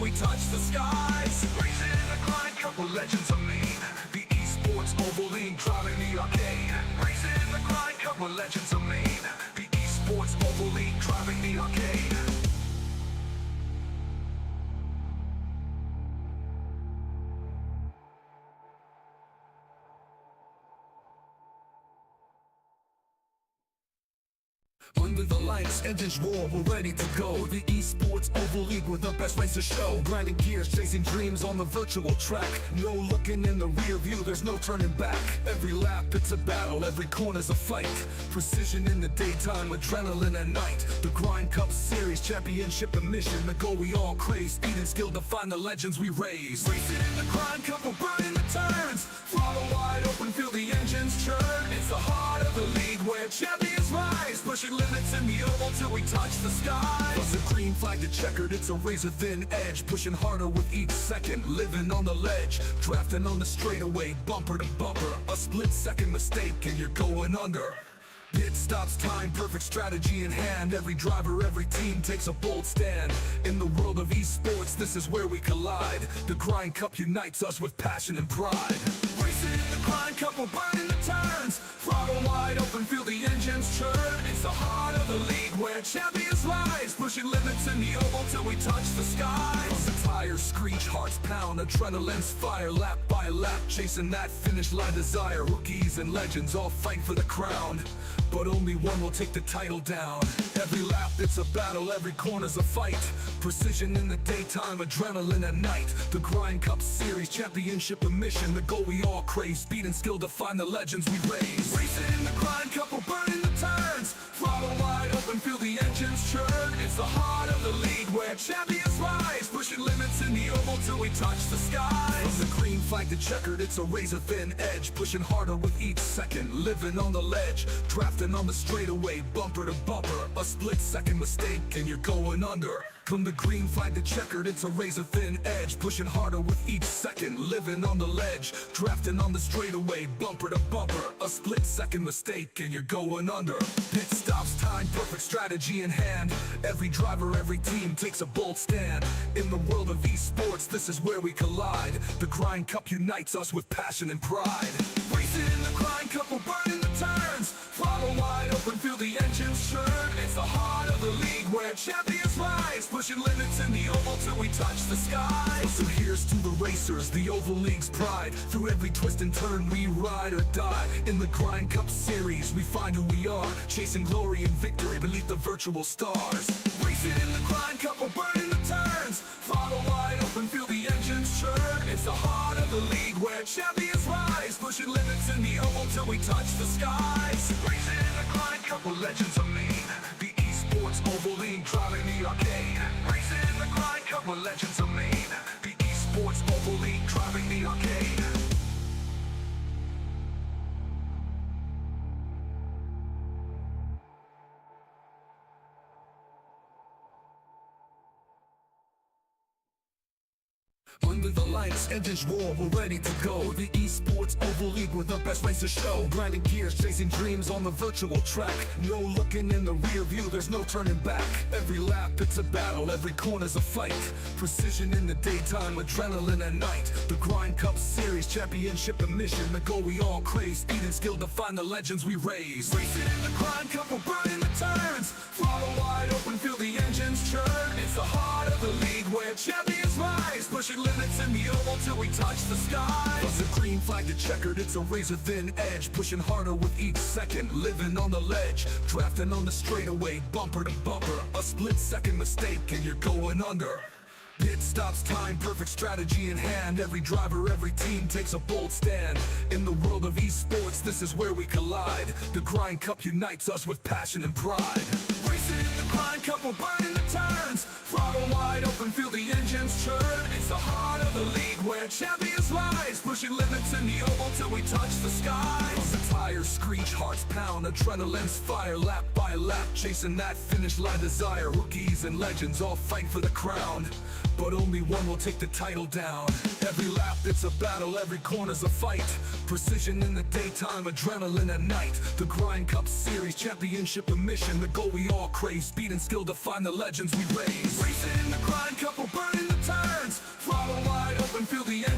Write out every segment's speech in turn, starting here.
we touch the skies. Racing in the grind, couple legends of mean. The esports oval league driving the arcade. Racing in the grind, couple legends of mean. The esports oval league driving the arcade. Under the lights, engines roar, we're ready to go. The esports oval league with the best race to show. Grinding gears, chasing dreams on the virtual track. No looking in the rear view, there's no turning back. Every lap it's a battle, every corner's a fight. Precision in the daytime, adrenaline at night. The Grind Cup Series, championship and mission. The goal we all crave, speed and skill define the legends we raise. Racing in the Grind Cup, we're burning the turns. Throttle wide open, feel the engines churn. It's the heart of the league where champions rise. Pushing limits in the oval till we touch the skies. Plus the green flag to checkered, it's a razor thin edge. Pushing harder with each second, living on the ledge. Drafting on the straightaway, bumper to bumper. A split second mistake and you're going under. Pit stops, time, perfect strategy in hand. Every driver, every team takes a bold stand. In the world of esports, this is where we collide. The Grind Cup unites us with passion and pride. Racing in the Grind Cup, we're burning the turns. Throttle wide open, feel the engines churn. It's the heart of the league where champions rise. Pushing limits in the oval till we touch the skies. The tires screech, hearts pound, adrenaline's fire. Lap by lap, chasing that finish line desire. Rookies and legends all fight for the crown, but only one will take the title down. Every lap it's a battle, every corner's a fight. Precision in the daytime, adrenaline at night. The Grind Cup Series, championship and mission. The goal we all crave, speed and skill define the legends we raise. Racing in the Grind Cup, we're burning the turns. Throttle wide open, feel the engines churn. It's the heart of the league where champions rise. Pushing limits in the oval till we touch the skies. From the green flag to checkered, it's a razor thin edge. Pushing harder with each second, living on the ledge. Drafting on the straightaway, bumper to bumper. A split second mistake and you're going under. From the green flag to checkered, it's a razor thin edge. Pushing harder with each second, living on the ledge. Drafting on the straightaway, bumper to bumper. A split second mistake and you're going under. Pit stops, time, perfect strategy in hand. Every driver, every team takes a bold stand. In the world of esports, this is where we collide. The Grind Cup unites us with passion and pride. Racing in the Grind Cup, we're burning the turns. Throttle wide open, feel the engines churn. It's the heart of the league where champions rise. Pushing limits in the oval till we touch the skies. So here's to the racers, the oval league's pride. Through every twist and turn we ride or die. In the Grind Cup Series we find who we are. Chasing glory and victory beneath the virtual stars. Racing in the Grind Cup, we're burning the turns. Throttle wide open, feel the engines churn. It's the heart of the league where champions rise. Pushing limits in the oval till we touch the skies. Racing in the Grind Cup, we're legends of mean. The esports oval league driving the arcade. Racing in the Grind Cup, we're legends of mean. The esports oval league driving the arcade. Under the lights, engines roar, we're ready to go. The esports oval league with the best race to show. Grinding gears, chasing dreams on the virtual track. No looking in the rear view, there's no turning back. Every lap it's a battle, every corner's a fight. Precision in the daytime, adrenaline at night. The Grind Cup Series, championship and mission. The goal we all crave, speed and skill define the legends we raise. Racing in the Grind Cup, we're burning the turns. Throttle wide open, feel the engines churn. It's the heart of the league where champions rise. Pushing limits in the oval till we touch the skies. Plus the green flag to checkered, it's a razor thin edge. Pushing harder with each second, living on the ledge. Drafting on the straightaway, bumper to bumper. A split second mistake and you're going under. Pit stops, time, perfect strategy in hand. Every driver, every team takes a bold stand. In the world of esports, this is where we collide. The Grind Cup unites us with passion and pride. Racing in the Grind Cup, we're burning the turns. Throttle wide open, feel the engines churn. It's the heart of the league where champions rise. Pushing limits in the oval till we touch the skies. The tires screech, hearts pound, adrenaline's fire. Lap by lap, chasing that finish line desire. Rookies and legends all fight for the crown, but only one will take the title down. Every lap it's a battle, every corner's a fight. Precision in the daytime, adrenaline at night. The Grind Cup Series, championship and mission. The goal we all crave, speed and skill define the legends we raise. Racing in the Grind Cup, we're burning the turns.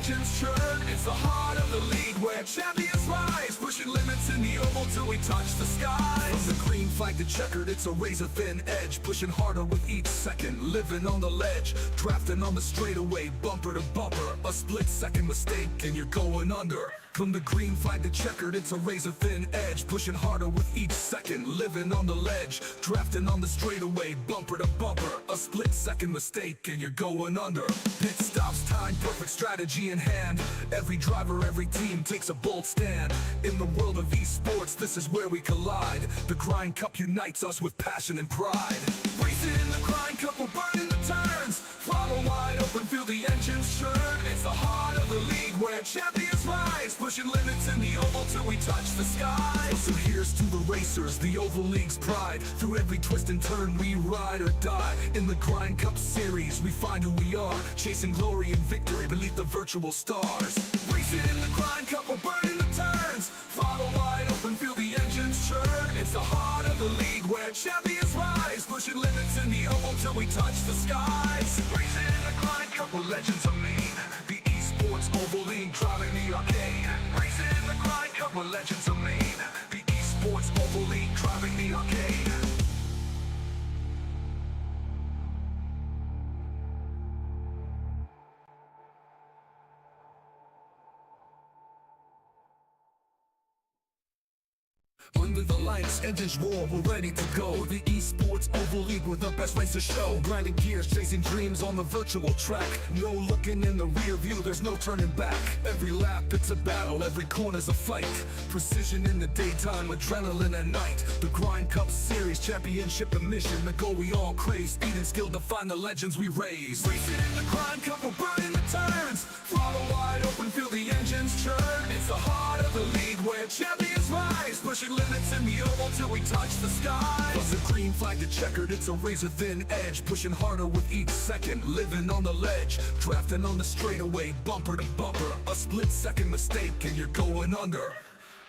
engines churn. It's the heart of the league where champions rise, pushing limits in the oval till we touch the skies. From the green flag to checkered, it's a razor-thin edge, pushing harder with each second, living on the ledge, drafting on the straightaway, bumper to bumper. A split-second mistake and you're going under. From the green flag to checkered, it's a razor-thin edge, pushing harder with each second, living on the ledge, drafting on the straightaway, bumper to bumper. A split-second mistake and you're going under. Pit stops, time, perfect strategy in hand. Every driver, every team takes a bold stand. In the world of esports, this is where we collide. The Grind Cup unites us with passion and pride. Racing in the Grind Cup, we're burning the turns. Throttle wide open, feel the engines churn. It's the heart of the league where champions rise, pushing limits in the oval till we touch the skies. So here's to the racers, the Oval League's pride. Through every twist and turn, we ride or die. In the Grind Cup series, we find who we are, chasing glory and victory beneath the virtual stars. Racing in the Grind Cup, we're burning the turns. Throttle wide open, feel the engines churn. It's the heart of the league where champions rise, pushing limits in the oval till we touch the skies. Racing in the Grind Cup, we're legends of mean. The esports Oval League driving the arcade. Racing in the Grind Cup, we're legends of mean. The esports Oval League driving the arcade. Under the lights, engines roar, we're ready to go. The esports Oval League with the best race to show. Grinding gears, chasing dreams on the virtual track. No looking in the rear view, there's no turning back. Every lap it's a battle, every corner's a fight. Precision in the daytime, adrenaline at night. The Grind Cup Series, championship and mission. The goal we all crave, speed and skill define the legends we raise. Racing in the Grind Cup, we're burning the turns. Throttle wide open, feel the engines churn. It's the heart of the league where champions rise, pushing limits in the oval till we touch the skies. From the green flag to checkered, it's a razor-thin edge, pushing harder with each second, living on the ledge, drafting on the straightaway, bumper to bumper. A split-second mistake and you're going under.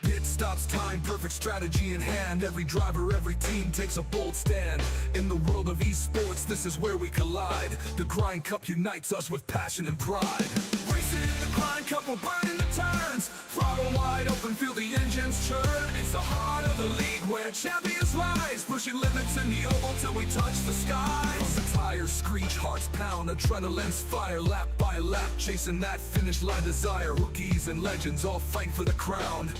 Pit stops, time, perfect strategy in hand. Every driver, every team takes a bold stand. In the world of esports, this is where we collide. The Grind Cup unites us with passion and pride. Racing in the Grind Cup, we're burning the turns. Throttle wide open, feel the engines churn. It's the heart of the league where champions rise, pushing limits in the oval till we touch the skies. The tires screech, hearts pound, adrenaline's fire. Lap by lap, chasing that finish line desire. Rookies and legends all fight for the crown,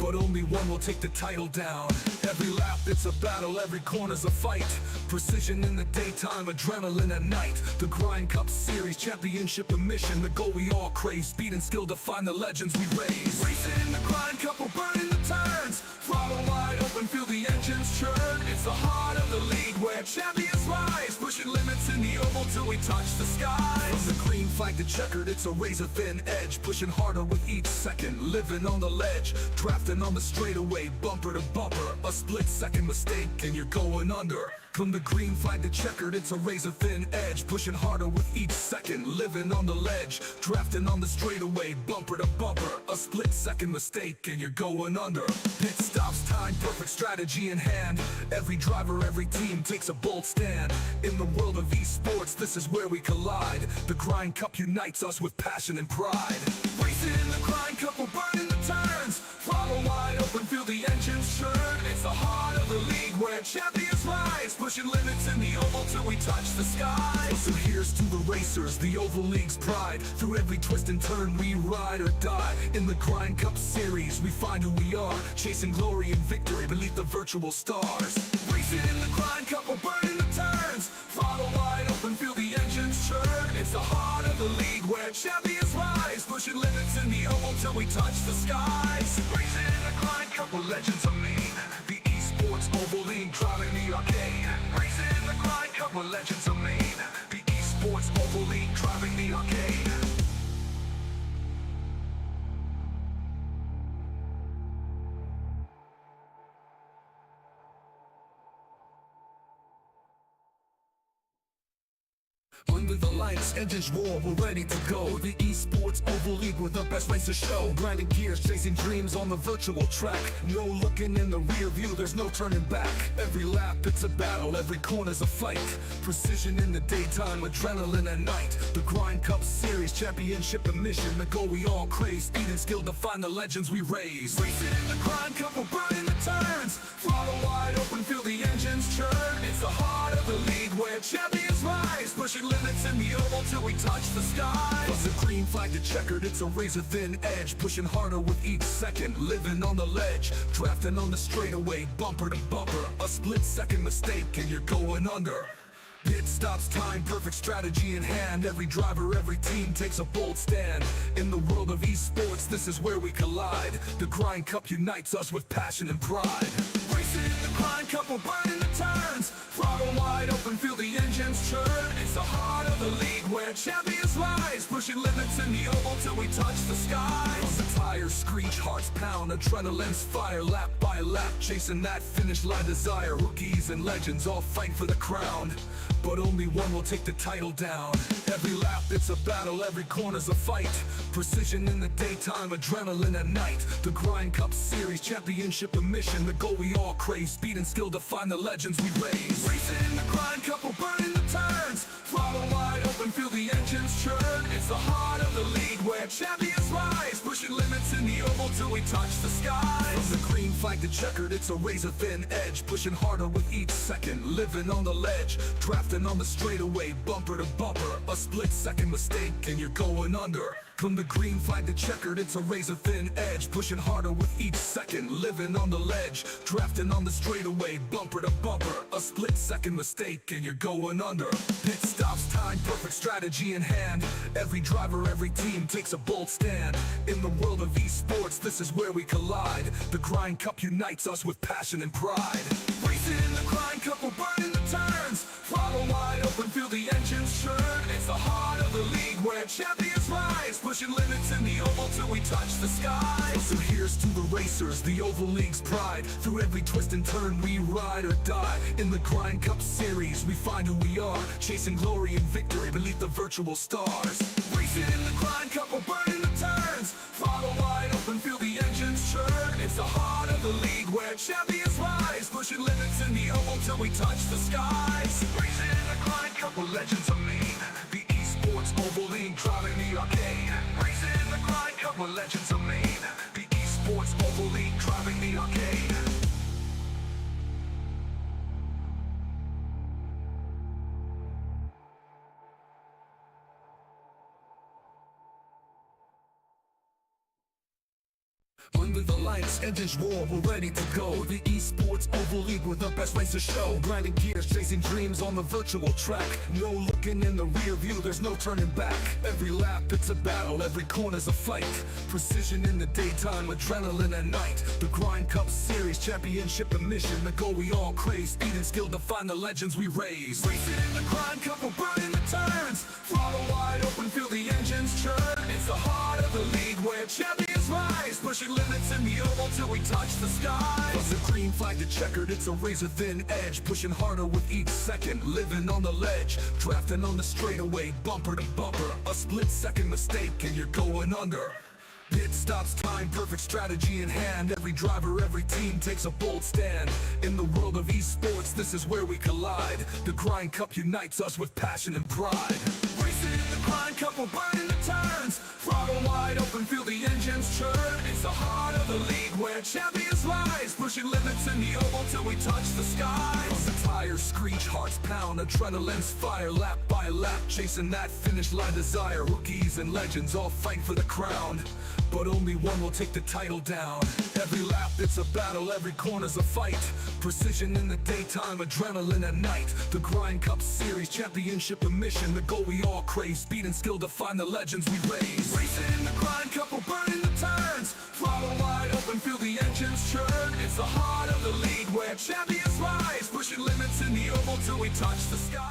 but only one will take the title down. Every lap it's a battle, every corner's a fight. Precision in the daytime, adrenaline at night. The Grind Cup Series, championship and mission. The goal we all crave, speed and skill define the legends we raise. Racing in the Grind Cup, we're burning the turns. Throttle wide open, feel the engines churn. It's the heart of the league where champions rise, pushing limits in the oval till we touch the skies. From the green flag to checkered, it's a razor-thin edge, pushing harder with each second, living on the ledge, drafting on the straightaway, bumper to bumper. A split-second mistake and you're going under. From the green flag to checkered, it's a razor-thin edge, pushing harder with each second, living on the ledge, drafting on the straightaway, bumper to bumper. A split-second mistake and you're going under. Pit stops, time, perfect strategy in hand. Every driver, every team takes a bold stand. In the world of esports, this is where we collide. The Grind Cup unites us with passion and pride. Racing in the Grind Cup, we're burning the turns. Throttle wide open, feel the engines churn. It's the heart of the league where champions rise, pushing limits in the oval till we touch the skies. So here's to the racers, the Oval League's pride. Through every twist and turn, we ride or die. In the Grind Cup Series, we find who we are, chasing glory and victory beneath the virtual stars. Racing in the Grind Cup, we're burning the turns. Throttle wide open, feel the engines churn. It's the heart of the league where champions rise, pushing limits in the oval till we touch the skies. Racing in the Grind Cup, we're legends of mean. The esports Oval League driving the arcade. Racing in the Grind Cup, we're legends of mean. The esports Oval League driving the arcade. Under the lights, engines roar, we're ready to go. The esports oval league with the best racer show. Grinding gears, chasing dreams on the virtual track. No looking in the rear view, there's no turning back. Every lap it's a battle, every corner's a fight. Precision in the daytime, adrenaline at night. The Grind Cup Series, championship and mission. The goal we all crave, speed and skill define the legends we raise. Racing in the Grind Cup, we're burning the turns. Throttle wide open, feel the engines churn. It's the heart of the league where champions rise. Pushing limits in the oval till we touch the skies. Plus the green flag to checkered, it's a razor thin edge. Pushing harder with each second, living on the ledge. Drafting on the straightaway, bumper to bumper. A split second mistake and you're going under. Pit stops, time, perfect strategy in hand. Every driver, every team takes a bold stand. In the world of esports, this is where we collide. The Grind Cup unites us with passion and pride. Racing in the Grind Cup, we're burning the turns. Throttle wide open, feel the engines churn. It's the heart of the league where champions rise. Pushing limits in the oval till we touch the skies. The tires screech, hearts pound, adrenaline's fire. Lap by lap, chasing that finish line desire. Rookies and legends all fight for the crown, but only one will take the title down. Every lap it's a battle, every corner's a fight. Precision in the daytime, adrenaline at night. The Grind Cup Series, championship and mission. The goal we all crave, speed and skill define the legends we raise. Racing in the Grind Cup, we're burning the turns. Throttle wide open, feel the engines churn. It's the heart of the league where champions rise. Pushing limits in the oval till we touch the skies. From the green flag to checkered, it's a razor thin edge. Pushing harder with each second, living on the ledge. Drafting on the straightaway, bumper to bumper. A split second mistake and you're going under. From the green flag to checkered, it's a razor thin edge. Pushing harder with each second, living on the ledge. Drafting on the straightaway, bumper to bumper. A split second mistake and you're going under. Pit stops, time, perfect strategy in hand. Every driver, every team takes a bold stand. In the world of esports, this is where we collide. The Grind Cup unites us with passion and pride. Racing in the Grind Cup, we're burning the turns. Throttle wide open, feel the engines churn. It's the heart of the league where champions rise. Pushing limits in the oval till we touch the skies. So here's to the racers, the oval league's pride. Through every twist and turn we ride or die. In the Grind Cup Series we find who we are. Chasing glory and victory beneath the virtual stars. Racing in the Grind Cup, we're burning the turns. Throttle wide open, feel the engines churn. It's the heart of the league where champions rise. Pushing limits in the oval till we touch the skies. Racing in the Grind Cup, where legends are made. The esports oval league driving the arcade. Racing in the Grind Cup, where legends are made. The esports oval league driving the arcade. Under the lights, engines roar, we're ready to go. The esports oval league with the best racer show. Grinding gears, chasing dreams on the virtual track. No looking in the rear view, there's no turning back. Every lap it's a battle, every corner's a fight. Precision in the daytime, adrenaline at night. The Grind Cup Series, championship and mission. The goal we all crave, speed and skill define the legends we raise. Racing in the Grind Cup, we're burning the turns. Throttle wide open, feel the engines churn. It's the heart of the league where champions rise. Pushing limits in the oval till we touch the skies. Plus the green flag to checkered, it's a razor thin edge. Pushing harder with each second, living on the ledge. Drafting on the straightaway, bumper to bumper. A split second mistake and you're going under. Pit stops, time, perfect strategy in hand. Every driver, every team takes a bold stand. In the world of esports, this is where we collide. The Grind Cup unites us with passion and pride. Racing in the Grind Cup, we're burning the turns. Throttle wide open, feel the engines churn. It's the heart of the league where champions rise. Pushing limits in the oval till we touch the skies. The tires screech, hearts pound, adrenaline's fire. Lap by lap, chasing that finish line desire. Rookies and legends all fight for the crown, but only one will take the title down. Every lap it's a battle, every corner's a fight. Precision in the daytime, adrenaline at night. The Grind Cup Series, championship and mission. The goal we all crave, speed and skill define the legends we raise. Racing in the Grind Cup, we're burning the turns. Throttle wide open, feel the engines churn. It's the heart of the league where champions rise. Pushing limits in the oval till we touch the sky.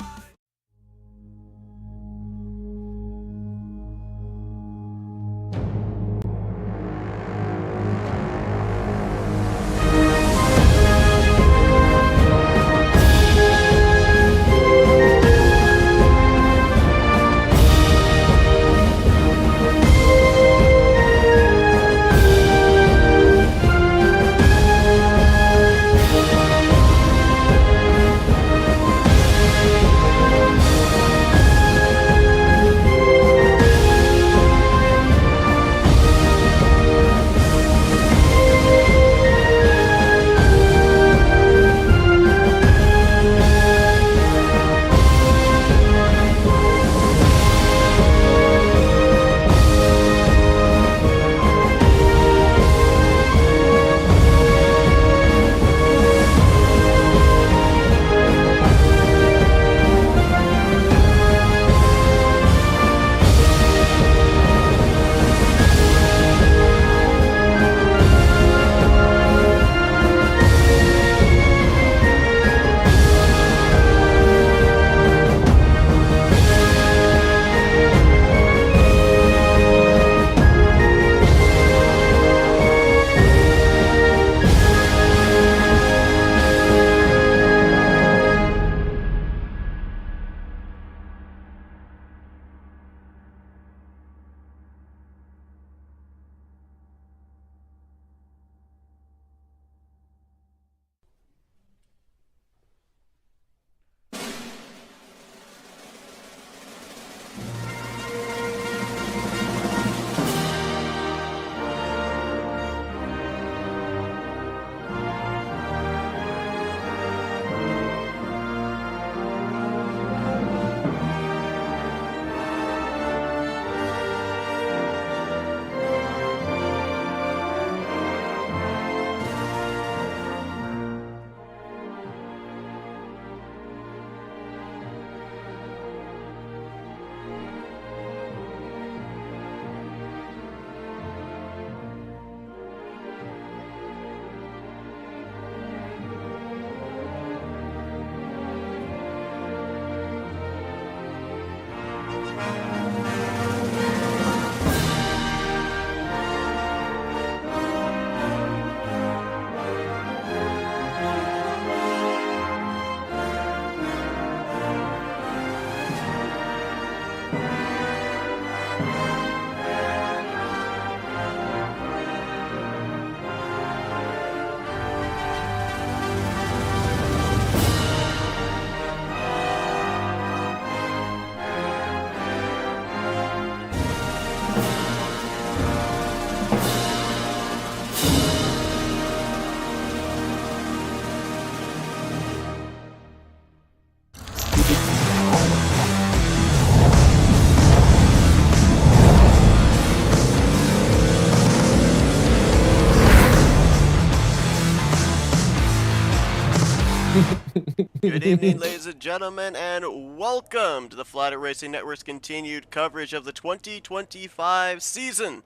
Good evening, ladies and gentlemen, and welcome to the Flatout Racing Network's continued coverage of the 2025 season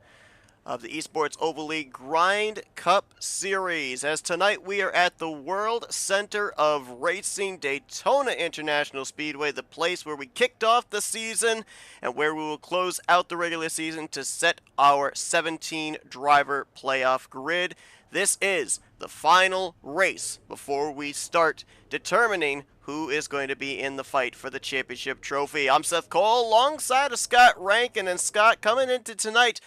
of the Esports Oval League Grind Cup Series. As tonight we are at the World Center of Racing, Daytona International Speedway, the place where we kicked off the season and where we will close out the regular season to set our 17-driver playoff grid. This is the final race before we start determining who is going to be in the fight for the championship trophy. I'm Seth Cole alongside of Scott Rankin, and Scott, coming into tonight,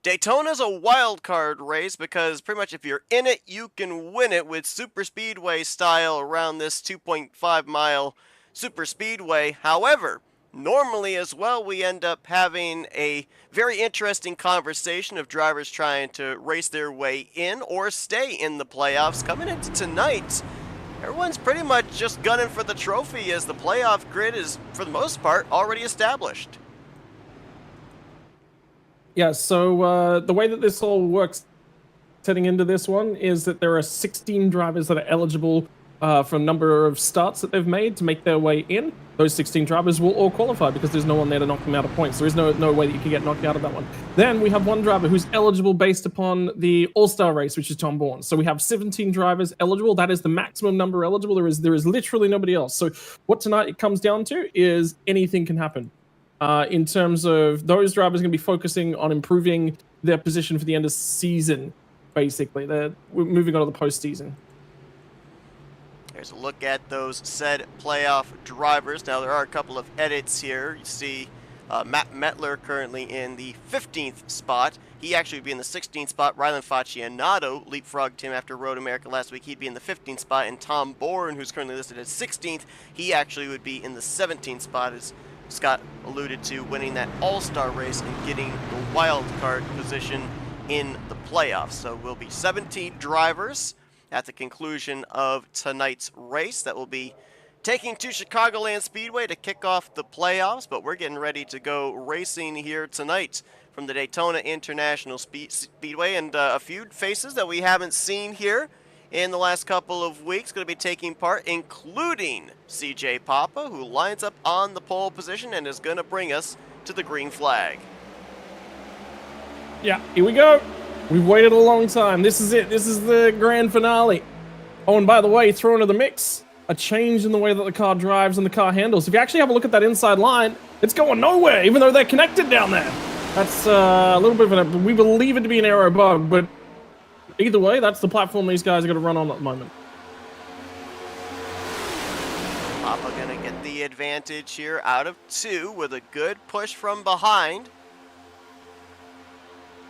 Daytona's a wild card race because pretty much if you're in it, you can win it with super speedway style around this 2.5 mile super speedway. However, normally as well, we end up having a very interesting conversation of drivers trying to race their way in or stay in the playoffs. Coming into tonight, everyone's pretty much just gunning for the trophy as the playoff grid is, for the most part, already established. Yeah, so the way that this all works heading into this one is that there are 16 drivers that are eligible for a number of starts that they've made to make their way in. Those 16 drivers will all qualify because there's no one there to knock them out of points. There is no way that you can get knocked out of that one. Then we have one driver who's eligible based upon the All-Star race, which is Tom Bourne. So we have 17 drivers eligible. That is the maximum number eligible. There is literally nobody else. So what tonight it comes down to is anything can happen. In terms of those drivers going to be focusing on improving their position for the end of season, basically. We're moving on to the postseason. Here's a look at those said playoff drivers. Now, there are a couple of edits here. You see Matt Mettler currently in the 15th spot. He actually would be in the 16th spot. Rylan Faccianato leapfrogged him after Road America last week. He'd be in the 15th spot. And Tom Bourne, who's currently listed as 16th, he actually would be in the 17th spot, as Scott alluded to, winning that all-star race and getting the wild card position in the playoffs. So we'll be 17 drivers at the conclusion of tonight's race that will be taking to Chicagoland Speedway to kick off the playoffs, but we're getting ready to go racing here tonight from the Daytona International Speedway, and a few faces that we haven't seen here in the last couple of weeks going to be taking part, including CJ Papa, who lines up on the pole position and is going to bring us to the green flag. Yeah, here we go. We've waited a long time. This is it. This is the grand finale. Oh, and by the way, throw into the mix a change in the way that the car drives and the car handles. If you actually have a look at that inside line, it's going nowhere, even though they're connected down there. That's a little bit of we believe it to be an aero bug, but either way, that's the platform these guys are going to run on at the moment. Papa going to get the advantage here out of 2 with a good push from behind.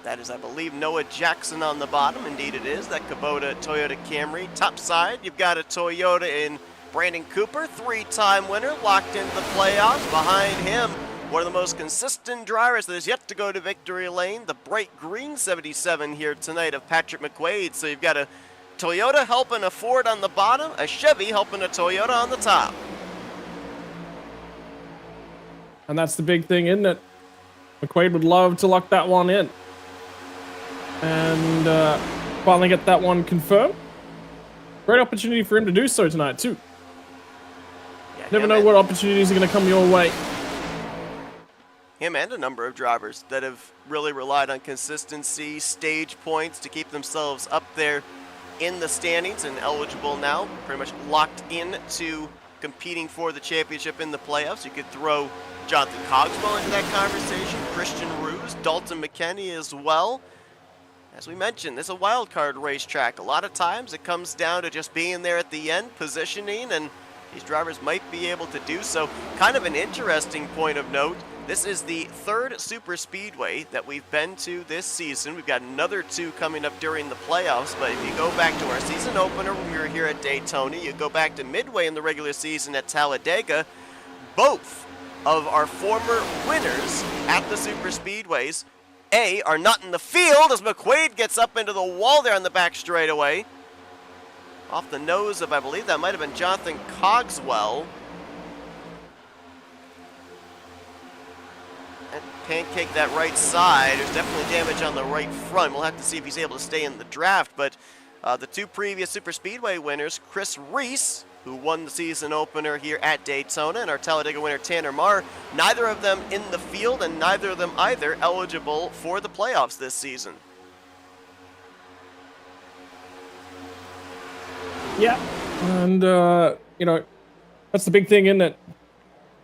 That is, I believe, Noah Jackson on the bottom. Indeed it is. That Kubota Toyota Camry. Top side, you've got a Toyota in Brandon Cooper, 3-time winner, locked into the playoffs. Behind him, one of the most consistent drivers that has yet to go to victory lane, the bright green 77 here tonight of Patrick McQuaid. So you've got a Toyota helping a Ford on the bottom, a Chevy helping a Toyota on the top. And that's the big thing, isn't it? McQuaid would love to lock that one in. And finally get that one confirmed. Great opportunity for him to do so tonight, too. Yeah, never know what opportunities are going to come your way. Him and a number of drivers that have really relied on consistency, stage points to keep themselves up there in the standings and eligible now, pretty much locked in to competing for the championship in the playoffs. You could throw Jonathan Cogswell into that conversation, Christian Ruse, Dalton McKinney as well. As we mentioned, this is a wild card racetrack. A lot of times it comes down to just being there at the end, positioning, and these drivers might be able to do so. Kind of an interesting point of note, this is the 3rd super speedway that we've been to this season. We've got another 2 coming up during the playoffs, but if you go back to our season opener when we were here at Daytona, you go back to midway in the regular season at Talladega, both of our former winners at the super speedways are not in the field as McQuaid gets up into the wall there on the back straightaway. Off the nose of, I believe that might have been Jonathan Cogswell. And pancake that right side. There's definitely damage on the right front. We'll have to see if he's able to stay in the draft. But the 2 previous Super Speedway winners, Chris Reese, who won the season opener here at Daytona, and our Talladega winner Tanner Marr. Neither of them in the field, and neither of them either eligible for the playoffs this season. Yeah, and that's the big thing, isn't it?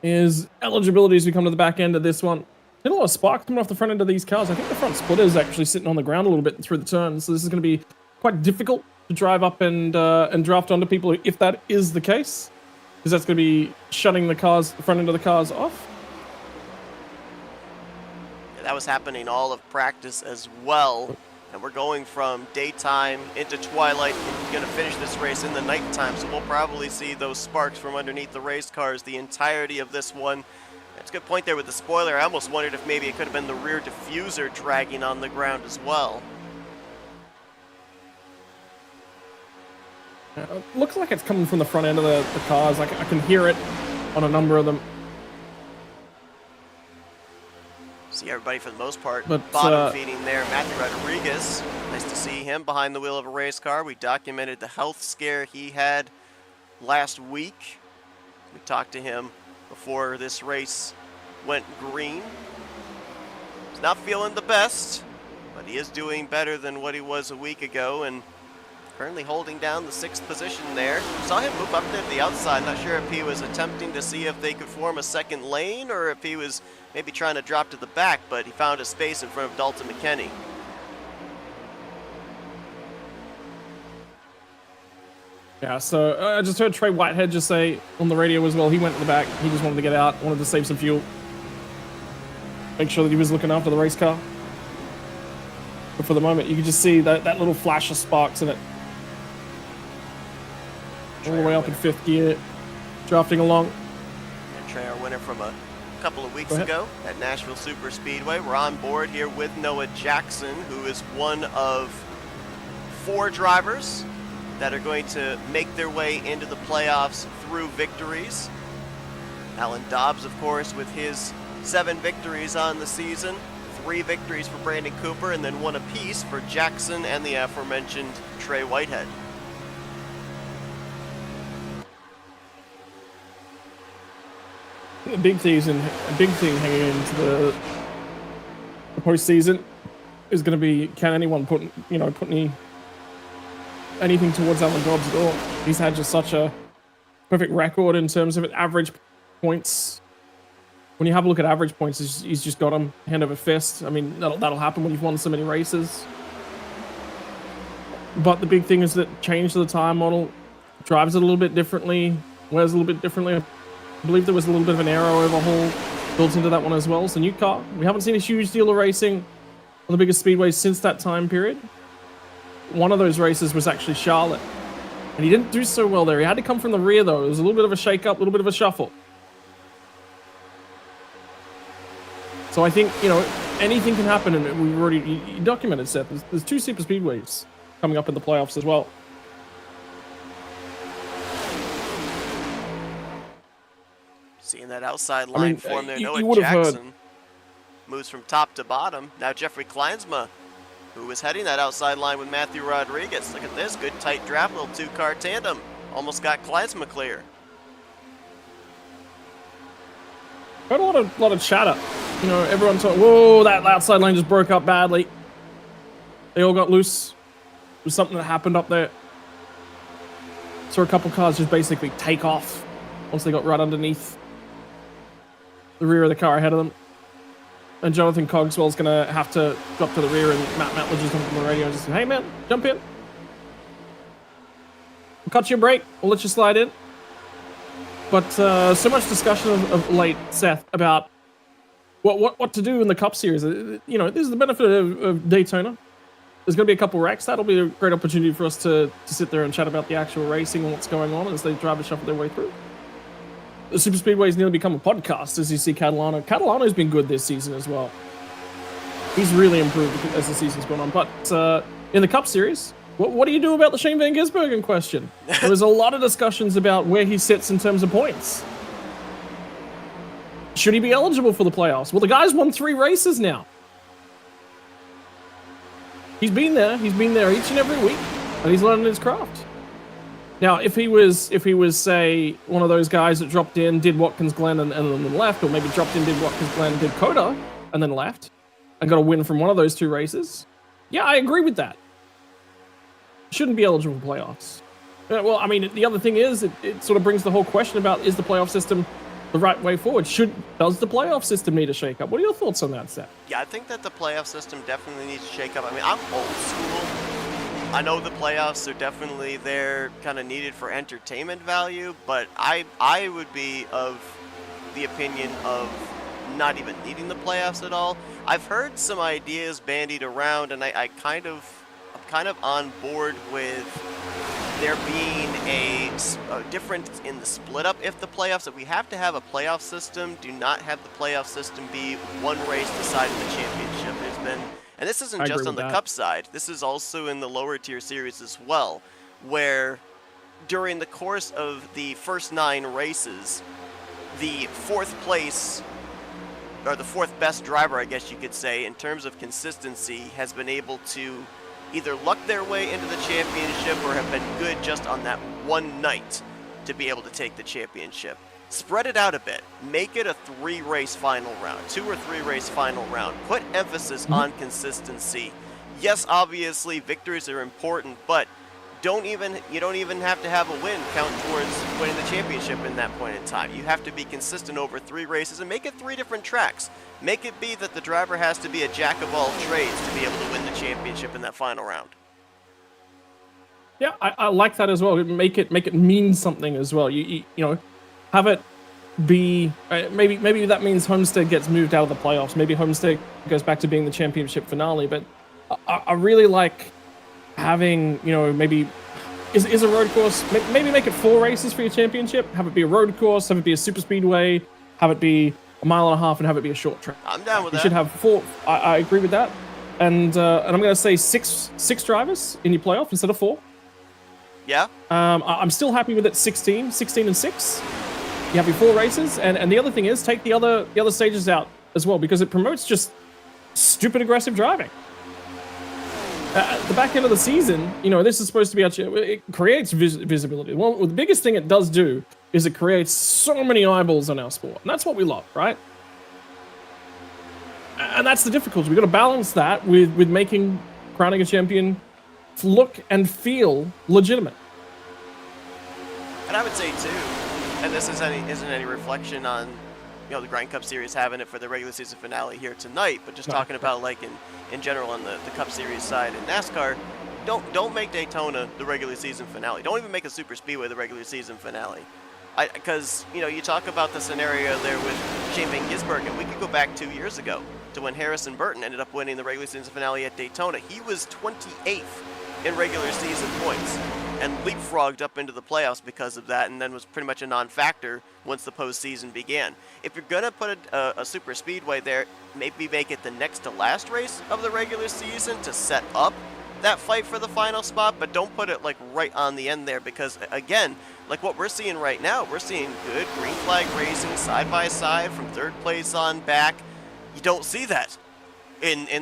Is eligibility as we come to the back end of this one. A lot of spark coming off the front end of these cars. I think the front splitter is actually sitting on the ground a little bit through the turns, so this is going to be quite difficult to drive up and draft onto people if that is the case, because that's going to be shutting the front end of the cars off. Yeah, that was happening all of practice as well, and we're going from daytime into twilight and going to finish this race in the nighttime, so we'll probably see those sparks from underneath the race cars the entirety of this one. That's a good point there with the spoiler. I almost wondered if maybe it could have been the rear diffuser dragging on the ground as well. Looks like it's coming from the front end of the cars. I can hear it on a number of them. See everybody for the most part But, bottom feeding there. Matthew Rodriguez, nice to see him behind the wheel of a race car. We documented the health scare he had last week. We talked to him before this race went green. He's not feeling the best, but he is doing better than what he was a week ago, and currently holding down the 6th position there. Saw him move up there to the outside. Not sure if he was attempting to see if they could form a second lane or if he was maybe trying to drop to the back, but he found a space in front of Dalton McKenney. Yeah, so I just heard Trey Whitehead just say on the radio as well, he went to the back, he just wanted to get out, wanted to save some fuel. Make sure that he was looking after the race car. But for the moment, you can just see that little flash of sparks in it. All the way up in 5th gear, drafting along. And Trey, our winner from a couple of weeks ago at Nashville Super Speedway. We're on board here with Noah Jackson, who is one of 4 drivers that are going to make their way into the playoffs through victories. Alan Dobbs, of course, with his 7 victories on the season, 3 victories for Brandon Cooper, and then 1 apiece for Jackson and the aforementioned Trey Whitehead. A big thing hanging into the postseason is going to be, can anyone put anything towards Alan Dobbs at all? He's had just such a perfect record in terms of average points. When you have a look at average points, he's just got them hand over fist. I mean, that'll happen when you've won so many races. But the big thing is that change the tire model, drives it a little bit differently, wears a little bit differently. I believe there was a little bit of an aero overhaul built into that one as well. It's a new car. We haven't seen a huge deal of racing on the biggest speedways since that time period. One of those races was actually Charlotte, and he didn't do so well there. He had to come from the rear, though. It was a little bit of a shake-up, a little bit of a shuffle. So I think, anything can happen, and we've already documented, Seth. There's 2 super speedways coming up in the playoffs as well. Seeing that outside line form there, Noah you Jackson moves from top to bottom. Now Jeffrey Kleinsma, who was heading that outside line with Matthew Rodriguez. Look at this, good tight draft, little 2-car tandem. Almost got Kleinsma clear. Heard a lot of chatter. Everyone talking, whoa, that outside lane just broke up badly. They all got loose. It was something that happened up there. Saw a couple cars just basically take off once they got right underneath the rear of the car ahead of them. And Jonathan Cogswell's going to have to drop to the rear, and Matt Matler just on the radio and just say, hey man, jump in. We'll cut you a break. We'll let you slide in. But so much discussion of late, Seth, about what to do in the Cup Series. This is the benefit of Daytona. There's going to be a couple wrecks. That'll be a great opportunity for us to sit there and chat about the actual racing and what's going on as they drivers shuffle their way through. The Super Speedway's nearly become a podcast, as you see Catalano. Catalano's been good this season as well. He's really improved as the season's gone on. But in the Cup Series, what do you do about the Shane Van Gisbergen question? There's a lot of discussions about where he sits in terms of points. Should he be eligible for the playoffs? Well, the guy's won 3 races now. He's been there each and every week, and he's learning his craft. Now, if he was, say, one of those guys that dropped in, did Watkins Glen, and then left, or maybe dropped in, did Watkins Glen, did Coda, and then left, and got a win from one of those 2 races, yeah, I agree with that. Shouldn't be eligible for playoffs. Well, I mean, the other thing is, it sort of brings the whole question about, is the playoff system the right way forward? Does the playoff system need a shake-up? What are your thoughts on that, Seth? Yeah, I think that the playoff system definitely needs to shake up. I mean, I'm old school. I know the playoffs are definitely there, kind of needed for entertainment value, but I would be of the opinion of not even needing the playoffs at all. I've heard some ideas bandied around, and I'm kind of on board with there being a difference in the split up if the playoffs, if we have to have a playoff system, do not have the playoff system be one race deciding the championship. There's been, and this isn't just on the Cup side, this is also in the lower tier series as well, where during the course of the first 9 races, the 4th place, or the 4th best driver, I guess you could say, in terms of consistency, has been able to either luck their way into the championship or have been good just on that one night to be able to take the championship. Spread it out a bit. Make it a 3-race final round, 2 or 3 race final round. Put emphasis on consistency. Yes, obviously victories are important, but you don't even have to have a win count towards winning the championship in that point in time. You have to be consistent over 3 races and make it 3 different tracks. Make it be that the driver has to be a jack of all trades to be able to win the championship in that final round. Yeah, I like that as well. Make it mean something as well. You know, have it be maybe that means Homestead gets moved out of the playoffs. Maybe Homestead goes back to being the championship finale. But I really like having, you know, maybe is a road course. Maybe make it 4 races for your championship. Have it be a road course. Have it be a super speedway. Have it be a 1.5 miles, and have it be a short track. I'm down with that. You should have 4. I agree with that. And I'm going to say six drivers in your playoff instead of 4. Yeah. I'm still happy with it. 16 and 6. You have your 4 races, and the other thing is take the other stages out as well, because it promotes just stupid aggressive driving. At the back end of the season, you know, this is supposed to be actually, it creates visibility. Well, the biggest thing it does do is it creates so many eyeballs on our sport, and that's what we love, right? And that's the difficulty. We've got to balance that with making crowning a champion look and feel legitimate. And I would say too, and this isn't any reflection on, you know, the Grind Cup Series having it for the regular season finale here tonight, but just talking about like in general on the Cup Series side in NASCAR, don't make Daytona the regular season finale. Don't even make a Super Speedway the regular season finale. Because, you know, you talk about the scenario there with Shane Van Gisbergen. We could go back 2 years ago to when Harrison Burton ended up winning the regular season finale at Daytona. He was 28th in regular season points and leapfrogged up into the playoffs because of that, and then was pretty much a non-factor once the postseason began. If you're going to put a super speedway there, maybe make it the next to last race of the regular season to set up that fight for the final spot, but don't put it like right on the end there, because again, like what we're seeing right now, we're seeing good green flag racing side by side from 3rd place on back. You don't see that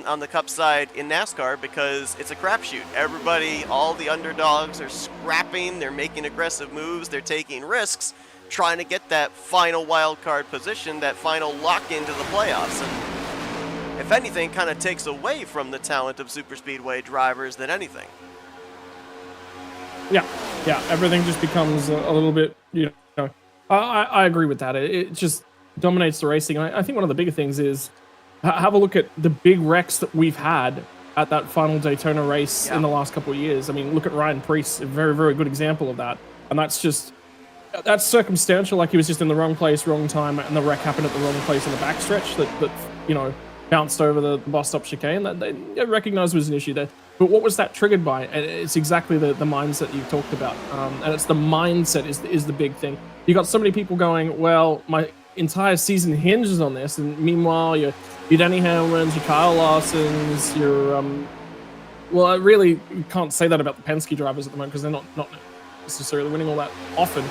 on the Cup side in NASCAR because it's a crapshoot. Everybody, all the underdogs are scrapping, they're making aggressive moves, they're taking risks, trying to get that final wild card position, that final lock into the playoffs. And if anything, kind of takes away from the talent of super speedway drivers than anything. Yeah, everything just becomes a little bit, you know, I agree with that. It just dominates the racing. I think one of the bigger things is have a look at the big wrecks that we've had at that final Daytona race in the last couple of years. I mean, look at Ryan Preece, a very, very good example of that. And that's circumstantial, like he was just in the wrong place, wrong time, and the wreck happened at the wrong place in the backstretch that you know, bounced over the bus stop chicane. That they recognized was an issue there. But what was that triggered by? And it's exactly the mindset you talked about. And it's the mindset is the big thing. You got so many people going, well, my entire season hinges on this, and meanwhile your Danny Hamlins, your Kyle Larsons, your well, I really can't say that about the Penske drivers at the moment because they're not necessarily winning all that often.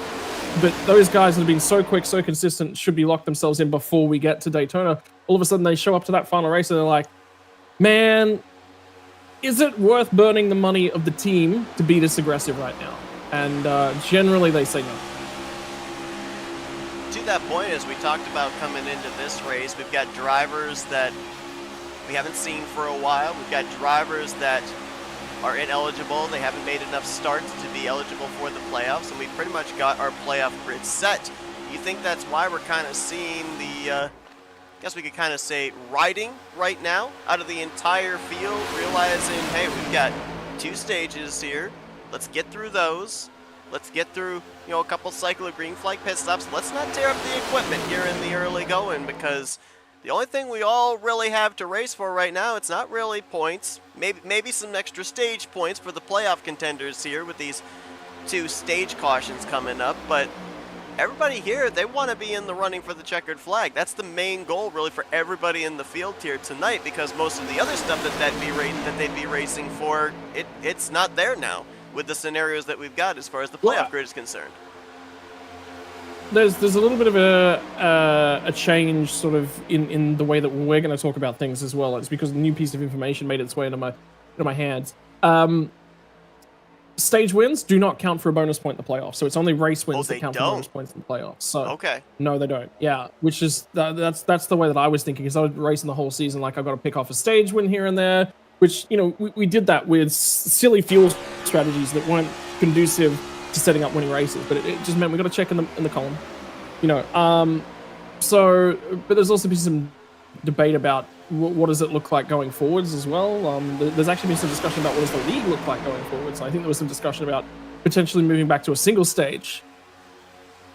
But those guys that have been so quick, so consistent, should be locked themselves in before we get to Daytona. All of a sudden, they show up to that final race and they're like, man, is it worth burning the money of the team to be this aggressive right now? And generally they say no. To that point, as we talked about coming into this race, we've got drivers that we haven't seen for a while. We've got drivers that are ineligible. They haven't made enough starts to be eligible for the playoffs, and we've pretty much got our playoff grid set. You think that's why we're kind of seeing the, I guess we could kind of say, riding right now out of the entire field, realizing, hey, we've got 2 stages here. Let's get through those. Let's get through, you know, a couple cycle of green flag pit stops. Let's not tear up the equipment here in the early going, because the only thing we all really have to race for right now, it's not really points. Maybe some extra stage points for the playoff contenders here with these 2 stage cautions coming up. But everybody here, they want to be in the running for the checkered flag. That's the main goal really for everybody in the field here tonight, because most of the other stuff that they'd be racing for, it's not there now with the scenarios that we've got as far as the playoff grid is concerned. There's a little bit of a change sort of in the way that we're going to talk about things as well. It's because a new piece of information made its way into my hands. Stage wins do not count for a bonus point in the playoffs, so it's only race wins that count for bonus points in the playoffs. So okay, no, they don't. Yeah, which is that's the way that I was thinking, because I was racing the whole season like I've got to pick off a stage win here and there, which, you know, we did that with silly fuel strategies that weren't conducive to setting up winning races, but it just meant we got to check in the column, you know. So, but there's also been some debate about what does it look like going forwards as well. There's actually been some discussion about what does the league look like going forwards. I think there was some discussion about potentially moving back to a single stage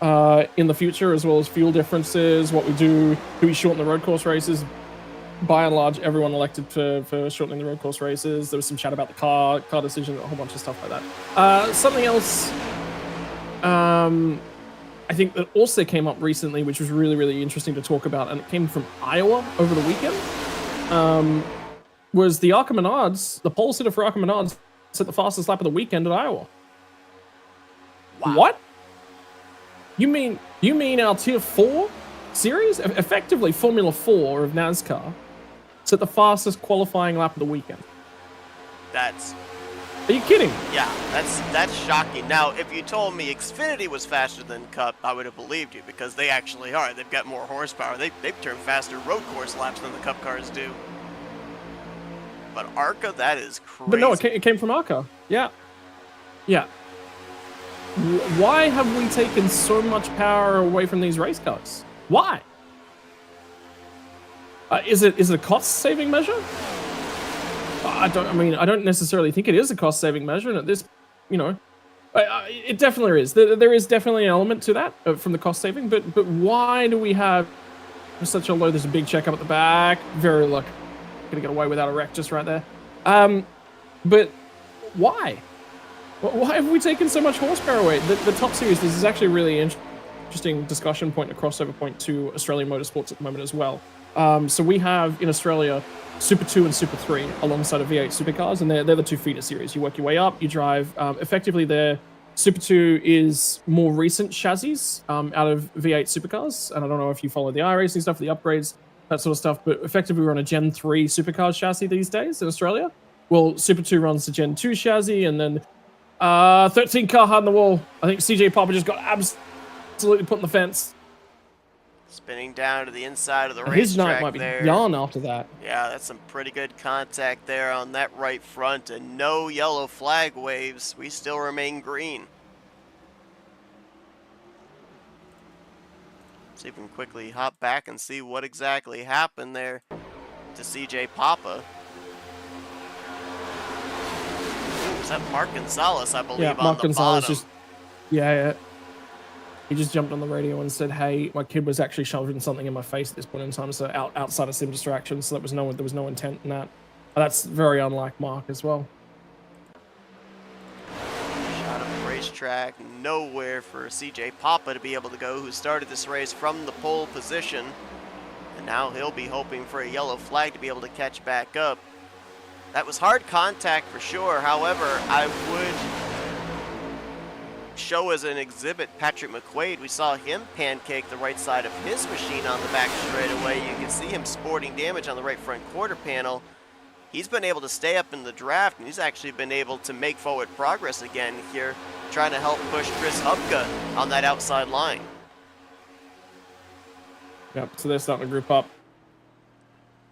in the future, as well as fuel differences, what we do we shorten the road course races. By and large, everyone elected for shortening the road course races. There was some chat about the car decision, a whole bunch of stuff like that. Something else I think that also came up recently, which was really, really interesting to talk about, and it came from Iowa over the weekend, was the Arca Menards, the pole sitter for Arca Menards set the fastest lap of the weekend at Iowa. Wow. What? You mean our Tier 4 series? Effectively, Formula 4 of NASCAR set the fastest qualifying lap of the weekend. Are you kidding? Yeah, that's shocking. Now, if you told me Xfinity was faster than Cup, I would have believed you, because they actually are. They've got more horsepower. They've turned faster road course laps than the Cup cars do. But Arca, that is crazy. But no, it came from Arca. Yeah. Yeah. Why have we taken so much power away from these race cars? Why? Is it a cost-saving measure? I don't necessarily think it is a cost-saving measure, and at this, you know, it definitely is. There is definitely an element to that from the cost saving, but why do we have such a low? There's a big checkup at the back. Very lucky. Gonna get away without a wreck just right there. But why? Why have we taken so much horsepower away? The top series, this is actually a really interesting discussion point, a crossover point to Australian motorsports at the moment as well. So we have in Australia Super 2 and Super 3 alongside of V8 supercars, and they're the 2 feeder series. You work your way up, you drive. Effectively, their Super 2 is more recent chassis out of V8 supercars, and I don't know if you follow the iRacing stuff, the upgrades, that sort of stuff, but effectively we're on a Gen 3 supercars chassis these days in Australia. Well, Super 2 runs the Gen 2 chassis, and then 13 car hard in the wall. I think CJ Papa just got absolutely put in the fence. Spinning down to the inside of the racetrack. His night might be gone after that. Yeah, that's some pretty good contact there on that right front, and no yellow flag waves. We still remain green. See if we can quickly hop back and see what exactly happened there to CJ Papa. Is that Mark Gonzalez, I believe, on Mark the Gonzalez bottom? Yeah. He just jumped on the radio and said, "Hey, my kid was actually shoving something in my face at this point in time, so outside of sim distraction, so there was no intent in that." That's very unlike Mark as well. Shot of the racetrack, nowhere for CJ Papa to be able to go, who started this race from the pole position, and now he'll be hoping for a yellow flag to be able to catch back up. That was hard contact for sure. However, I would show as an exhibit Patrick McQuaid. We saw him pancake the right side of his machine on the back straightaway. You can see him sporting damage on the right front quarter panel. he's been able to stay up in the draft, and he's actually been able to make forward progress again here, trying to help push Chris Hubka on that outside line. Yep, so they're starting to group up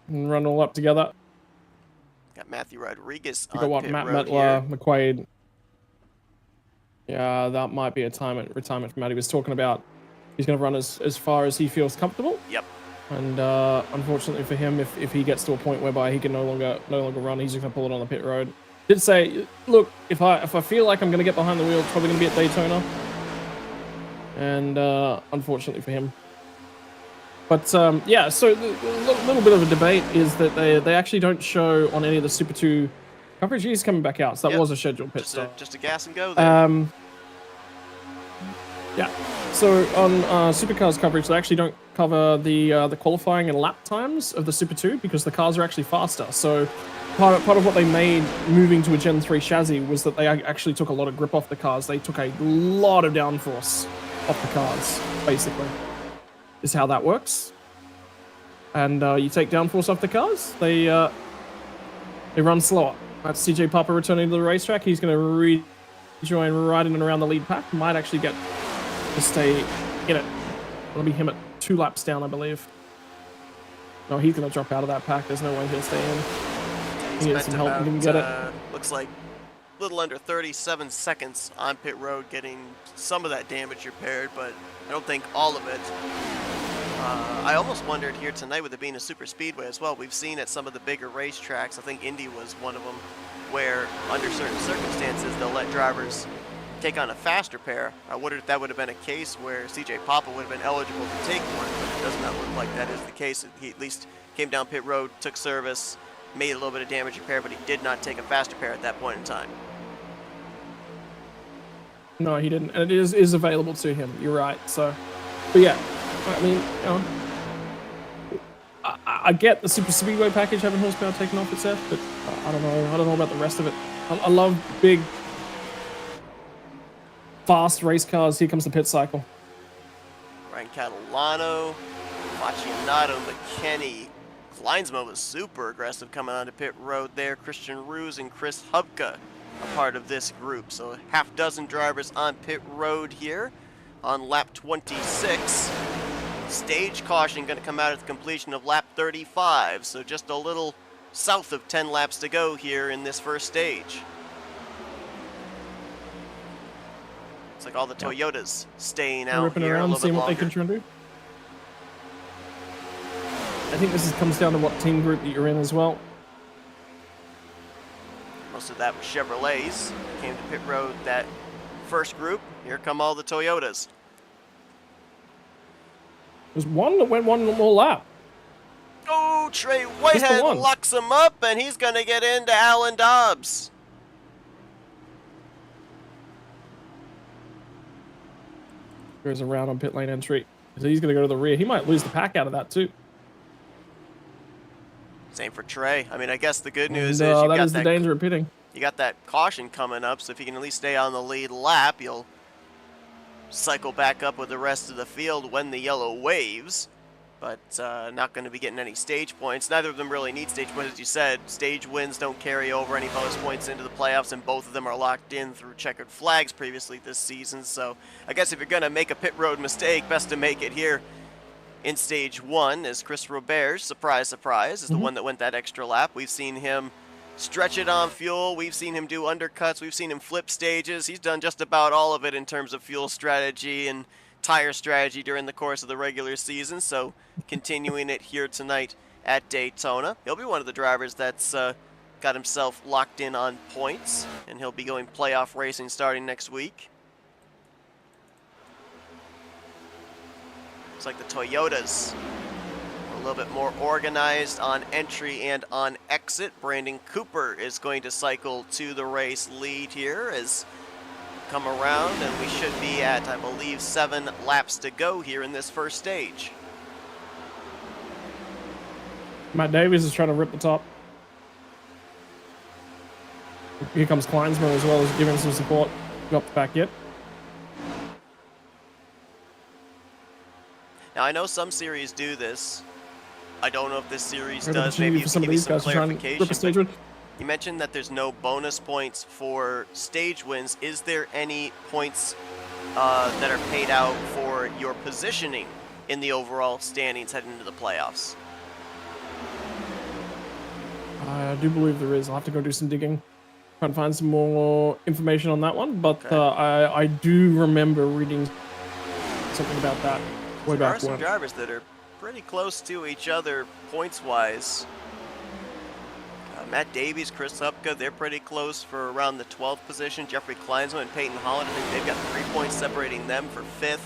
and run all up together. Got Matthew Rodriguez You on got what, pit Matt road Metler, here. McQuaid. Yeah, that might be a retirement for Matt. He was talking about he's going to run as far as he feels comfortable. Yep. And unfortunately for him, if he gets to a point whereby he can no longer run, he's just going to pull it on the pit road. Did say, look, if I feel like I'm going to get behind the wheel, it's probably going to be at Daytona. And unfortunately for him. But yeah, so a little bit of a debate is that they actually don't show on any of the Super 2 coverage. He's coming back out, so that was a scheduled pit stop. Just a gas and go there. Yeah. So on Supercars coverage, they actually don't cover the qualifying and lap times of the Super 2 because the cars are actually faster. So part of what they made moving to a Gen 3 chassis was that they actually took a lot of grip off the cars. They took a lot of downforce off the cars, basically, is how that works. And you take downforce off the cars, they run slower. That's CJ Papa returning to the racetrack. He's going to rejoin right in and around the lead pack. Might actually get to stay in it. It'll be him at 2 laps down, I believe. No, he's going to drop out of that pack. There's no way he'll stay in. He needs some help. He can get it. Looks like a little under 37 seconds on pit road, getting some of that damage repaired, but I don't think all of it. I almost wondered here tonight, with it being a super speedway as well, we've seen at some of the bigger racetracks, I think Indy was one of them, where under certain circumstances they'll let drivers take on a faster pair. I wondered if that would have been a case where CJ Papa would have been eligible to take one, but it does not look like that is the case. He at least came down pit road, took service, made a little bit of damage repair, but he did not take a faster pair at that point in time. No, he didn't, and it is available to him. You're right. So, but yeah, I mean, you know, I get the super speedway package having horsepower taken off its F, but I don't know about the rest of it. I love big, fast race cars. Here comes the pit cycle. Ryan Catalano, Macchinato, McKinney. Kleinsma was super aggressive coming onto pit road there. Christian Ruse and Chris Hubka a part of this group. So half dozen drivers on pit road here on lap 26. Stage caution going to come out at the completion of lap 35. So just a little south of 10 laps to go here in this first stage. Looks like all the Toyotas staying out ripping here around, a little seeing bit what they longer. can do. I think this comes down to what team group that you're in as well. Most of that was Chevrolets. Came to pit road that first group. Here come all the Toyotas. There's one that went one more lap. Oh, Trey Whitehead locks him up, and he's going to get into Alan Dobbs. Goes around on pit lane entry. So he's going to go to the rear. He might lose the pack out of that too. Same for Trey. I mean, I guess the good news is that is the danger of pitting. You got that caution coming up, so if you can at least stay on the lead lap, you'll cycle back up with the rest of the field when the yellow waves. But not going to be getting any stage points. Neither of them really need stage points, as you said. Stage wins don't carry over any bonus points into the playoffs, and both of them are locked in through checkered flags previously this season. So I guess if you're going to make a pit road mistake, best to make it here in stage one, as Chris Robert, surprise, surprise, is the one that went that extra lap. We've seen him stretch it on fuel. We've seen him do undercuts. We've seen him flip stages. He's done just about all of it in terms of fuel strategy and tire strategy during the course of the regular season. So continuing it here tonight at Daytona. He'll be one of the drivers that's got himself locked in on points, and he'll be going playoff racing starting next week. Looks like the Toyotas a little bit more organized on entry and on exit. Brandon Cooper is going to cycle to the race lead here as come around, and we should be at, I believe, 7 laps to go here in this first stage. Matt Davies is trying to rip the top. Here comes Kleinsma as well, as giving some support. Got the back yet. Now, I know some series do this. I don't know if this series Maybe does. Maybe you for can some of give me these some guys to try and rip a clarification. stage But win. you mentioned that there's no bonus points for stage wins. Is there any points that are paid out for your positioning in the overall standings heading into the playoffs? I do believe there is. I'll have to go do some digging, try and find some more information on that one. But Okay. I do remember reading something about that way There back are some when. drivers that are pretty close to each other points-wise. Matt Davies, Chris Hupka, they're pretty close for around the 12th position. Jeffrey Kleinsman and Peyton Holland, I think they've got 3 points separating them for 5th.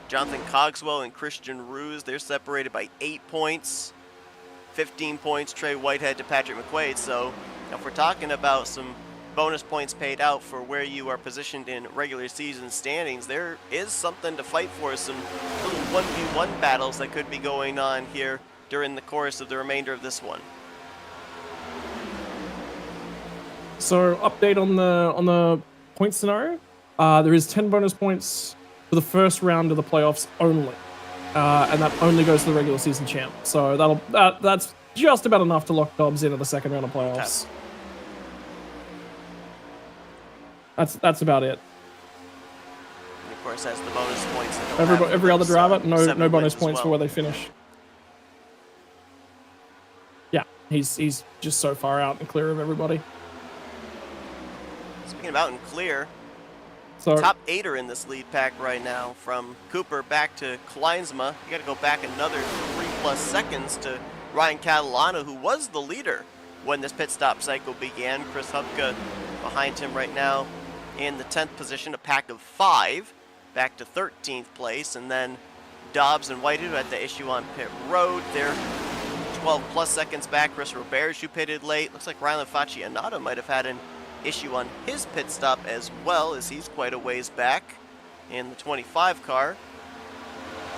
Jonathan Cogswell and Christian Ruse, they're separated by 8 points. 15 points, Trey Whitehead to Patrick McQuaid. So if we're talking about some bonus points paid out for where you are positioned in regular season standings, there is something to fight for, some little 1v1 battles that could be going on here during the course of the remainder of this one. So update on the point scenario. There is 10 bonus points for the first round of the playoffs only, and that only goes to the regular season champ. So that's just about enough to lock Dobbs into the second round of playoffs. Okay. That's about it. And of course, as the bonus points. Every other driver, no bonus wins points as for well. where they finish. Yeah, he's just so far out and clear of everybody. Speaking of out and clear, So top 8 are in this lead pack right now. From Cooper back to Kleinsma. You got to go back another 3+ seconds to Ryan Catalano, who was the leader when this pit stop cycle began. Chris Hupka behind him right now in the 10th position, a pack of 5, back to 13th place. And then Dobbs and Whitehead, who had the issue on pit road. They're 12+ seconds back. Chris Roberge, who pitted late. Looks like Rylan Faccianato might have had an issue on his pit stop as well, as he's quite a ways back in the 25 car.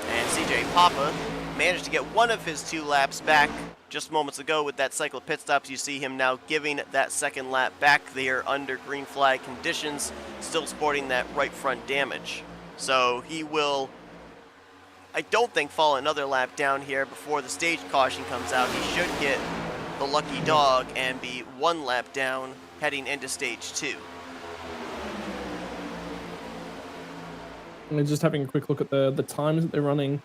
And CJ Papa managed to get one of his 2 laps back just moments ago with that cycle of pit stops. You see him now giving that second lap back there under green flag conditions, still sporting that right front damage. So he will, I don't think, fall another lap down here before the stage caution comes out. He should get the lucky dog and be 1 lap down heading into stage 2. and just having a quick look at the times that they're running,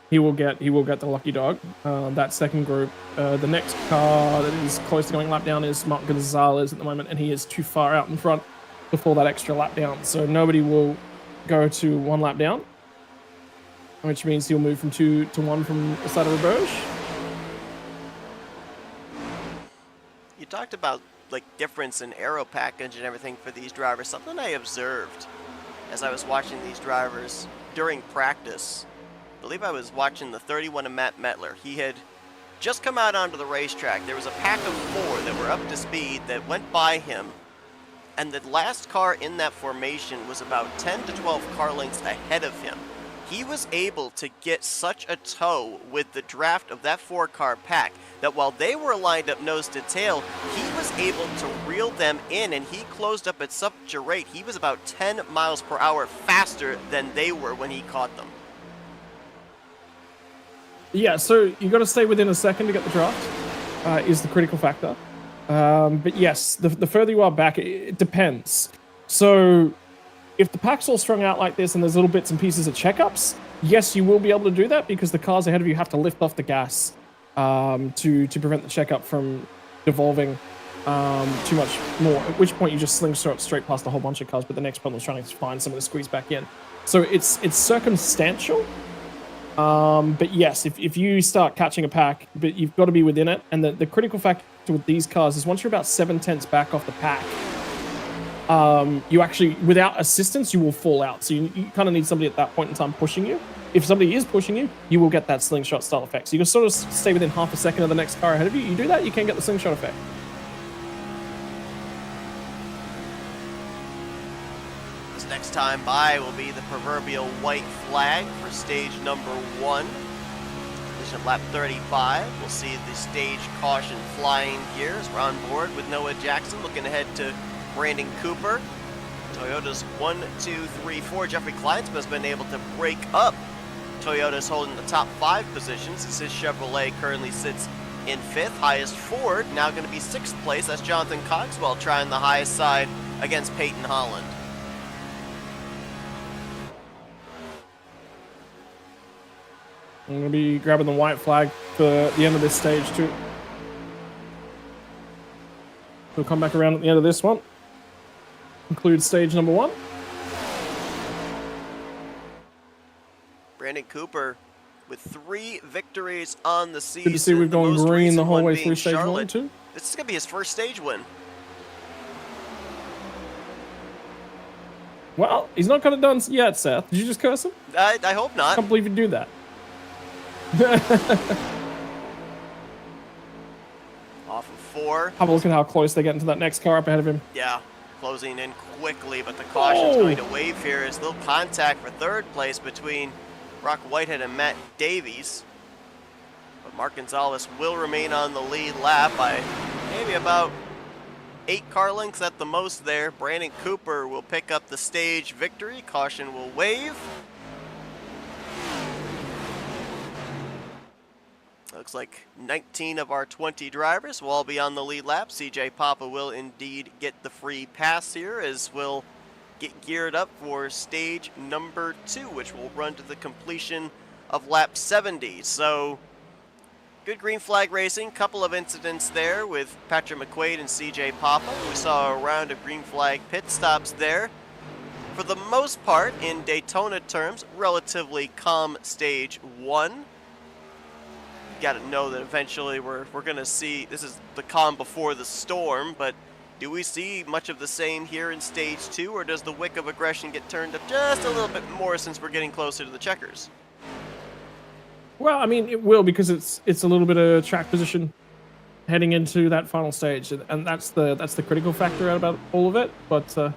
he will get the lucky dog. That second group, the next car that is close to going lap down is Mark Gonzalez at the moment, and he is too far out in front to fall that extra lap down. So nobody will go to 1 lap down, which means he'll move from 2 to 1 from the side of Roberge. You talked about like difference in aero package and everything for these drivers. Something I observed as I was watching these drivers during practice. I believe I was watching the 31 of Matt Mettler. He had just come out onto the racetrack. There was a pack of 4 that were up to speed that went by him, and the last car in that formation was about 10 to 12 car lengths ahead of him. He was able to get such a tow with the draft of that 4-car pack that while they were lined up nose to tail, he was able to reel them in, and he closed up at such a rate. He was about 10 miles per hour faster than they were when he caught them. Yeah, so you got to stay within a second to get the draft, is the critical factor. But yes, the further you are back, it depends. So if the pack's all strung out like this and there's little bits and pieces of checkups, yes, you will be able to do that because the cars ahead of you have to lift off the gas to prevent the checkup from devolving too much more, at which point you just slingshot straight past a whole bunch of cars, but the next one was trying to find some of the squeeze back in. So it's circumstantial. But yes, if you start catching a pack, but you've got to be within it. And the critical factor with these cars is once you're about 7/10 back off the pack, you actually, without assistance, you will fall out. So you kind of need somebody at that point in time pushing you. If somebody is pushing you, you will get that slingshot style effect. So you can sort of stay within half a second of the next car ahead of you. You do that, you can get the slingshot effect. This next time by will be the proverbial white flag for stage number 1. Position of lap 35. We'll see the stage caution flying here as we're on board with Noah Jackson looking ahead to Brandon Cooper. Toyota's 1, 2, 3, 4. Jeffrey Kleinsman has been able to break up Toyota's holding the top 5 positions as his Chevrolet currently sits in 5th. Highest Ford now going to be 6th place. That's Jonathan Cogswell trying the highest side against Peyton Holland. I'm going to be grabbing the white flag for the end of this stage too. We'll come back around at the end of this one. Conclude stage number 1. Brandon Cooper with 3 victories on the season. Good to see we've gone most green the recent whole one way being through stage 1 Charlotte. too. This is going to be his first stage win. Well, he's not got it done yet, Seth. Did you just curse him? I hope I not. can't believe you do that. Off of 4. Have a look at how close they get into that next car up ahead of him. Yeah, closing in quickly, but the caution's going to wave here as little contact for 3rd place between Brock Whitehead and Matt Davies. But Mark Gonzalez will remain on the lead lap by maybe about 8 car lengths at the most there. Brandon Cooper will pick up the stage victory. Caution will wave. Looks like 19 of our 20 drivers will all be on the lead lap. CJ Papa will indeed get the free pass here as we'll get geared up for stage number 2, which will run to the completion of lap 70. So good green flag racing. Couple of incidents there with Patrick McQuaid and CJ Papa. We saw a round of green flag pit stops there. For the most part, in Daytona terms, relatively calm stage 1. Got to know that eventually we're going to see, this is the calm before the storm, but do we see much of the same here in stage 2, or does the wick of aggression get turned up just a little bit more since we're getting closer to the checkers? Well, I mean, it will, because it's a little bit of track position heading into that final stage, and that's the critical factor out about all of it. But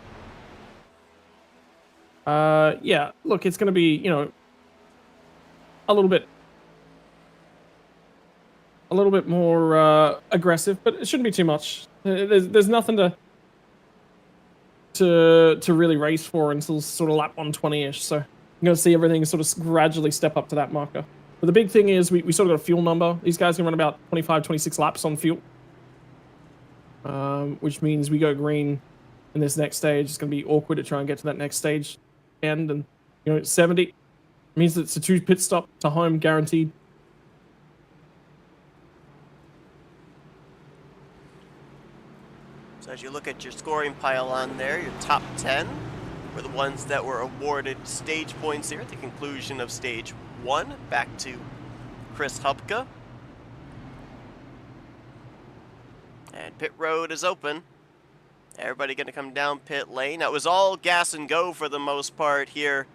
yeah, look, it's going to be, you know, a little bit more aggressive, but it shouldn't be too much. There's nothing to really race for until sort of lap 120-ish. So you're going to see everything sort of gradually step up to that marker. But the big thing is we sort of got a fuel number. These guys can run about 25, 26 laps on fuel, which means we go green in this next stage. It's going to be awkward to try and get to that next stage end, and you know, 70 means that it's a 2 pit stop to home guaranteed. So as you look at your scoring pile on there, your top 10 were the ones that were awarded stage points here at the conclusion of stage 1. Back to Chris Hubka. And pit road is open. Everybody going to come down pit lane. Now, it was all gas and go for the most part here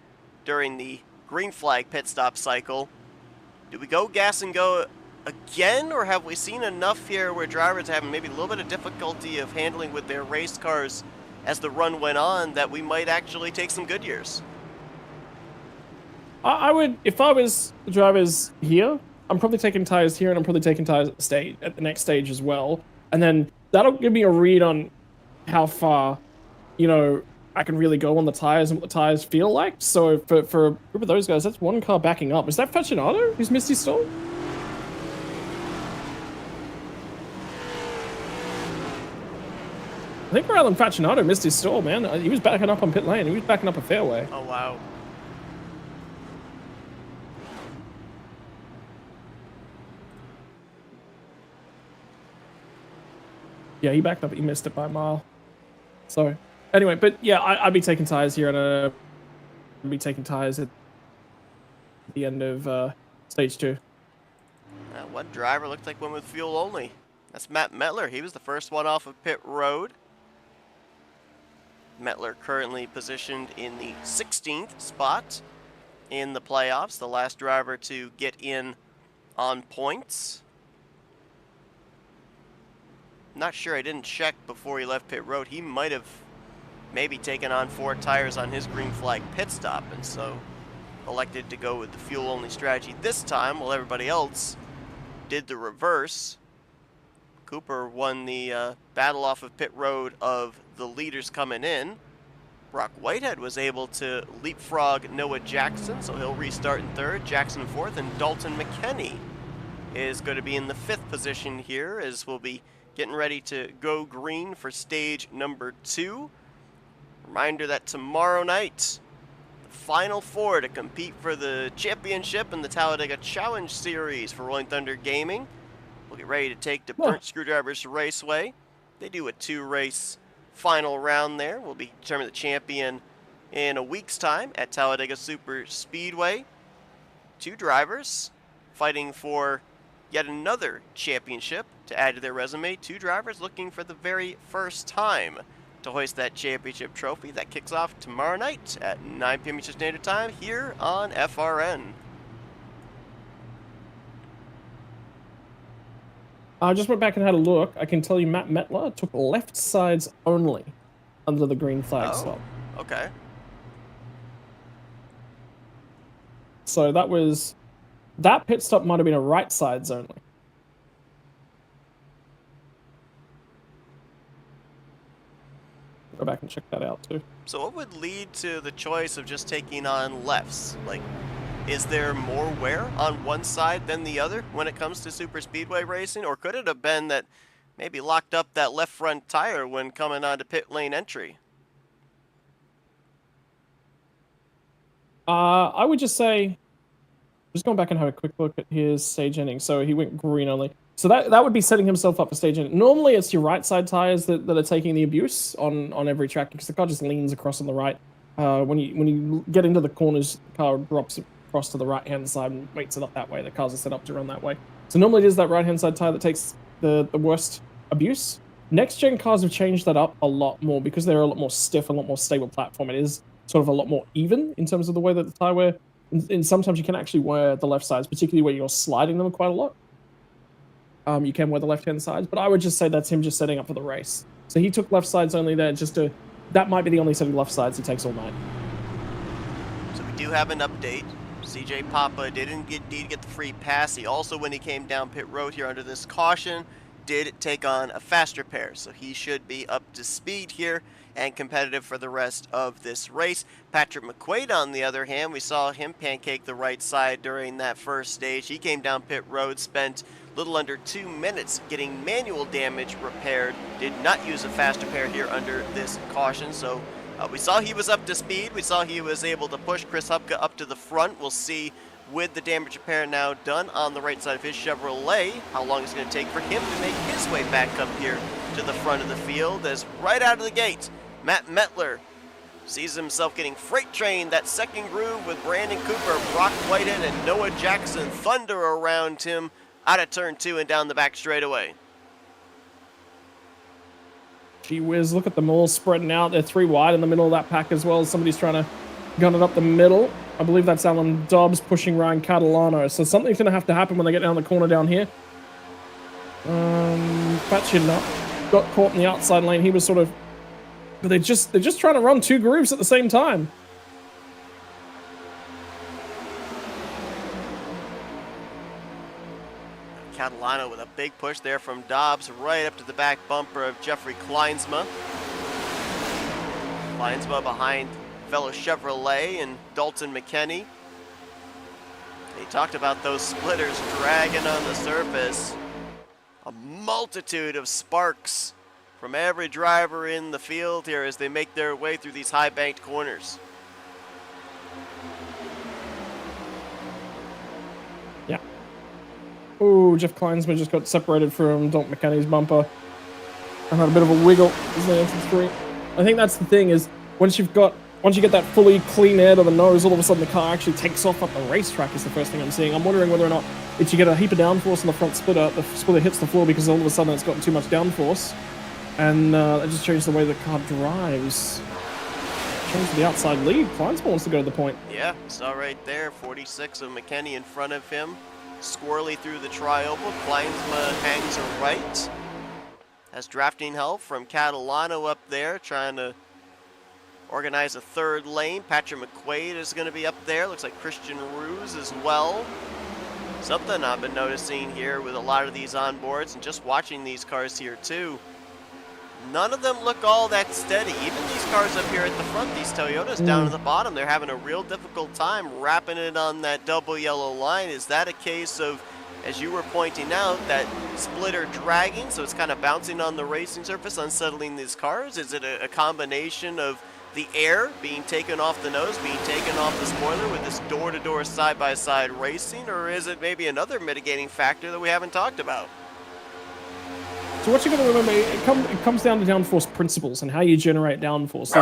during the green flag pit stop cycle. Do we go gas and go again, or have we seen enough here where drivers are having maybe a little bit of difficulty of handling with their race cars as the run went on that we might actually take some good years? I would, if I was the drivers here, I'm probably taking tires here, and I'm probably taking tires at the next stage as well. And then that'll give me a read on how far, you know, I can really go on the tires and what the tires feel like. So for a group of those guys, that's 1 car backing up. Is that Facinato who's Misty stalled? I think Rylan Facinato missed his stall, man. He was backing up on pit lane. He was backing up a fairway. Oh, wow. Yeah, he backed up. He missed it by a mile. So, anyway, but yeah, I'd be taking tires here, and I'd be taking tires at the end of stage 2. One driver looked like went with fuel only. That's Matt Metler. He was the first one off of pit road. Metler currently positioned in the 16th spot in the playoffs, the last driver to get in on points. Not sure, I didn't check before he left pit road. He might have maybe taken on 4 tires on his green flag pit stop, and so elected to go with the fuel only strategy this time while everybody else did the reverse. Cooper won the battle off of pit road of the leaders coming in. Brock Whitehead was able to leapfrog Noah Jackson, so he'll restart in third, Jackson in fourth, and Dalton McKenney is going to be in the fifth position here as we'll be getting ready to go green for stage number 2. Reminder that tomorrow night, the final 4 to compete for the championship in the Talladega Challenge Series for Rolling Thunder Gaming. We'll get ready to take the Burnt Screwdrivers Raceway. They do a 2-race final round there. We'll be determining the champion in a week's time at Talladega Super Speedway. 2 drivers fighting for yet another championship to add to their resume. 2 drivers looking for the very first time to hoist that championship trophy. That kicks off tomorrow night at 9 p.m. Eastern Standard Time here on FRN. I just went back and had a look. I can tell you Matt Metler took left sides only under the green flag stop. Okay. So that pit stop might have been a right sides only. Go back and check that out too. So what would lead to the choice of just taking on lefts? Like, is there more wear on one side than the other when it comes to super speedway racing? Or could it have been that maybe locked up that left front tire when coming onto pit lane entry? I would just say, just going back and have a quick look at his stage ending. So he went green only. So that would be setting himself up for stage ending. Normally it's your right side tires that are taking the abuse on every track because the car just leans across on the right. When you get into the corners, the car drops across to the right-hand side and weights it up that way. The cars are set up to run that way. So normally it is that right-hand side tire that takes the worst abuse. Next-gen cars have changed that up a lot more because they're a lot more stiff, a lot more stable platform. It is sort of a lot more even in terms of the way that the tire wear. And sometimes you can actually wear the left sides, particularly where you're sliding them quite a lot. You can wear the left-hand sides, but I would just say that's him just setting up for the race. So he took left sides only there that might be the only set of left sides he takes all night. So we do have an update. CJ Papa didn't get the free pass. He also, when he came down pit road here under this caution, did take on a faster pair. So he should be up to speed here and competitive for the rest of this race. Patrick McQuaid, on the other hand, we saw him pancake the right side during that first stage. He came down pit road, spent a little under 2 minutes getting manual damage repaired. Did not use a faster pair here under this caution. So we saw he was up to speed. We saw he was able to push Chris Hupka up to the front. We'll see with the damage repair now done on the right side of his Chevrolet how long it's going to take for him to make his way back up here to the front of the field, as right out of the gate, Matt Metler sees himself getting freight trained that second groove with Brandon Cooper, Brock Whitehead, and Noah Jackson thunder around him out of turn 2 and down the back straightaway. Gee whiz, look at them all spreading out. They're 3 wide in the middle of that pack as well. Somebody's trying to gun it up the middle. I believe that's Alan Dobbs pushing Ryan Catalano. So something's going to have to happen when they get down the corner down here. Patchin got caught in the outside lane. He was sort of... But they're just trying to run 2 grooves at the same time. Catalano with a big push there from Dobbs right up to the back bumper of Jeffrey Kleinsma. Kleinsma behind fellow Chevrolet and Dalton McKenney. He talked about those splitters dragging on the surface. A multitude of sparks from every driver in the field here as they make their way through these high banked corners. Yeah. Oh, Jeff Kleinsman just got separated from Dalton McKenney's bumper. I had a bit of a wiggle as they entered through. I think that's the thing is once you get that fully clean air to the nose, all of a sudden the car actually takes off up the racetrack is the first thing I'm seeing. I'm wondering whether or not if you get a heap of downforce on the front splitter, the splitter hits the floor because all of a sudden it's gotten too much downforce. And that just changed the way the car drives. Changed the outside lead. Kleinsma wants to go to the point. Yeah, saw right there, 46 of McKenney in front of him. Squirrely through the tri-oval. Kleinsma hangs a right. Has drafting help from Catalano up there, trying to organize a third lane. Patrick McQuaid is going to be up there. Looks like Christian Ruse as well. Something I've been noticing here with a lot of these onboards and just watching these cars here too. none of them look all that steady. Even these cars up here at the front, these Toyotas down at the bottom, they're having a real difficult time wrapping it on that double yellow line. Is that a case of, as you were pointing out, that splitter dragging, so it's kind of bouncing on the racing surface, unsettling these cars? Is it a combination of the air being taken off the nose, being taken off the spoiler with this door-to-door side-by-side racing, or is it maybe another mitigating factor that we haven't talked about? So what you got to remember, it comes down to downforce principles and how you generate downforce.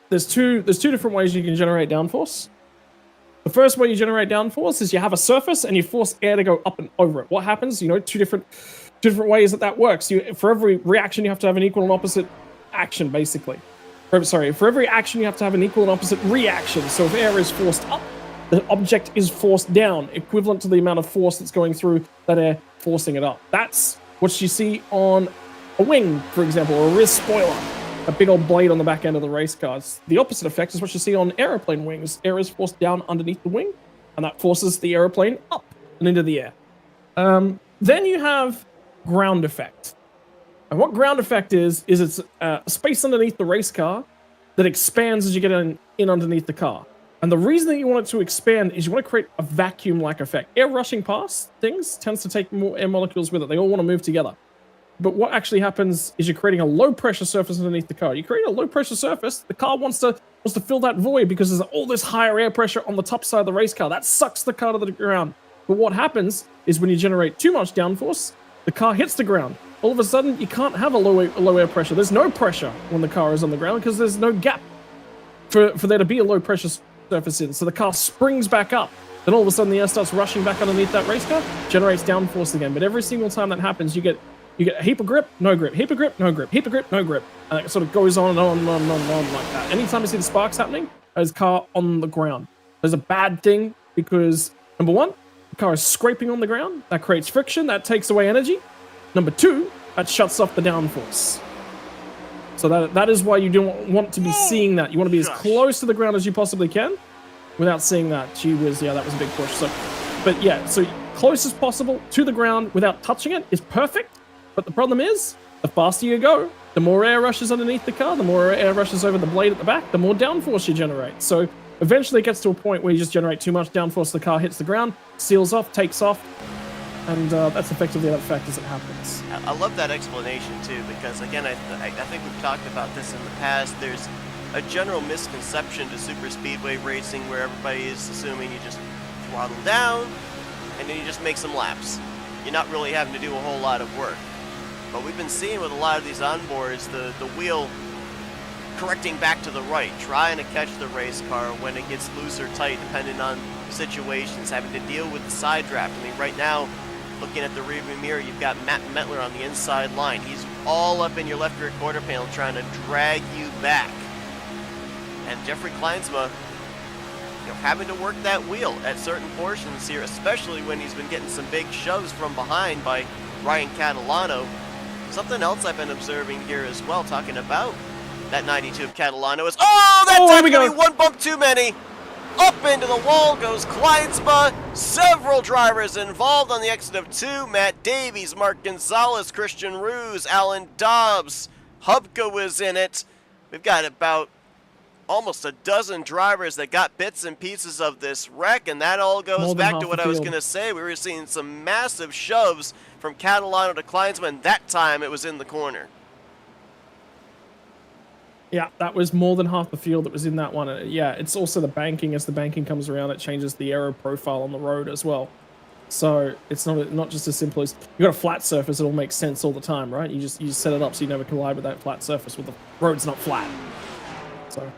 There's two different ways you can generate downforce. The first way you generate downforce is you have a surface and you force air to go up and over it. What happens? You know, two different ways that works. For every reaction, you have to have an equal and opposite action, basically. For every action, you have to have an equal and opposite reaction. So if air is forced up, the object is forced down, equivalent to the amount of force that's going through that air, forcing it up. That's what you see on a wing, for example, or a rear spoiler, a big old blade on the back end of the race cars. The opposite effect is what you see on aeroplane wings. Air is forced down underneath the wing, and that forces the aeroplane up and into the air. Then you have ground effect. And what ground effect is it's a space underneath the race car that expands as you get in underneath the car. And the reason that you want it to expand is you want to create a vacuum-like effect. Air rushing past things tends to take more air molecules with it. They all want to move together. But what actually happens is you're creating a low-pressure surface underneath the car. You create a low-pressure surface, the car wants to fill that void because there's all this higher air pressure on the top side of the race car. That sucks the car to the ground. But what happens is when you generate too much downforce, the car hits the ground. All of a sudden, you can't have a low air pressure. There's no pressure when the car is on the ground because there's no gap for there to be a low pressure surface in. So the car springs back up. Then all of a sudden, the air starts rushing back underneath that race car, generates downforce again. But every single time that happens, you get a heap of grip, no grip, heap of grip, no grip, heap of grip, no grip. And it sort of goes on and on and on and on like that. Anytime you see the sparks happening, there's a car on the ground. There's a bad thing because, number one, the car is scraping on the ground. That creates friction. That takes away energy. Number two, that shuts off the downforce. So that is why you don't want to be seeing that. You want to be as close to the ground as you possibly can without seeing that. Gee whiz, yeah, that was a big push. But yeah, so close as possible to the ground without touching it is perfect. But the problem is, the faster you go, the more air rushes underneath the car, the more air rushes over the blade at the back, the more downforce you generate. So eventually it gets to a point where you just generate too much downforce, the car hits the ground, seals off, takes off, and that's effectively the fact as it happens. I love that explanation too, because again, I think we've talked about this in the past. There's a general misconception to super speedway racing where everybody is assuming you just throttle down and then you just make some laps. You're not really having to do a whole lot of work. But we've been seeing with a lot of these onboards the wheel correcting back to the right, trying to catch the race car when it gets loose or tight, depending on situations, having to deal with the side draft. I mean, right now, looking at the rearview mirror, you've got Matt Mettler on the inside line. He's all up in your left rear quarter panel trying to drag you back. And Jeffrey Kleinsma, having to work that wheel at certain portions here, especially when he's been getting some big shoves from behind by Ryan Catalano. Something else I've been observing here as well, talking about that 92 of Catalano is, that time's gonna be one bump too many. Up into the wall goes Kleinsma. Several drivers involved on the exit of two. Matt Davies, Mark Gonzalez, Christian Ruse, Alan Dobbs. Hubka was in it. We've got about almost a dozen drivers that got bits and pieces of this wreck, and that all goes back to what I was going to say. We were seeing some massive shoves from Catalano to Kleinsma, and that time it was in the corner. Yeah, that was more than half the field that was in that one. Yeah, it's also the banking. As the banking comes around, it changes the aero profile on the road as well. So it's not just as simple as you got a flat surface. It all makes sense all the time, right? You just set it up so you never collide with that flat surface. Well, the road's not flat. So,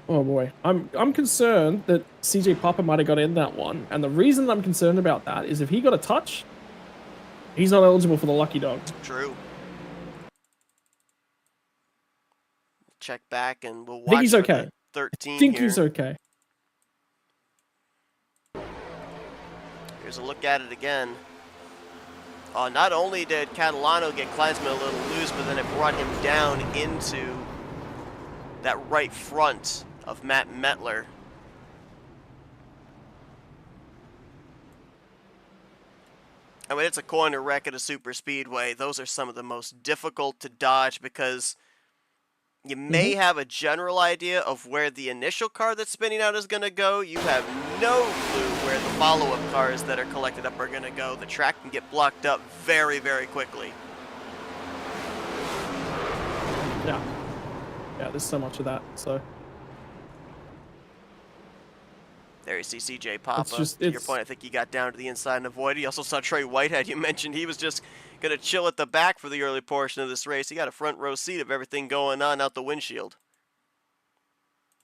oh boy, I'm concerned that CJ Papa might have got in that one, and the reason I'm concerned about that is if he got a touch, he's not eligible for the lucky dog. True. Check back and we'll watch. I think he's okay. 13 I think here. he's okay. Here's a look at it again. Not only did Catalano get Kleinsma a little loose, but then it brought him down into that right front of Matt Mettler. I mean, it's a corner wreck at a super speedway. Those are some of the most difficult to dodge because you may have a general idea of where the initial car that's spinning out is going to go. You have no clue where the follow-up cars that are collected up are going to go. The track can get blocked up very, very quickly. Yeah. Yeah, there's so much of that, so. There you see CJ Papa. To your point, I think he got down to the inside and avoided. You also saw Trey Whitehead. You mentioned he was just going to chill at the back for the early portion of this race. He got a front row seat of everything going on out the windshield.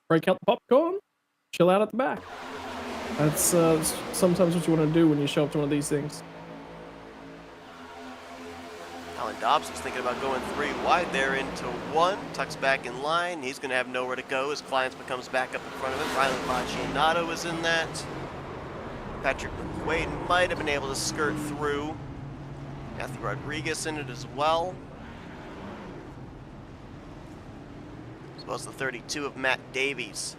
Break out the popcorn, chill out at the back. That's sometimes what you want to do when you show up to one of these things. Alan Dobbs was thinking about going 3 wide there into 1. Tucks back in line. He's going to have nowhere to go as Clients becomes back up in front of him. Rylan Macchinato was in that. Patrick McQuaid might have been able to skirt through. Matthew Rodriguez in it as well. As well as the 32 of Matt Davies.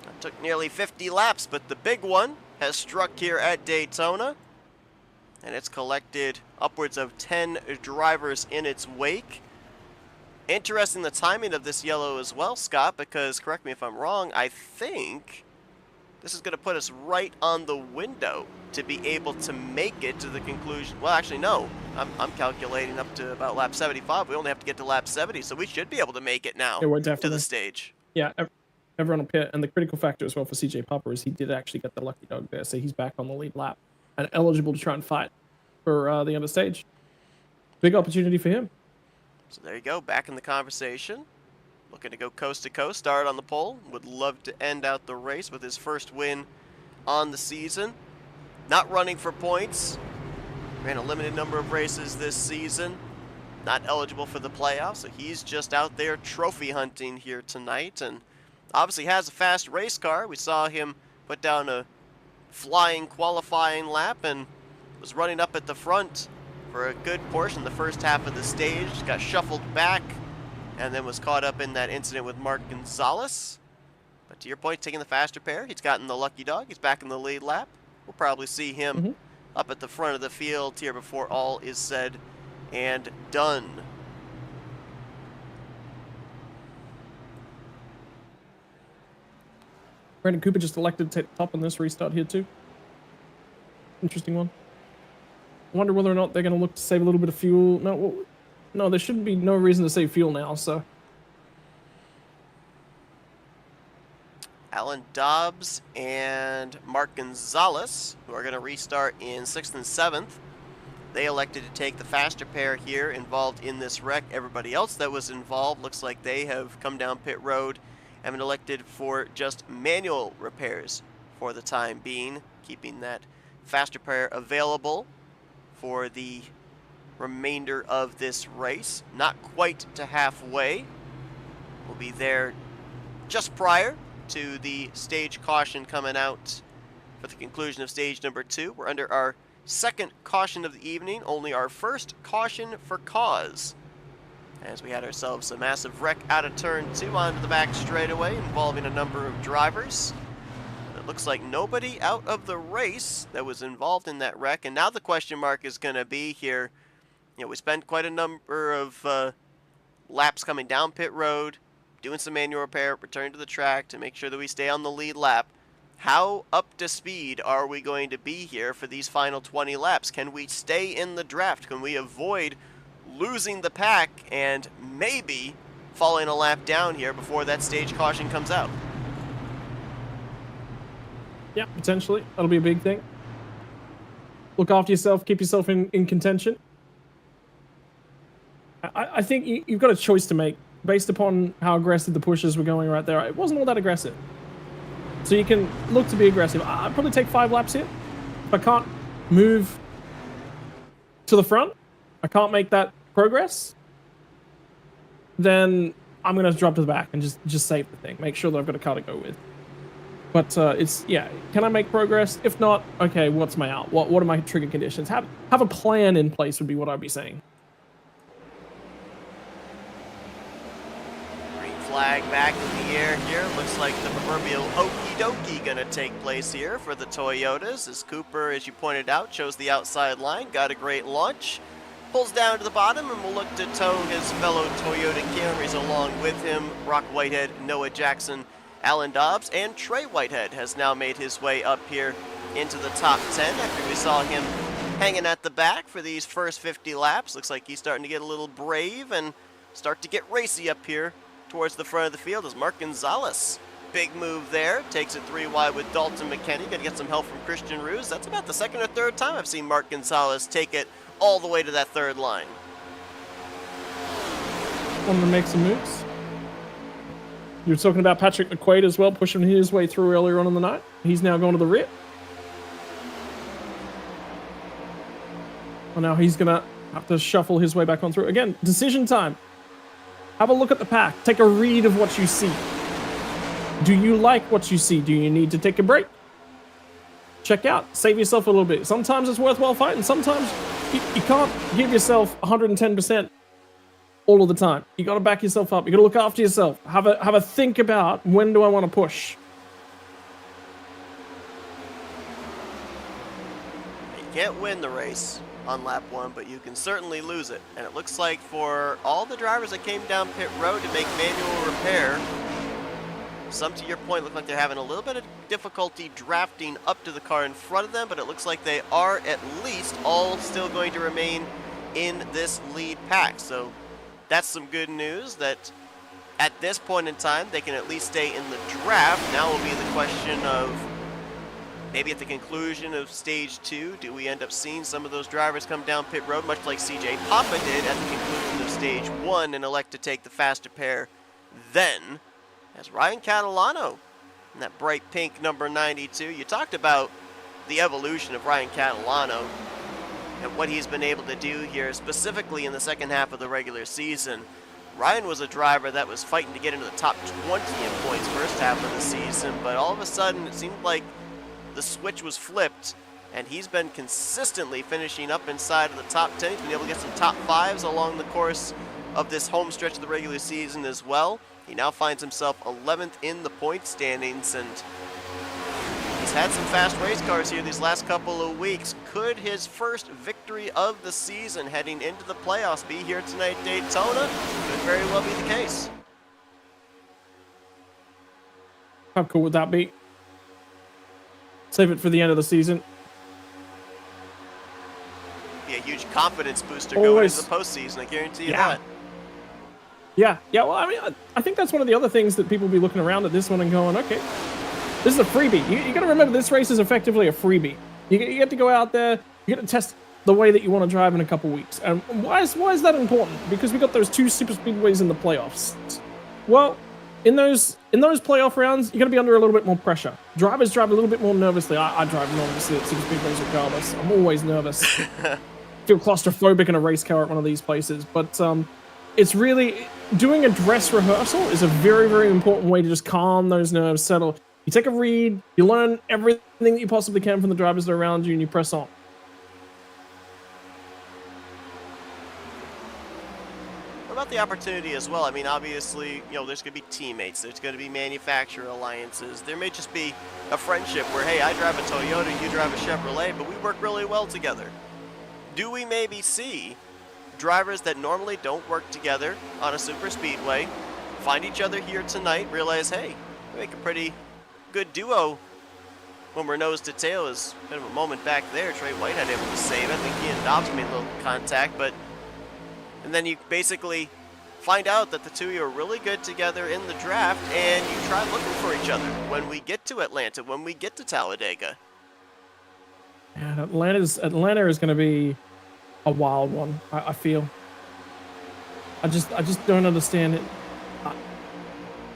That took nearly 50 laps, but the big one has struck here at Daytona. And it's collected upwards of 10 drivers in its wake. Interesting the timing of this yellow as well, Scott, because, correct me if I'm wrong, I think this is going to put us right on the window to be able to make it to the conclusion. Well, actually, no. I'm calculating up to about lap 75. We only have to get to lap 70, so we should be able to make it now to the stage. Yeah, everyone will pit. And the critical factor as well for CJ Papa is he did actually get the lucky dog there, so he's back on the lead lap and eligible to try and fight for the other stage. Big opportunity for him. So there you go, back in the conversation. Looking to go coast to coast, start on the pole. Would love to end out the race with his first win on the season. Not running for points. Ran a limited number of races this season. Not eligible for the playoffs, so he's just out there trophy hunting here tonight. And obviously has a fast race car. We saw him put down a flying qualifying lap and was running up at the front for a good portion the first half of the stage. Got shuffled back and then was caught up in that incident with Mark Gonzalez. But to your point, taking the faster pair, he's gotten the lucky dog. He's back in the lead lap. We'll probably see him up at the front of the field here before all is said and done. Brandon Cooper just elected to take the top on this restart here too. Interesting one. I wonder whether or not they're going to look to save a little bit of fuel. No, there shouldn't be no reason to save fuel now, so. Alan Dobbs and Mark Gonzalez, who are going to restart in 6th and 7th. They elected to take the faster pair here involved in this wreck. Everybody else that was involved looks like they have come down pit road and been elected for just manual repairs for the time being, keeping that faster pair available for the remainder of this race. Not quite to halfway. We'll be there just prior to the stage caution coming out for the conclusion of stage number 2. We're under our second caution of the evening, only our first caution for cause, as we had ourselves a massive wreck out of turn 2 onto the back straightaway involving a number of drivers. It looks like nobody out of the race that was involved in that wreck, and now the question mark is going to be here. You know, we spent quite a number of laps coming down pit road, doing some manual repair, returning to the track to make sure that we stay on the lead lap. How up to speed are we going to be here for these final 20 laps? Can we stay in the draft? Can we avoid losing the pack and maybe falling a lap down here before that stage caution comes out? Yeah, potentially. That'll be a big thing. Look after yourself, keep yourself in contention. I think you've got a choice to make based upon how aggressive the pushes were going right there. It wasn't all that aggressive. So you can look to be aggressive. I'd probably take 5 laps here. If I can't move to the front, I can't make that progress, then I'm going to drop to the back and just save the thing. Make sure that I've got a car to go with. But yeah, can I make progress? If not, okay, what's my out? What are my trigger conditions? Have a plan in place would be what I'd be saying. flag back in the air here. Looks like the proverbial okie dokie gonna take place here for the Toyotas, as Cooper, as you pointed out, chose the outside line, got a great launch, pulls down to the bottom, and will look to tow his fellow Toyota Camrys along with him. Brock Whitehead, Noah Jackson, Alan Dobbs, and Trey Whitehead has now made his way up here into the top 10 after we saw him hanging at the back for these first 50 laps. Looks like he's starting to get a little brave and start to get racy up here towards the front of the field as Mark Gonzalez. Big move there, takes it 3 wide with Dalton McKenney. Gonna get some help from Christian Ruse. That's about the second or third time I've seen Mark Gonzalez take it all the way to that third line. Wanted to make some moves. You were talking about Patrick McQuaid as well, pushing his way through earlier on in the night. He's now going to the rear. Well, now he's going to have to shuffle his way back on through. Again, decision time. Have a look at the pack. Take a read of what you see. Do you like what you see? Do you need to take a break? Check out. Save yourself a little bit. Sometimes it's worthwhile fighting. Sometimes you can't give yourself 110% all of the time. You got to back yourself up. You got to look after yourself. Have a think about, when do I want to push? You can't win the race on lap 1, but you can certainly lose it. And it looks like for all the drivers that came down pit road to make manual repair, some, to your point, look like they're having a little bit of difficulty drafting up to the car in front of them, but it looks like they are at least all still going to remain in this lead pack. So that's some good news that at this point in time, they can at least stay in the draft. Now will be the question of maybe at the conclusion of stage 2, do we end up seeing some of those drivers come down pit road, much like CJ Papa did at the conclusion of stage 1, and elect to take the faster pair then, as Ryan Catalano in that bright pink number 92. You talked about the evolution of Ryan Catalano and what he's been able to do here, specifically in the second half of the regular season. Ryan was a driver that was fighting to get into the top 20 in points first half of the season, but all of a sudden it seemed like the switch was flipped, and he's been consistently finishing up inside of the top 10. He's been able to get some top 5s along the course of this home stretch of the regular season as well. He now finds himself 11th in the point standings, and he's had some fast race cars here these last couple of weeks. Could his first victory of the season heading into the playoffs be here tonight at Daytona? Could very well be the case. How cool would that be? Save it for the end of the season. Be a huge confidence booster going into the postseason, I guarantee you that. Yeah, well, I mean, I think that's one of the other things that people will be looking around at this one and going, okay, this is a freebie. You got to remember, this race is effectively a freebie. You get to go out there, you get to test the way that you want to drive in a couple weeks. And why is that important? Because we got those 2 super speedways in the playoffs. Well, in those playoff rounds, you're going to be under a little bit more pressure. Drivers drive a little bit more nervously. I drive nervously at super speedways regardless. I'm always nervous. Feel claustrophobic in a race car at one of these places. But it's really, doing a dress rehearsal is a very, very important way to just calm those nerves, settle. You take a read, you learn everything that you possibly can from the drivers that are around you, and you press on. What about the opportunity as well? I mean, obviously, you know, there's going to be teammates, there's going to be manufacturer alliances, there may just be a friendship where, hey, I drive a Toyota, you drive a Chevrolet, but we work really well together. Do we maybe see drivers that normally don't work together on a super speedway find each other here tonight, realize, hey, we make a pretty good duo when we're nose to tail? Is a bit of a moment back there. Trey Whitehead able to save. I think he and Dobbs made a little contact, and then you basically find out that the two of you are really good together in the draft, and you try looking for each other when we get to Atlanta, when we get to Talladega. And Atlanta is going to be a wild one. I feel. I just don't understand it.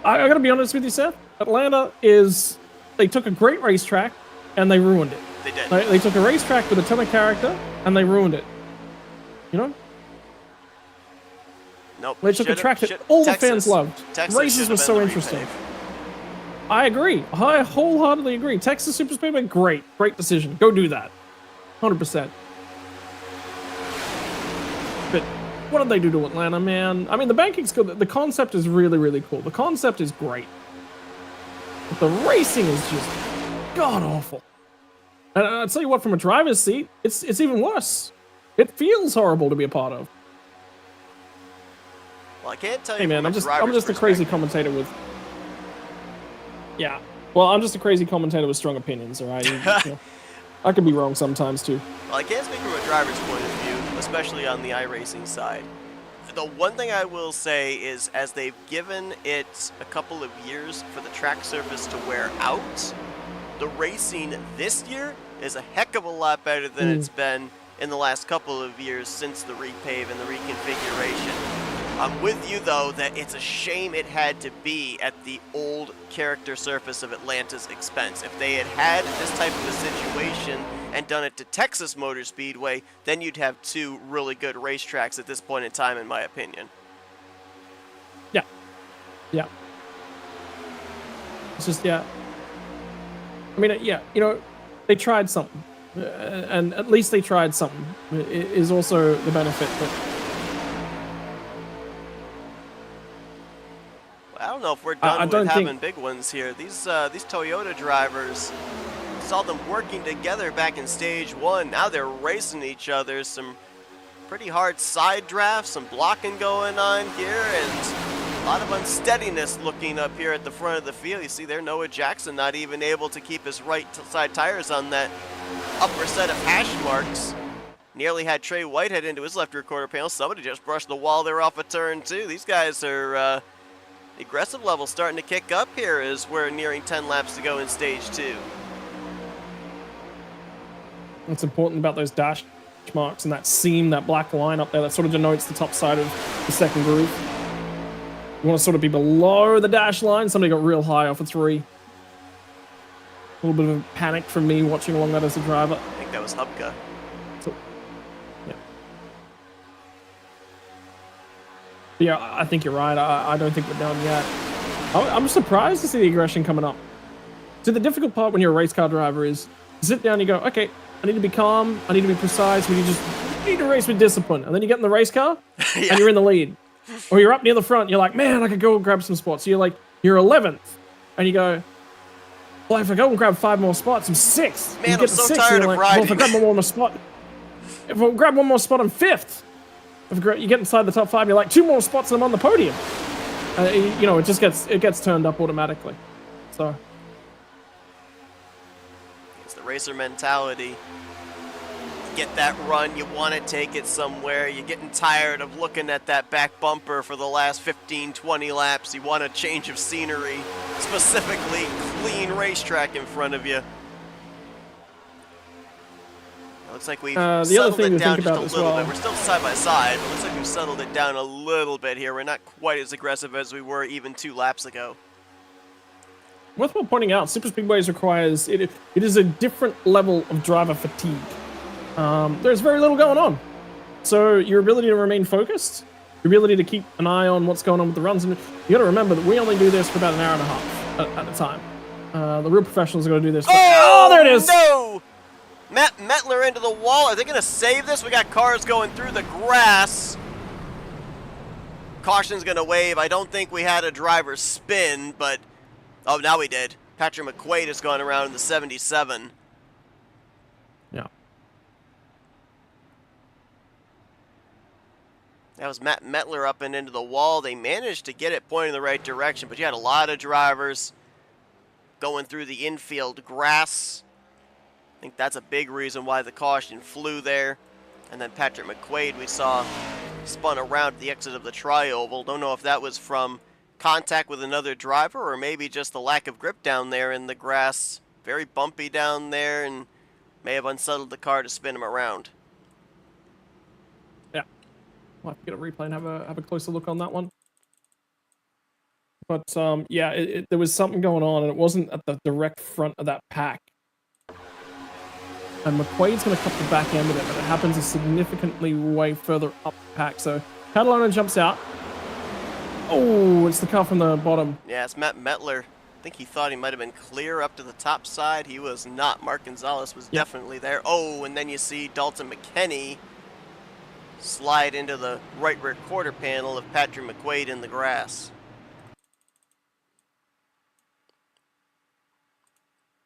I got to be honest with you, Seth. Atlanta is, they took a great racetrack and they ruined it. They did. They took a racetrack with a ton of character and they ruined it. You know? Nope. They took a track that all the fans loved. Texas Races were so interesting. I agree. I wholeheartedly agree. Texas Super Speedway, great decision. Go do that. 100%. But what did they do to Atlanta, man? I mean, the banking's good. The concept is really, really cool. The concept is great. But the racing is just god-awful. And I'll tell you what, from a driver's seat, it's even worse. It feels horrible to be a part of. Well, I can't tell you. Hey man, I'm just a crazy commentator with. Yeah. Well, I'm just a crazy commentator with strong opinions, all right? You know, I could be wrong sometimes too. Well, I can't speak from a driver's point of view, especially on the iRacing side. The one thing I will say is, as they've given it a couple of years for the track surface to wear out, the racing this year is a heck of a lot better than it's been in the last couple of years since the repave and the reconfiguration. I'm with you, though, that it's a shame it had to be at the old character surface of Atlanta's expense. If they had this type of a situation and done it to Texas Motor Speedway, then you'd have two really good racetracks at this point in time, in my opinion. Yeah. Yeah. It's just, yeah. I mean, yeah, you know, they tried something. And at least they tried something. It is also the benefit, but... I don't know if we're done with having big ones here. These Toyota drivers, saw them working together back in stage one. Now they're racing each other. Some pretty hard side drafts, some blocking going on here, and a lot of unsteadiness looking up here at the front of the field. You see there, Noah Jackson not even able to keep his right side tires on that upper set of hash marks. Nearly had Trey Whitehead into his left rear quarter panel. Somebody just brushed the wall there off a turn two. These guys are... the aggressive level starting to kick up here as we're nearing 10 laps to go in stage two. What's important about those dash marks and that seam, that black line up there, that sort of denotes the top side of the second groove. You want to sort of be below the dash line. Somebody got real high off a 3. A little bit of a panic from me watching along that as a driver. I think that was Hubka. So, yeah. Yeah, I think you're right. I don't think we're done yet. I'm surprised to see the aggression coming up. So the difficult part when you're a race car driver is you sit down and you go, okay, I need to be calm, I need to be precise, we need to race with discipline. And then you get in the race car and you're in the lead. Or you're up near the front, you're like, man, I could go grab some spots. So you're 11th. And you go, well, if I go and grab 5 more spots, I'm 6th. Man, I'm so tired of riding. Well, if I grab one more spot, I'm 5th. If you get inside the top 5, you're like 2 more spots and I'm on the podium. You know, it gets turned up automatically. So it's the racer mentality. You get that run, you want to take it somewhere. You're getting tired of looking at that back bumper for the last 15, 20 laps. You want a change of scenery, specifically clean racetrack in front of you. Looks like we've settled it down just a little bit. We're still side by side, but looks like we've settled it down a little bit here. We're not quite as aggressive as we were even 2 laps ago. Worthwhile pointing out, Super Speedways requires, it is a different level of driver fatigue. There's very little going on. So your ability to remain focused, your ability to keep an eye on what's going on with the runs, and you gotta remember that we only do this for about an hour and a half at a time. The real professionals are gonna do this for, oh, there it is! No! Matt Metler into the wall. Are they going to save this? We got cars going through the grass. Caution's going to wave. I don't think we had a driver spin, but... oh, now we did. Patrick McQuaid has gone around in the 77. Yeah. That was Matt Metler up and into the wall. They managed to get it pointing in the right direction, but you had a lot of drivers going through the infield grass. I think that's a big reason why the caution flew there. And then Patrick McQuaid, we saw, spun around at the exit of the tri-oval. Don't know if that was from contact with another driver or maybe just the lack of grip down there in the grass. Very bumpy down there and may have unsettled the car to spin him around. Yeah. We'll have to get a replay and have a closer look on that one. But, yeah, there was something going on, and it wasn't at the direct front of that pack. And McQuaid's going to cut the back end of it, but it happens a significantly way further up the pack. So Catalano jumps out. Oh, it's the car from the bottom. Yeah, it's Matt Metler. I think he thought he might have been clear up to the top side. He was not. Mark Gonzalez was definitely there. Oh, and then you see Dalton McKenney slide into the right rear quarter panel of Patrick McQuaid in the grass.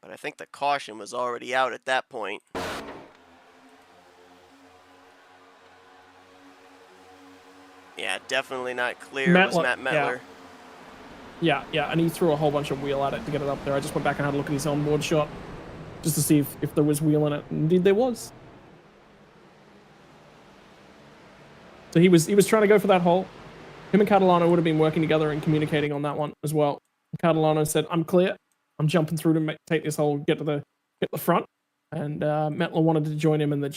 But I think the caution was already out at that point. Yeah, definitely not clear. It was Matt Metler. Yeah, and he threw a whole bunch of wheel at it to get it up there. I just went back and had a look at his onboard shot just to see if there was wheel in it. Indeed, there was. So he was trying to go for that hole. Him and Catalano would have been working together and communicating on that one as well. Catalano said, "I'm clear. I'm jumping through to take this hole, get the front." And Metler wanted to join him, and it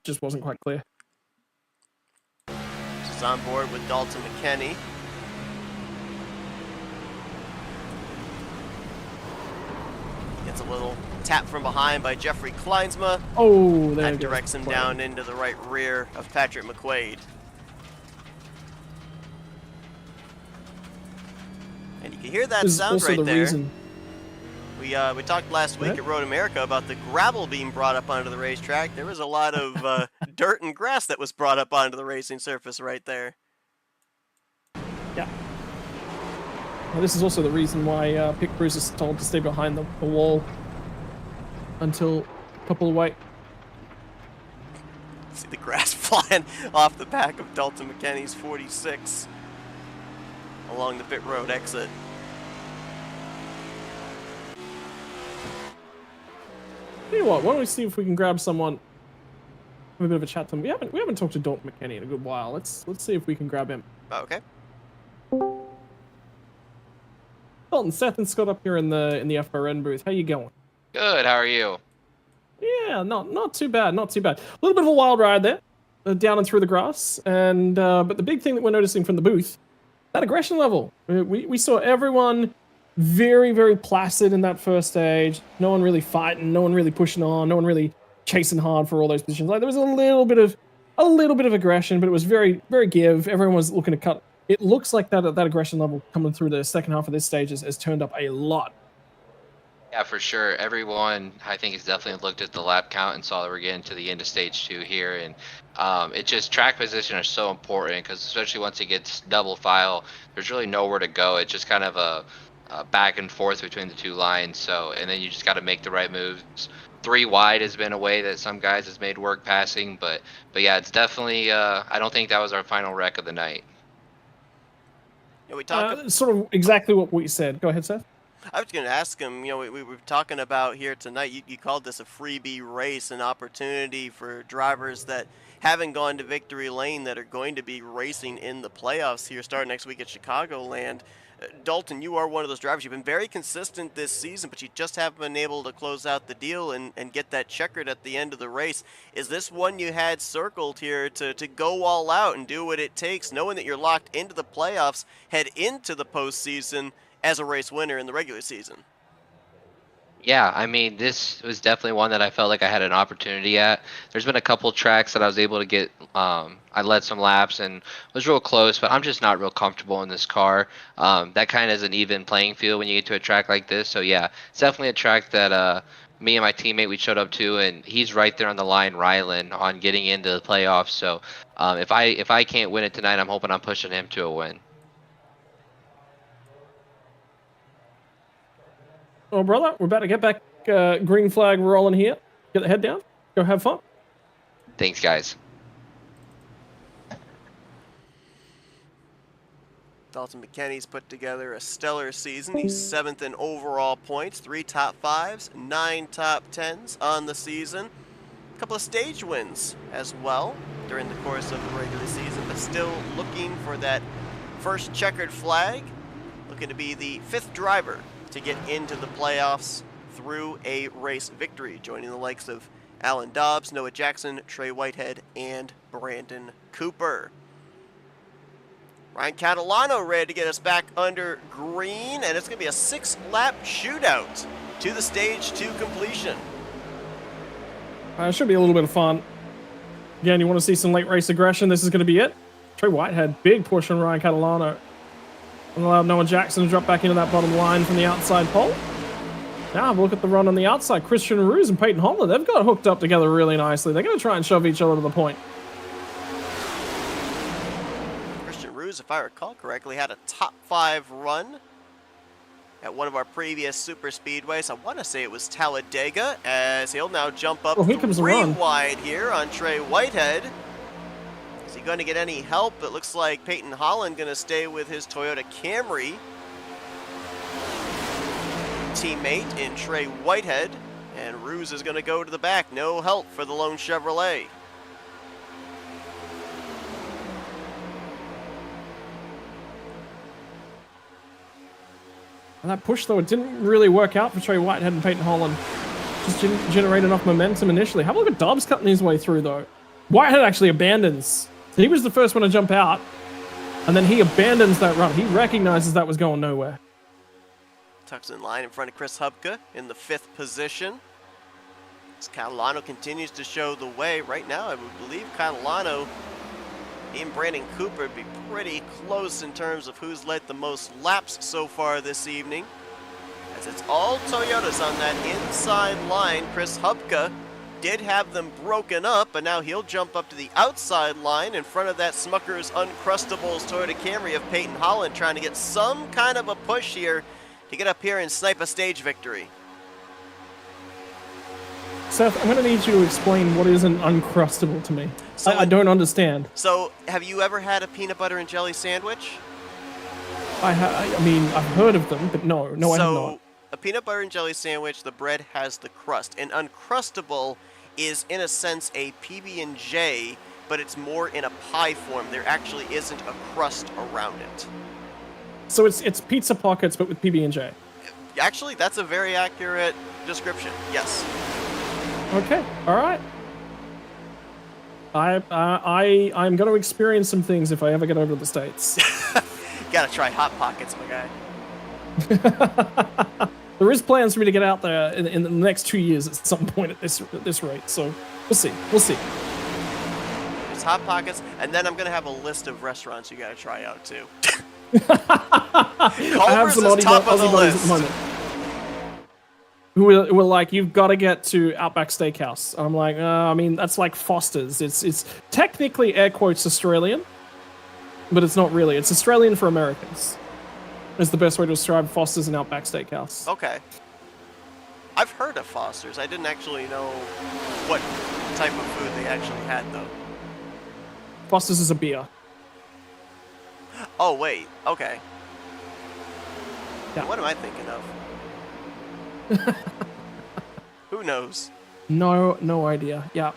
just wasn't quite clear. Just on board with Dalton McKenney. Gets a little tap from behind by Jeffrey Kleinsma. Oh, there that directs him down into the right rear of Patrick McQuaid. And you can hear that sound right there. Reason. We talked last week at Road America about the gravel being brought up onto the racetrack. There was a lot of dirt and grass that was brought up onto the racing surface right there. Yeah. Well, this is also the reason why pit crews is told to stay behind the wall until a couple away. See the grass flying off the back of Dalton McKenney's 46 along the pit road exit. Tell you what, why don't we see if we can grab someone, have a bit of a chat to him. We haven't talked to Dalton McKenney in a good while. Let's see if we can grab him. Okay. Dalton, Seth and Scott up here in the FRN booth. How you going? Good. How are you? Yeah, not too bad. Not too bad. A little bit of a wild ride there, down and through the grass. And but the big thing that we're noticing from the booth, that aggression level. We saw everyone very, very placid in that first stage. No one really fighting. No one really pushing on. No one really chasing hard for all those positions. Like there was a little bit of aggression, but it was very, very give. Everyone was looking to cut. It looks like that aggression level coming through the second half of this stage has turned up a lot. Yeah, for sure. Everyone, I think, has definitely looked at the lap count and saw that we're getting to the end of stage 2 here. And it just, track position is so important because especially once it gets double file, there's really nowhere to go. It's just kind of a back and forth between the two lines. So, and then you just got to make the right moves. 3 wide has been a way that some guys has made work passing, but yeah, it's definitely, I don't think that was our final wreck of the night. Yeah, we talk sort of exactly what we said. Go ahead, Seth. I was going to ask him, we were talking about here tonight, you called this a freebie race, an opportunity for drivers that haven't gone to victory lane that are going to be racing in the playoffs here starting next week at Chicagoland. Dalton, you are one of those drivers. You've been very consistent this season, but you just haven't been able to close out the deal and get that checkered at the end of the race. Is this one you had circled here to go all out and do what it takes, knowing that you're locked into the playoffs, head into the postseason as a race winner in the regular season? Yeah, I mean, this was definitely one that I felt like I had an opportunity at. There's been a couple tracks that I was able to get, I led some laps and was real close, but I'm just not real comfortable in this car. That kind of is an even playing field when you get to a track like this. So yeah, it's definitely a track that me and my teammate, we showed up to, and he's right there on the line, Rylan, on getting into the playoffs. So if I can't win it tonight, I'm hoping I'm pushing him to a win. Well, brother, we're about to get back green flag rolling here. Get the head down. Go have fun. Thanks, guys. Dalton McKenney's put together a stellar season. He's 7th in overall points, 3 top 5s, 9 top 10s on the season. A couple of stage wins as well during the course of the regular season, but still looking for that first checkered flag. Looking to be the 5th driver to get into the playoffs through a race victory, joining the likes of Alan Dobbs, Noah Jackson, Trey Whitehead, and Brandon Cooper. Ryan Catalano ready to get us back under green, and it's going to be a 6-lap shootout to the stage 2 completion. It should be a little bit of fun. Again, you want to see some late race aggression, this is going to be it. Trey Whitehead, big push on Ryan Catalano. And allowed Noah Jackson to drop back into that bottom line from the outside pole. Now look at the run on the outside. Christian Ruse and Peyton Holler, they've got hooked up together really nicely. They're going to try and shove each other to the point. Ruse, if I recall correctly, had a top 5 run at one of our previous super speedways. I want to say it was Talladega, as he'll now jump up Oh, here comes the 3 run. wide here on Trey Whitehead. Is he going to get any help? It looks like Peyton Holland going to stay with his Toyota Camry teammate in Trey Whitehead, and Ruse is going to go to the back. No help for the lone Chevrolet. And that push, though, it didn't really work out for Trey Whitehead and Peyton Holland. Just didn't generate enough momentum initially. Have a look at Dobbs cutting his way through, though. Whitehead actually abandons. He was the first one to jump out, and then he abandons that run. He recognizes that was going nowhere. Tucks in line in front of Chris Hubka in the 5th position. As Catalano continues to show the way. Right now, I would believe Catalano, he and Brandon Cooper would be pretty close in terms of who's led the most laps so far this evening. As it's all Toyotas on that inside line. Chris Hubka did have them broken up, but now he'll jump up to the outside line in front of that Smucker's Uncrustables Toyota Camry of Peyton Holland, trying to get some kind of a push here to get up here and snipe a stage victory. Seth, I'm going to need you to explain what is an Uncrustable to me. So I don't understand. So, have you ever had a peanut butter and jelly sandwich? I mean, I've heard of them, but no, I have not. So, a peanut butter and jelly sandwich, the bread has the crust. An Uncrustable is, in a sense, a PB&J, but it's more in a pie form. There actually isn't a crust around it. So it's pizza pockets, but with PB&J. Actually, that's a very accurate description. Yes. Okay, all right. I'm going to experience some things if I ever get over to the States. Gotta try Hot Pockets, my guy. There is plans for me to get out there in the next 2 years at some point at this rate, so we'll see. We'll see. It's Hot Pockets, and then I'm gonna have a list of restaurants you gotta try out too. I have some Culver's is top of the Aussie buddies list. at the moment who were like, you've got to get to Outback Steakhouse. I'm like, I mean, that's like Foster's. It's technically air quotes Australian, but it's not really. It's Australian for Americans. Is the best way to describe Foster's and Outback Steakhouse. Okay. I've heard of Foster's. I didn't actually know what type of food they actually had, though. Foster's is a beer. Oh, wait. Okay. Yeah. What am I thinking of? Who knows? No idea. Yeah.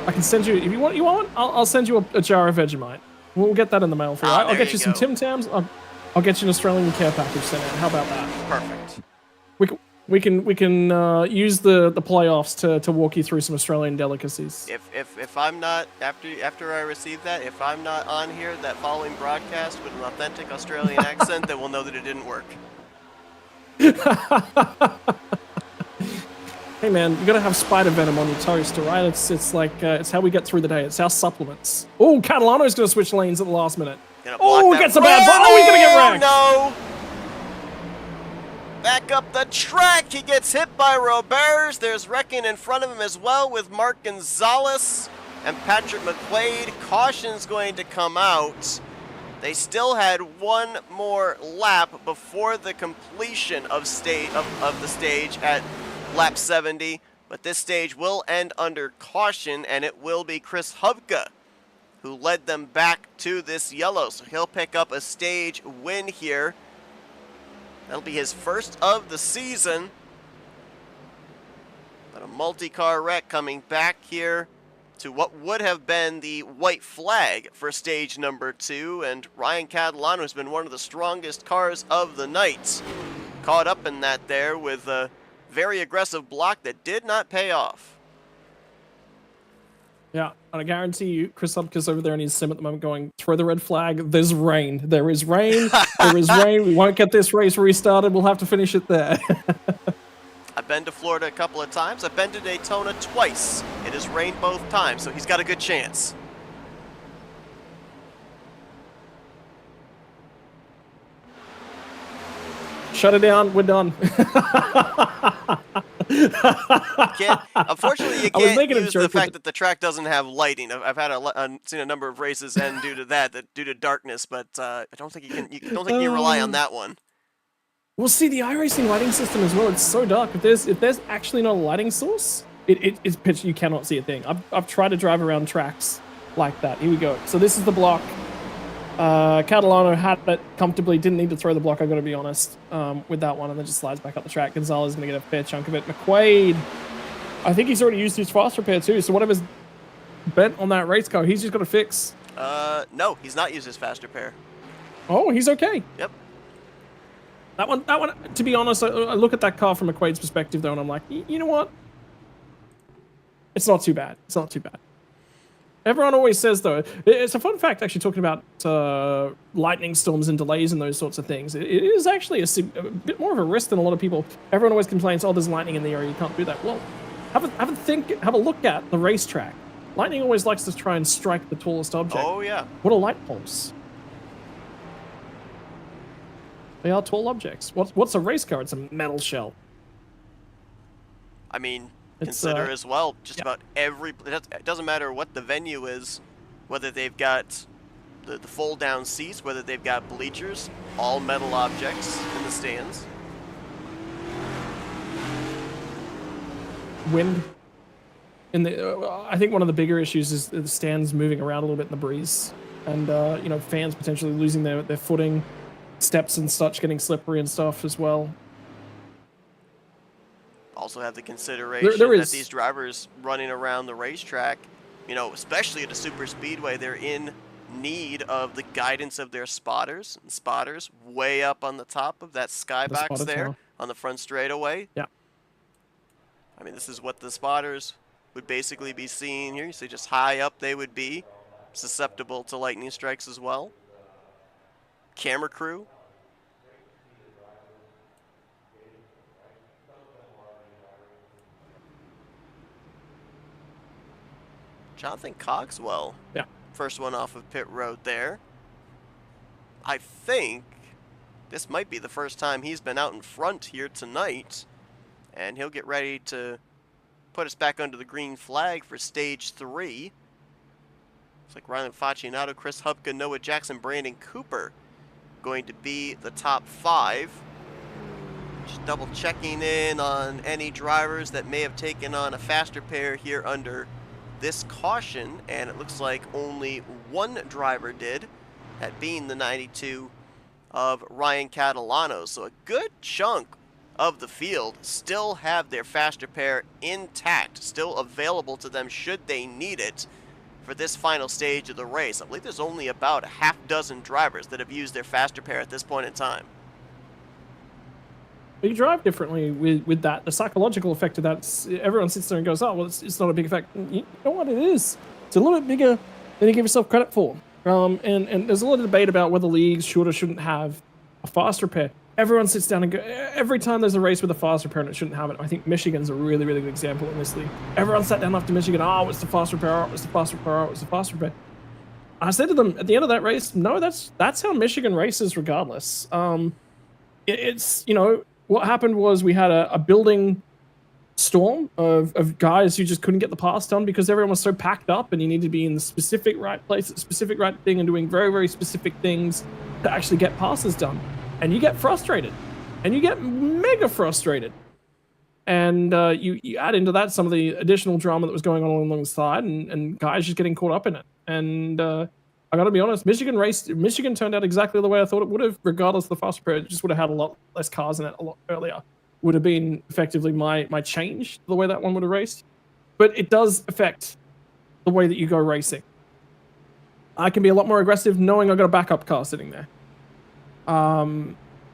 I can send you, if you want, I'll send you a jar of Vegemite. We'll get that in the mail for you. I'll there get you some go. Tim Tams. I'll get you an Australian care package sent out. How about that? Perfect. We can use the playoffs to walk you through some Australian delicacies. If I'm not, after I receive that, if I'm not on here that following broadcast with an authentic Australian accent, then we'll know that it didn't work. Hey man, you gotta have spider venom on your toast, alright? It's like it's how we get through the day. It's our supplements. Oh, Catalano's gonna switch lanes at the last minute. Oh, gets a bad ball. Oh, he's gonna get wrecked. No. Back up the track. He gets hit by Roberts. There's wrecking in front of him as well with Mark Gonzalez and Patrick McQuaid. Caution's going to come out. They still had one more lap before the completion of the stage at lap 70, but this stage will end under caution, and it will be Chris Hubka who led them back to this yellow, so he'll pick up a stage win here. That'll be his first of the season. But a multi-car wreck coming back here to what would have been the white flag for stage number 2, and Ryan Catalano has been one of the strongest cars of the night. Caught up in that there with a very aggressive block that did not pay off. Yeah, and I guarantee you, Chris Hubka's over there in his sim at the moment going, throw the red flag, there's rain. There is rain, there is rain. We won't get this race restarted. We'll have to finish it there. I've been to Florida a couple of times. I've been to Daytona twice. It has rained both times, so he's got a good chance. Shut it down, we're done. Unfortunately, you I was can't making a use the joke with fact that the track doesn't have lighting. I've had seen a number of races end due to that due to darkness, but I don't think you can. Don't think you can rely on that one. Well, see, the iRacing lighting system as well, it's so dark. If there's actually no lighting source, it's pitch. You cannot see a thing. I've tried to drive around tracks like that. Here we go. So this is the block. Catalano had it comfortably, didn't need to throw the block, I gotta be honest, with that one, and then just slides back up the track. Gonzalez is gonna get a fair chunk of it. McQuaid, I think he's already used his fast repair too, so whatever's bent on that race car, he's just gotta fix. No, he's not used his fast repair. Oh, he's okay. Yep. That one, to be honest, I look at that car from McQuaid's perspective though, and I'm like, you know what? It's not too bad. It's not too bad. Everyone always says, though, it's a fun fact actually talking about lightning storms and delays and those sorts of things. It is actually a bit more of a risk than a lot of people. Everyone always complains, oh, there's lightning in the area, you can't do that. Well, have a look at the racetrack. Lightning always likes to try and strike the tallest object. Oh, yeah. What are light poles? They are tall objects. What's a race car? It's a metal shell. I mean, consider as well, just about every, it doesn't matter what the venue is, whether they've got the fold down seats, whether they've got bleachers, all metal objects in the stands. Wind. And I think one of the bigger issues is the stands moving around a little bit in the breeze, and you know, fans potentially losing their footing, steps and such getting slippery and stuff as well. Also have the consideration that these drivers running around the racetrack, you know, especially at a super speedway, they're in need of the guidance of their spotters. And spotters way up on the top of that skybox there on the front straightaway. Yeah. I mean, this is what the spotters would basically be seeing here. You see just high up they would be, susceptible to lightning strikes as well. Camera crew. Jonathan Cogswell. Yeah. First one off of pit road there. I think this might be the first time he's been out in front here tonight. And he'll get ready to put us back under the green flag for stage 3. Looks like Rylan Facinato, Chris Hupka, Noah Jackson, Brandon Cooper going to be the top 5. Just double checking in on any drivers that may have taken on a faster pair here under this caution, and it looks like only one driver did, that being the 92 of Ryan Catalano. So a good chunk of the field still have their faster pair intact, still available to them should they need it for this final stage of the race. I believe there's only about a half dozen drivers that have used their faster pair at this point in time. You drive differently with that. The psychological effect of that, everyone sits there and goes, oh, well, it's not a big effect. You know what it is? It's a little bit bigger than you give yourself credit for. And there's a lot of debate about whether leagues should or shouldn't have a fast repair. Everyone sits down and go, every time there's a race with a fast repair and it shouldn't have it. I think Michigan's a really, really good example in this league. Everyone sat down after Michigan, oh, it's the fast repair, oh, it's the fast repair, oh, it's the fast repair. I said to them at the end of that race, no, that's how Michigan races regardless. It's, you know, what happened was we had a building storm of guys who just couldn't get the pass done because everyone was so packed up and you need to be in the specific right place at the specific right thing and doing very, very specific things to actually get passes done. And you get frustrated. And you get mega frustrated. And you add into that some of the additional drama that was going on along the side and guys just getting caught up in it. And I got to be honest, Michigan turned out exactly the way I thought it would have, regardless of the fast repair. It just would have had a lot less cars in it a lot earlier. Would have been effectively my change, the way that one would have raced. But it does affect the way that you go racing. I can be a lot more aggressive knowing I've got a backup car sitting there.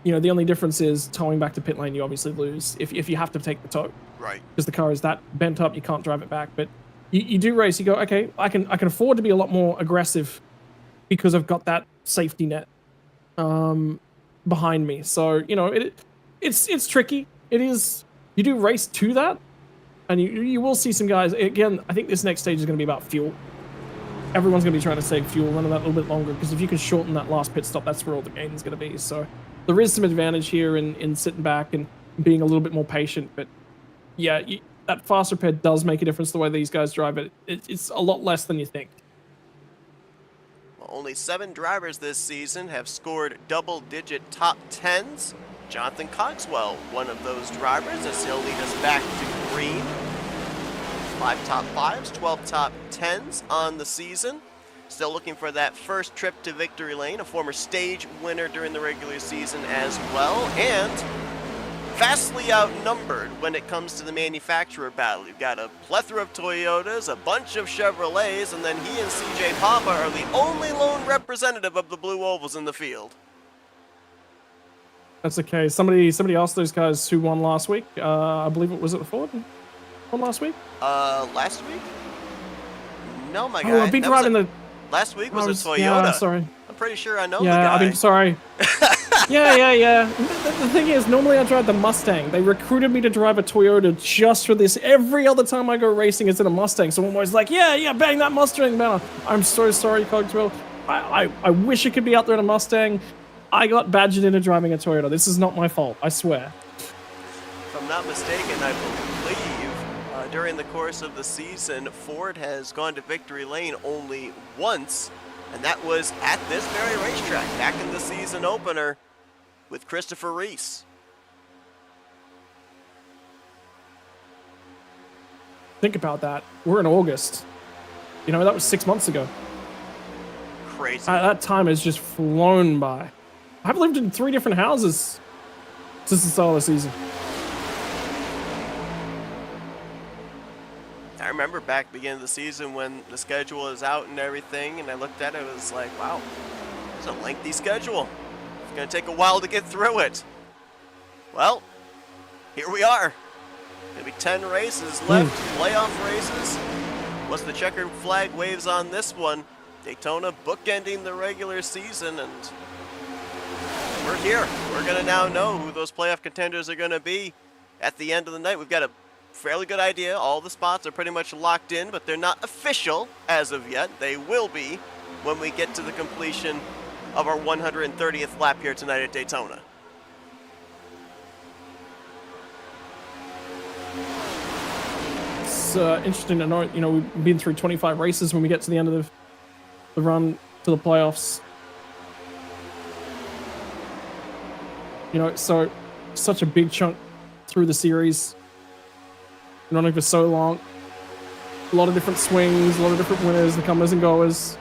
You know, the only difference is towing back to pit lane, you obviously lose if you have to take the tow. Right. Because the car is that bent up, you can't drive it back. But you do race, you go, okay, I can afford to be a lot more aggressive because I've got that safety net behind me. So, you know, it's tricky. It is, you do race to that, and you will see some guys, again, I think this next stage is going to be about fuel. Everyone's going to be trying to save fuel, running that a little bit longer, because if you can shorten that last pit stop, that's where all the gain is going to be. So there is some advantage here in sitting back and being a little bit more patient, but yeah, that fast repair does make a difference the way these guys drive it. It's a lot less than you think. Well, only 7 drivers this season have scored double-digit top 10s. Jonathan Cogswell, one of those drivers, as he'll lead us back to green. 5 top 5s, 12 top 10s on the season. Still looking for that first trip to victory lane, a former stage winner during the regular season as well, and vastly outnumbered when it comes to the manufacturer battle. You've got a plethora of Toyotas, a bunch of Chevrolets, and then he and CJ Papa are the only lone representative of the Blue Ovals in the field. That's okay. Somebody asked those guys who won last week. I believe it was at the Ford. Won last week? Last week? No, my guy. Oh, I've been driving the. Last week was a Toyota. Yeah, sorry. I'm pretty sure I know the Yeah, guy. I've been sorry. Yeah. The thing is, normally I drive the Mustang. They recruited me to drive a Toyota just for this. Every other time I go racing, it's in a Mustang. So I'm always like, yeah, bang that Mustang, man. I'm so sorry, Cogswell. I wish it could be out there in a Mustang. I got badgered into driving a Toyota. This is not my fault, I swear. If I'm not mistaken, I believe during the course of the season, Ford has gone to victory lane only once, and that was at this very racetrack back in the season opener with Christopher Reese. Think about that. We're in August. You know, that was 6 months ago. Crazy. That time has just flown by. I've lived in 3 different houses since the start of the season. I remember back beginning of the season when the schedule is out and everything, and I looked at it, it was like, wow, it's a lengthy schedule. It's going to take a while to get through it. Well, here we are. Going to be 10 races left, playoff races. Once the checkered flag waves on this one, Daytona bookending the regular season, and we're here. We're going to now know who those playoff contenders are going to be at the end of the night. We've got a fairly good idea. All the spots are pretty much locked in, but they're not official as of yet. They will be when we get to the completion of our 130th lap here tonight at Daytona. It's interesting to note, you know, we've been through 25 races when we get to the end of the run to the playoffs. You know, so such a big chunk through the series. Running for so long. A lot of different swings, a lot of different winners, the comers and goers.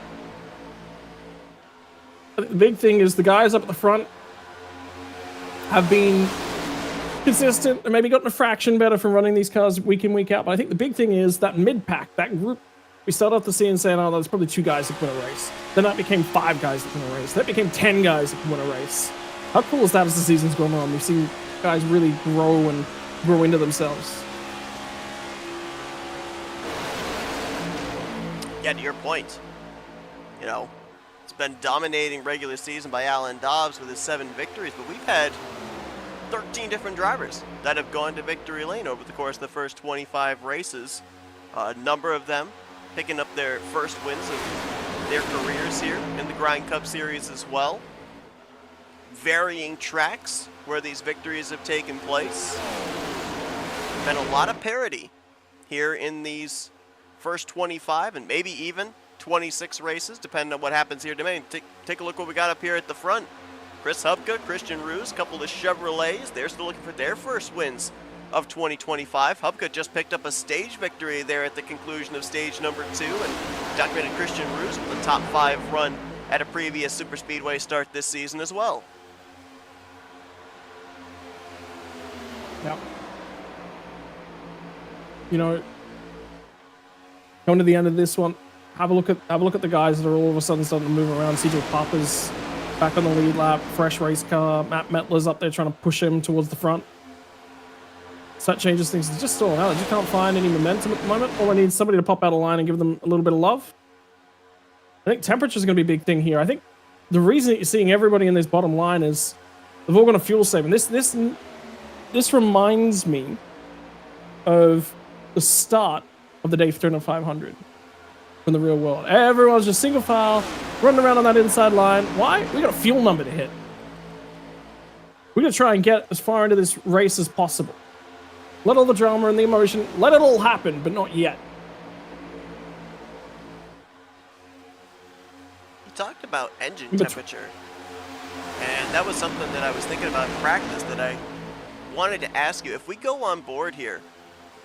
The big thing is the guys up at the front have been consistent and maybe gotten a fraction better from running these cars week in, week out. But I think the big thing is that mid-pack, that group, we started off the season saying, oh, there's probably 2 guys that can win a race. Then that became 5 guys that can win a race. That became 10 guys that can win a race. How cool is that as the season's going on? We've seen guys really grow and grow into themselves. Yeah, to your point, you know, it's been dominating regular season by Alan Dobbs with his 7 victories, but we've had 13 different drivers that have gone to victory lane over the course of the first 25 races. A number of them picking up their first wins of their careers here in the Grind Cup Series as well. Varying tracks where these victories have taken place. Been a lot of parity here in these first 25 and maybe even 26 races, depending on what happens here today. Take a look what we got up here at the front. Chris Hubka, Christian Roos, a couple of Chevrolets. They're still looking for their first wins of 2025. Hubka just picked up a stage victory there at the conclusion of stage number 2, and documented Christian Roos with a top 5 run at a previous Super Speedway start this season as well. Yeah. You know, going to the end of this one, have a look at the guys that are all of a sudden starting to move around. CJ Papa's back on the lead lap, fresh race car. Matt Metler's up there trying to push him towards the front. So that changes things. It's just stalling out. I just can't find any momentum at the moment. All I need is somebody to pop out of line and give them a little bit of love. I think temperature is going to be a big thing here. I think the reason that you're seeing everybody in this bottom line is they've all got a fuel saving. This reminds me of the start of the Daytona 500 from the real world. Everyone's just single file, running around on that inside line. Why? We got a fuel number to hit. We're going to try and get as far into this race as possible. Let all the drama and the emotion, let it all happen, but not yet. You talked about engine temperature, and that was something that I was thinking about in practice that I wanted to ask you. If we go on board here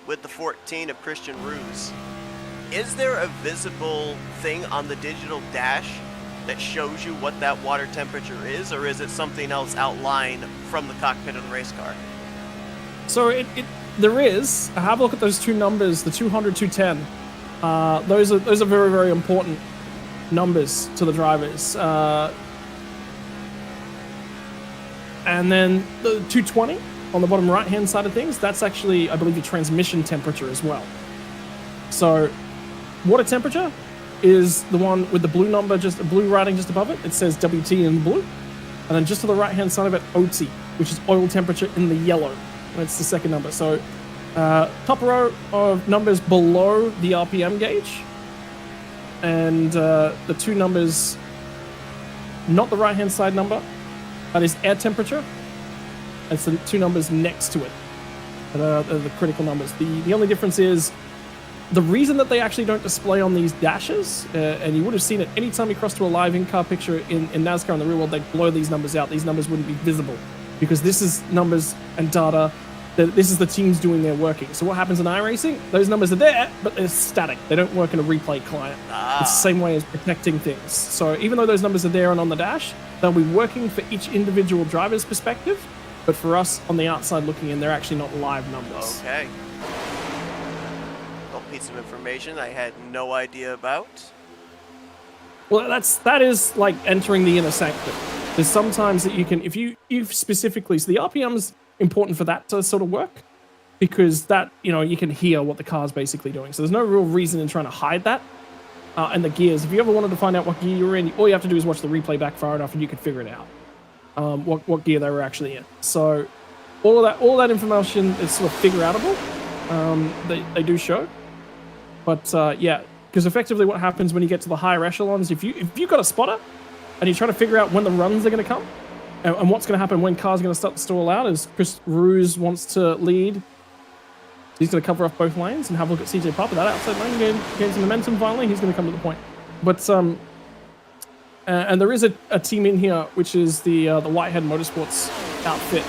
with the 14 of Christian Ruse, is there a visible thing on the digital dash that shows you what that water temperature is, or is it something else outlined from the cockpit of the race car? So there is. Have a look at those two numbers, the 200, 210. Those are very, very important numbers to the drivers. And then the 220 on the bottom right-hand side of things, that's actually, I believe, the transmission temperature as well. So water temperature is the one with the blue number, just a blue writing just above it. It says WT in blue. And then just to the right-hand side of it, OT, which is oil temperature in the yellow. That's the second number. So top row of numbers below the RPM gauge. And the two numbers, not the right-hand side number, that is air temperature. It's the two numbers next to it that are the critical numbers. The only difference is the reason that they actually don't display on these dashes, and you would have seen it anytime you cross to a live in-car picture in NASCAR in the real world, they'd blow these numbers out. These numbers wouldn't be visible because this is numbers and data. This is the teams doing their working. So what happens in iRacing? Those numbers are there, but they're static. They don't work in a replay client. It's the same way as protecting things. So even though those numbers are there and on the dash, they'll be working for each individual driver's perspective. But for us on the outside looking in, they're actually not live numbers. Okay. A piece of information I had no idea about. Well, that is like entering the inner sanctum. There's sometimes that you can, if you specifically, so the RPM's important for that to sort of work, because that, you can hear what the car's basically doing. So there's no real reason in trying to hide that. And the gears, if you ever wanted to find out what gear you're in, all you have to do is watch the replay back far enough and you can figure it out. What gear they were actually in. So all that information is sort of figure-outable. They do show. But yeah, because effectively what happens when you get to the higher echelons, if you've got a spotter and you're trying to figure out when the runs are going to come and what's going to happen when cars are going to start to stall out, as Chris Ruse wants to lead, he's going to cover off both lanes and have a look at CJ Papa. That outside lane gains some momentum finally. He's going to come to the point. But and there is a team in here, which is the Whitehead Motorsports outfit.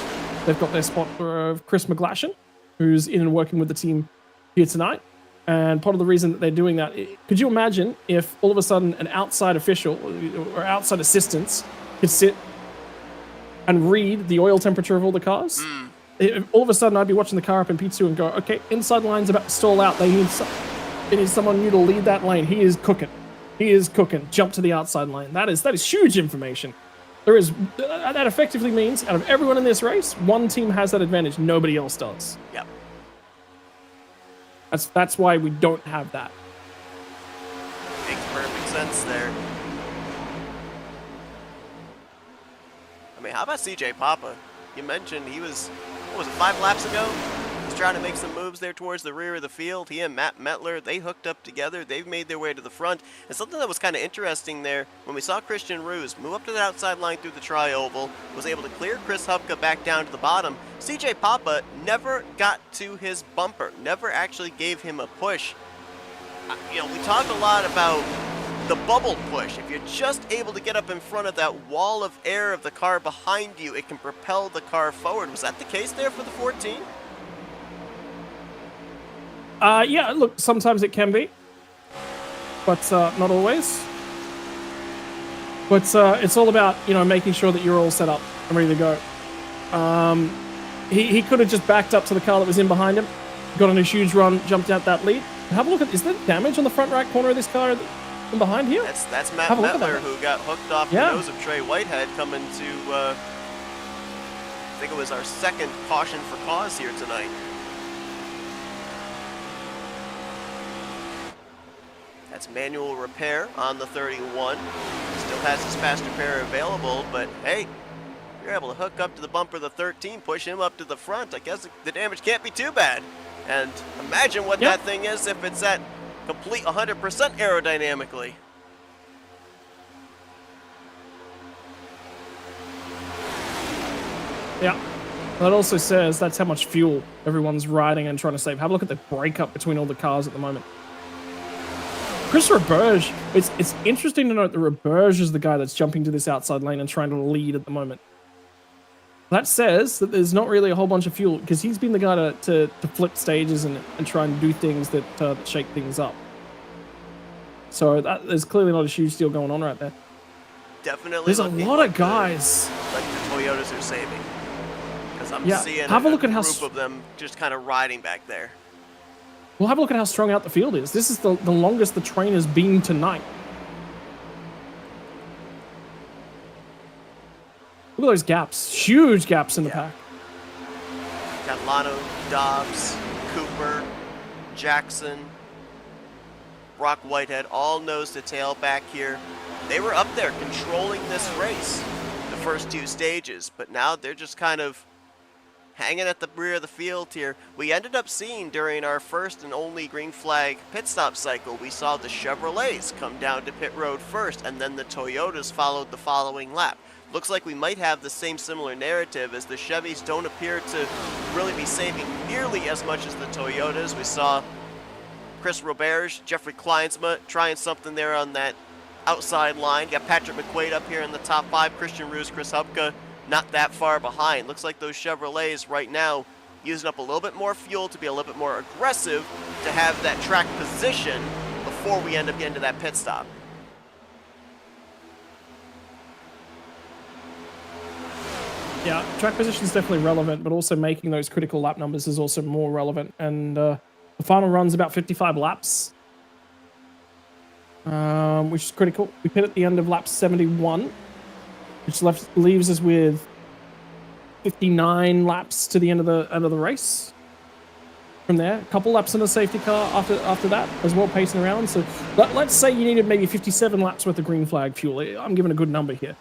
They've got their spot for Chris McGlashan, who's in and working with the team here tonight. And part of the reason that they're doing that, could you imagine if all of a sudden an outside official or outside assistants could sit and read the oil temperature of all the cars? All of a sudden I'd be watching the car up in P2 and go, okay, inside line's about to stall out. They need someone new to lead that lane. He is cooking. He is cooking. Jump to the outside lane. That is huge information. That effectively means out of everyone in this race, one team has that advantage. Nobody else does. Yep. That's why we don't have that. Makes perfect sense there. I mean, how about CJ Papa? You mentioned he was, 5 laps ago? He's trying to make some moves there towards the rear of the field. He and Matt Mettler, they hooked up together. They've made their way to the front. And something that was kind of interesting there, when we saw Christian Ruse move up to the outside line through the tri-oval, was able to clear Chris Hubka back down to the bottom. CJ Papa never got to his bumper, never actually gave him a push. We talk a lot about the bubble push. If you're just able to get up in front of that wall of air of the car behind you, it can propel the car forward. Was that the case there for the 14? Yeah, look, sometimes it can be, but not always. But it's all about, making sure that you're all set up and ready to go. He could have just backed up to the car that was in behind him, got on a huge run, jumped out that lead. Have a look at, is there damage on the front right corner of this car from behind here? That's Matt Mettler, who got hooked off the nose of Trey Whitehead, coming to, I think it was our second caution for cause here tonight. That's manual repair on the 31. Still has his fast repair available, but hey, you're able to hook up to the bumper of the 13, push him up to the front. I guess the damage can't be too bad. And imagine what that thing is if it's at complete 100% aerodynamically. Yeah. That also says that's how much fuel everyone's riding and trying to save. Have a look at the breakup between all the cars at the moment. Chris Roberge, it's interesting to note that Roberge is the guy that's jumping to this outside lane and trying to lead at the moment. That says that there's not really a whole bunch of fuel because he's been the guy to flip stages and try and do things that shake things up. So there's clearly not a huge deal going on right there. Definitely. There's a lot of guys. Like the Toyotas are saving. Because I'm seeing have a look at how group of them just kind of riding back there. Well, have a look at how strung out the field is. This is the longest the train has been tonight. Look at those gaps. Huge gaps in the pack. Got Lano, Dobbs, Cooper, Jackson, Brock Whitehead, all nose to tail back here. They were up there controlling this race the first 2 stages, but now they're just kind of hanging at the rear of the field here. We ended up seeing during our first and only green flag pit stop cycle, we saw the Chevrolets come down to pit road first, and then the Toyotas followed the following lap. Looks like we might have the same similar narrative, as the Chevys don't appear to really be saving nearly as much as the Toyotas. We saw Chris Roberge, Jeffrey Kleinsma trying something there on that outside line. Got Patrick McQuaid up here in the top 5. Christian Roos, Chris Hupka not that far behind. Looks like those Chevrolets right now using up a little bit more fuel to be a little bit more aggressive to have that track position before we end up getting to that pit stop. Yeah, track position is definitely relevant, but also making those critical lap numbers is also more relevant. And the final run's about 55 laps, which is critical. We pit at the end of lap 71, which leaves us with 59 laps to the end of the race. From there, a couple laps in a safety car after that as well, pacing around. So let's say you needed maybe 57 laps worth of green flag fuel. I'm giving a good number here.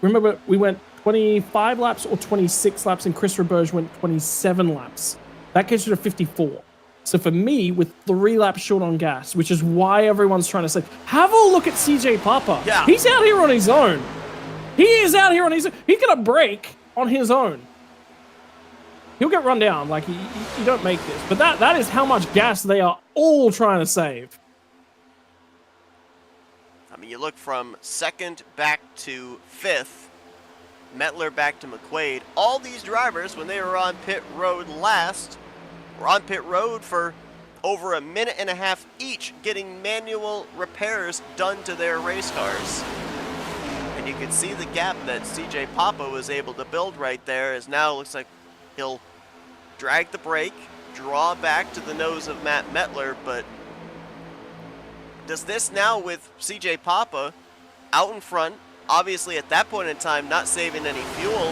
Remember, we went 25 laps or 26 laps, and Chris Roberge went 27 laps. That gets you to 54. So for me, with 3 laps short on gas, which is why everyone's trying to say, have a look at CJ Papa. Yeah. He's out here on his own. He is out here on his own. He's going to break on his own. He'll get run down. Like, you don't make this. But that is how much gas they are all trying to save. I mean, you look from 2nd back to 5th, Mettler back to McQuaid. All these drivers, when they were on pit road last, were on pit road for over a minute and a half each, getting manual repairs done to their race cars. And you can see the gap that CJ Papa was able to build right there, as now it looks like he'll drag the brake, draw back to the nose of Matt Mettler. But does this now, with CJ Papa out in front, obviously at that point in time not saving any fuel,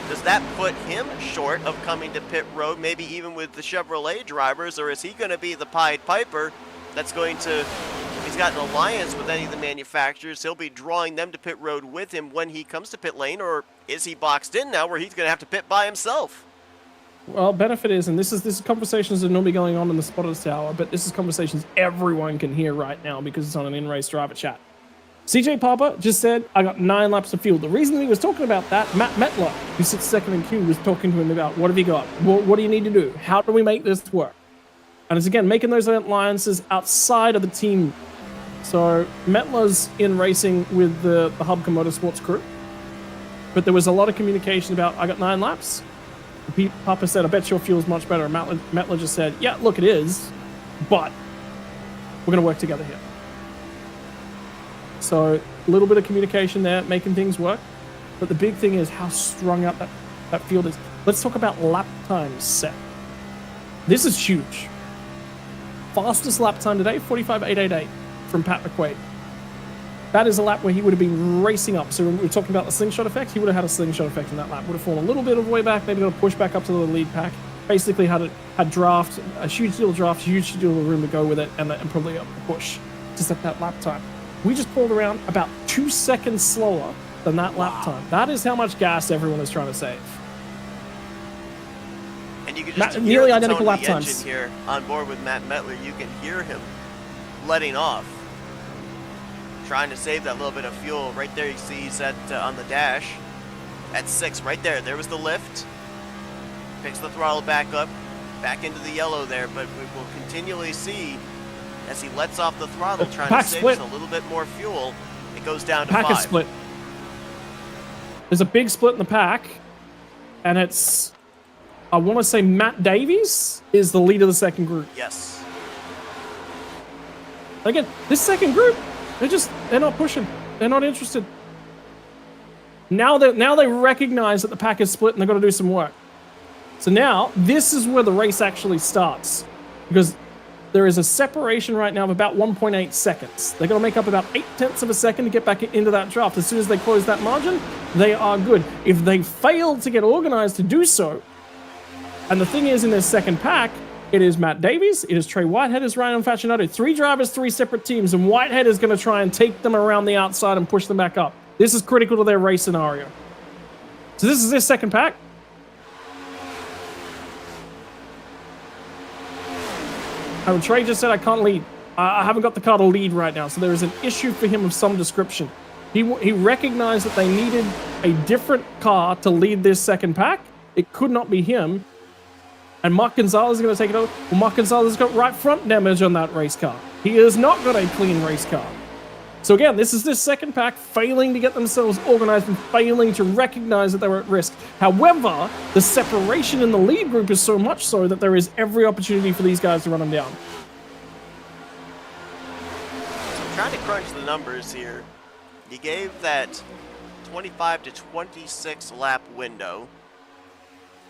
does that put him short of coming to pit road, maybe even with the Chevrolet drivers? Or is he going to be the Pied Piper that's going to, if he's got an alliance with any of the manufacturers, he'll be drawing them to pit road with him when he comes to pit lane? Or is he boxed in now where he's going to have to pit by himself? Well, benefit is, and this is conversations that are normally going on in the spotters tower, but this is conversations everyone can hear right now because it's on an in-race driver chat. CJ Papa just said, I got 9 laps of fuel. The reason he was talking about that, Matt Mettler, who sits second in queue, was talking to him about, what have you got? What do you need to do? How do we make this work? And it's, again, making those alliances outside of the team. So Mettler's in racing with the Hubka Motorsports crew, but there was a lot of communication about, I got 9 laps. Papa said, I bet your fuel's much better. And Mettler just said, yeah, look, it is, but we're going to work together here. So a little bit of communication there, making things work. But the big thing is how strung out that field is. Let's talk about lap time set. This is huge. Fastest lap time today, 45.888 from Pat McQuaid. That is a lap where he would have been racing up. So when we were talking about the slingshot effect, he would have had a slingshot effect in that lap. Would have fallen a little bit of the way back, maybe got to push back up to the lead pack. Basically had draft, a huge deal of draft, huge deal of room to go with it, and probably a push to set that lap time. We just pulled around about 2 seconds slower than that lap time. That is how much gas everyone is trying to save. And you can just hear nearly the identical tone of lap the times engine here on board with Matt Mettler. You can hear him letting off, trying to save that little bit of fuel. Right there, you see he's at on the dash at 6. Right there, there was the lift. picks the throttle back up, back into the yellow there, but we will continually see as he lets off the throttle, trying to save us a little bit more fuel. It goes down to 5. Pack is split. There's a big split in the pack, and it's, I want to say Matt Davies is the leader of the second group. Yes. Again, this second group, they're not pushing. They're not interested. Now they recognize that the pack is split and they've got to do some work. So now, this is where the race actually starts. Because there is a separation right now of about 1.8 seconds. They're going to make up about 0.8 of a second to get back into that draft. As soon as they close that margin, they are good. If they fail to get organized to do so, and the thing is, in this second pack, it is Matt Davies, it is Trey Whitehead, it is Ryan Facinato. 3 drivers, 3 separate teams, and Whitehead is going to try and take them around the outside and push them back up. This is critical to their race scenario. So this is their second pack. And Trey just said, I can't lead. I haven't got the car to lead right now, so there is an issue for him of some description. He recognized that they needed a different car to lead this second pack. It could not be him. And Mark Gonzalez is going to take it over. Well, Mark Gonzalez has got right front damage on that race car. He has not got a clean race car. So again, this is this second pack failing to get themselves organized and failing to recognize that they were at risk. However, the separation in the lead group is so much so that there is every opportunity for these guys to run them down. So I'm trying to crunch the numbers here. You gave that 25 to 26 lap window.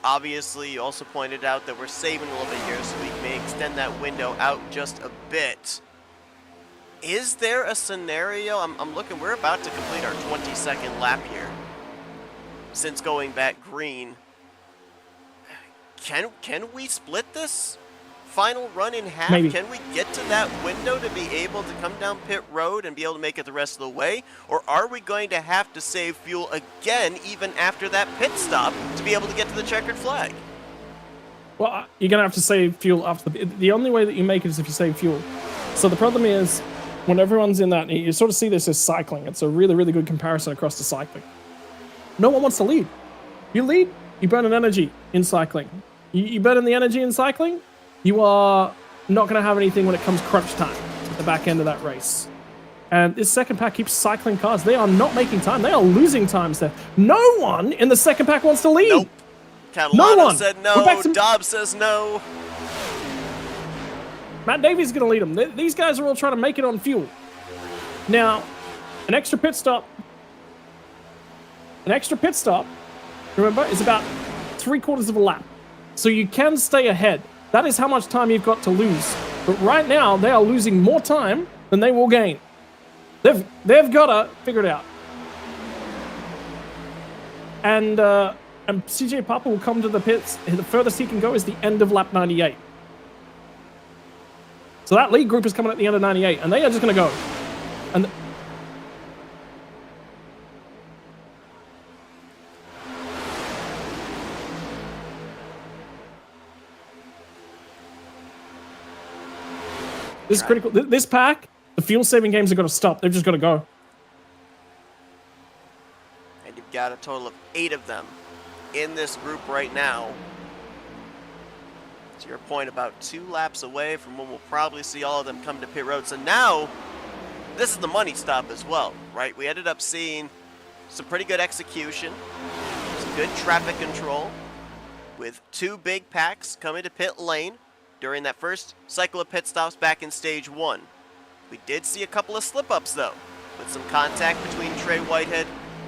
Obviously, you also pointed out that we're saving a little bit here, so we may extend that window out just a bit. Is there a scenario? I'm looking, we're about to complete our 22nd lap here since going back green. Can we split this final run in half? Maybe. Can we get to that window to be able to come down pit road and be able to make it the rest of the way? Or are we going to have to save fuel again even after that pit stop to be able to get to the checkered flag? Well, you're going to have to save fuel after the only way that you make it is if you save fuel. So the problem is, when everyone's in that, you sort of see this as cycling. It's a really, really good comparison across to cycling. No one wants to lead. You lead, you burn an energy in cycling. You burn in the energy in cycling, you are not going to have anything when it comes crunch time at the back end of that race. And this second pack keeps cycling cars. They are not making time. They are losing times there. No one in the second pack wants to lead. Nope. Catalano no one said no. Dobbs says no. Matt Davies is going to lead them. These guys are all trying to make it on fuel. Now, an extra pit stop, remember, is about 3/4 of a lap. So you can stay ahead. That is how much time you've got to lose. But right now, they are losing more time than they will gain. They've got to figure it out. And CJ Papa will come to the pits. The furthest he can go is the end of lap 98. So that lead group is coming at the end of 98, and they are just going to go. And this is critical. This pack, the fuel-saving games are going to stop. They've just got to go. And you've got a total of 8 of them in this group right now. To your point, about 2 laps away from when we'll probably see all of them come to pit road. So now, this is the money stop as well, right? We ended up seeing some pretty good execution, some good traffic control, with 2 big packs coming to pit lane during that first cycle of pit stops back in stage 1. We did see a couple of slip-ups, though, with some contact between Trey Whitehead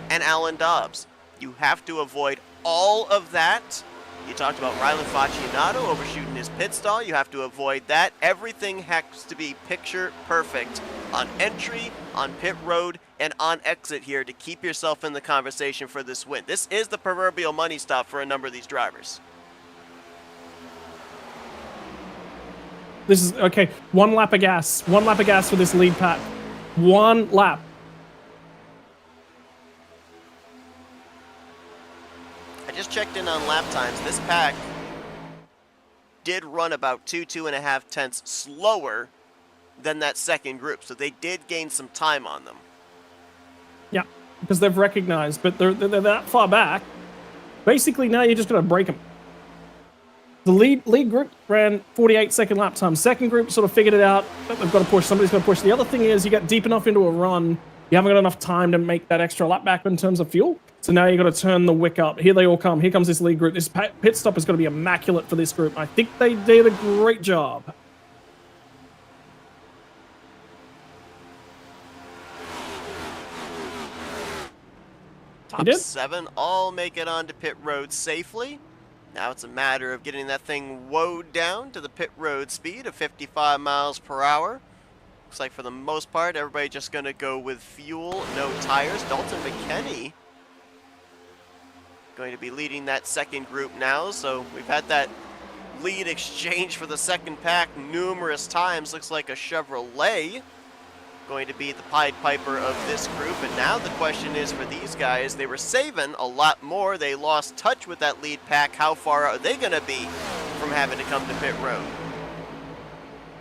and Alan Dobbs. You have to avoid all of that. You talked about Rylan Facinato overshooting his pit stall. You have to avoid that. Everything has to be picture perfect on entry, on pit road, and on exit here to keep yourself in the conversation for this win. This is the proverbial money stop for a number of these drivers. This is, okay, 1 lap of gas. 1 lap of gas for this lead pack. 1 lap. I just checked in on lap times. This pack did run about 2.5 tenths slower than that second group, so they did gain some time on them. Yeah, because they've recognized, but they're that far back. Basically, now you're just going to break them. The lead group ran 48-second lap time. Second group sort of figured it out. They've got to push. Somebody's got to push. The other thing is you get deep enough into a run, you haven't got enough time to make that extra lap back in terms of fuel. So now you got to turn the wick up. Here they all come. Here comes this lead group. This pit stop is going to be immaculate for this group. I think they did a great job. Top 7 all make it onto pit road safely. Now it's a matter of getting that thing woed down to the pit road speed of 55 miles per hour. Looks like for the most part, everybody just going to go with fuel, no tires. Dalton McKinney going to be leading that second group now. So we've had that lead exchange for the second pack numerous times. Looks like a Chevrolet going to be the Pied Piper of this group. And now the question is for these guys, they were saving a lot more. They lost touch with that lead pack. How far are they going to be from having to come to pit road?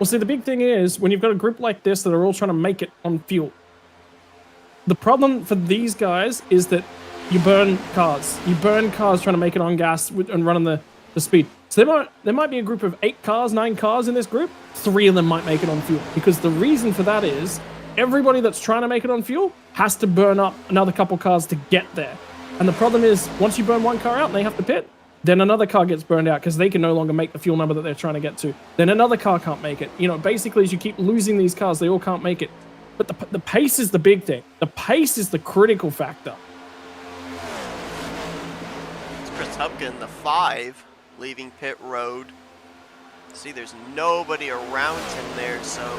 Well, see, the big thing is when you've got a group like this that are all trying to make it on fuel, the problem for these guys is that you burn cars. You burn cars trying to make it on gas and running the speed. So there might be a group of 8 cars, 9 cars in this group. 3 of them might make it on fuel. Because the reason for that is everybody that's trying to make it on fuel has to burn up another couple cars to get there. And the problem is once you burn one car out and they have to pit, then another car gets burned out because they can no longer make the fuel number that they're trying to get to. Then another car can't make it. You know, basically as you keep losing these cars, they all can't make it. But the pace is the big thing. The pace is the critical factor. It's Chris Hupkin, the 5, leaving pit road. See, there's nobody around him there, so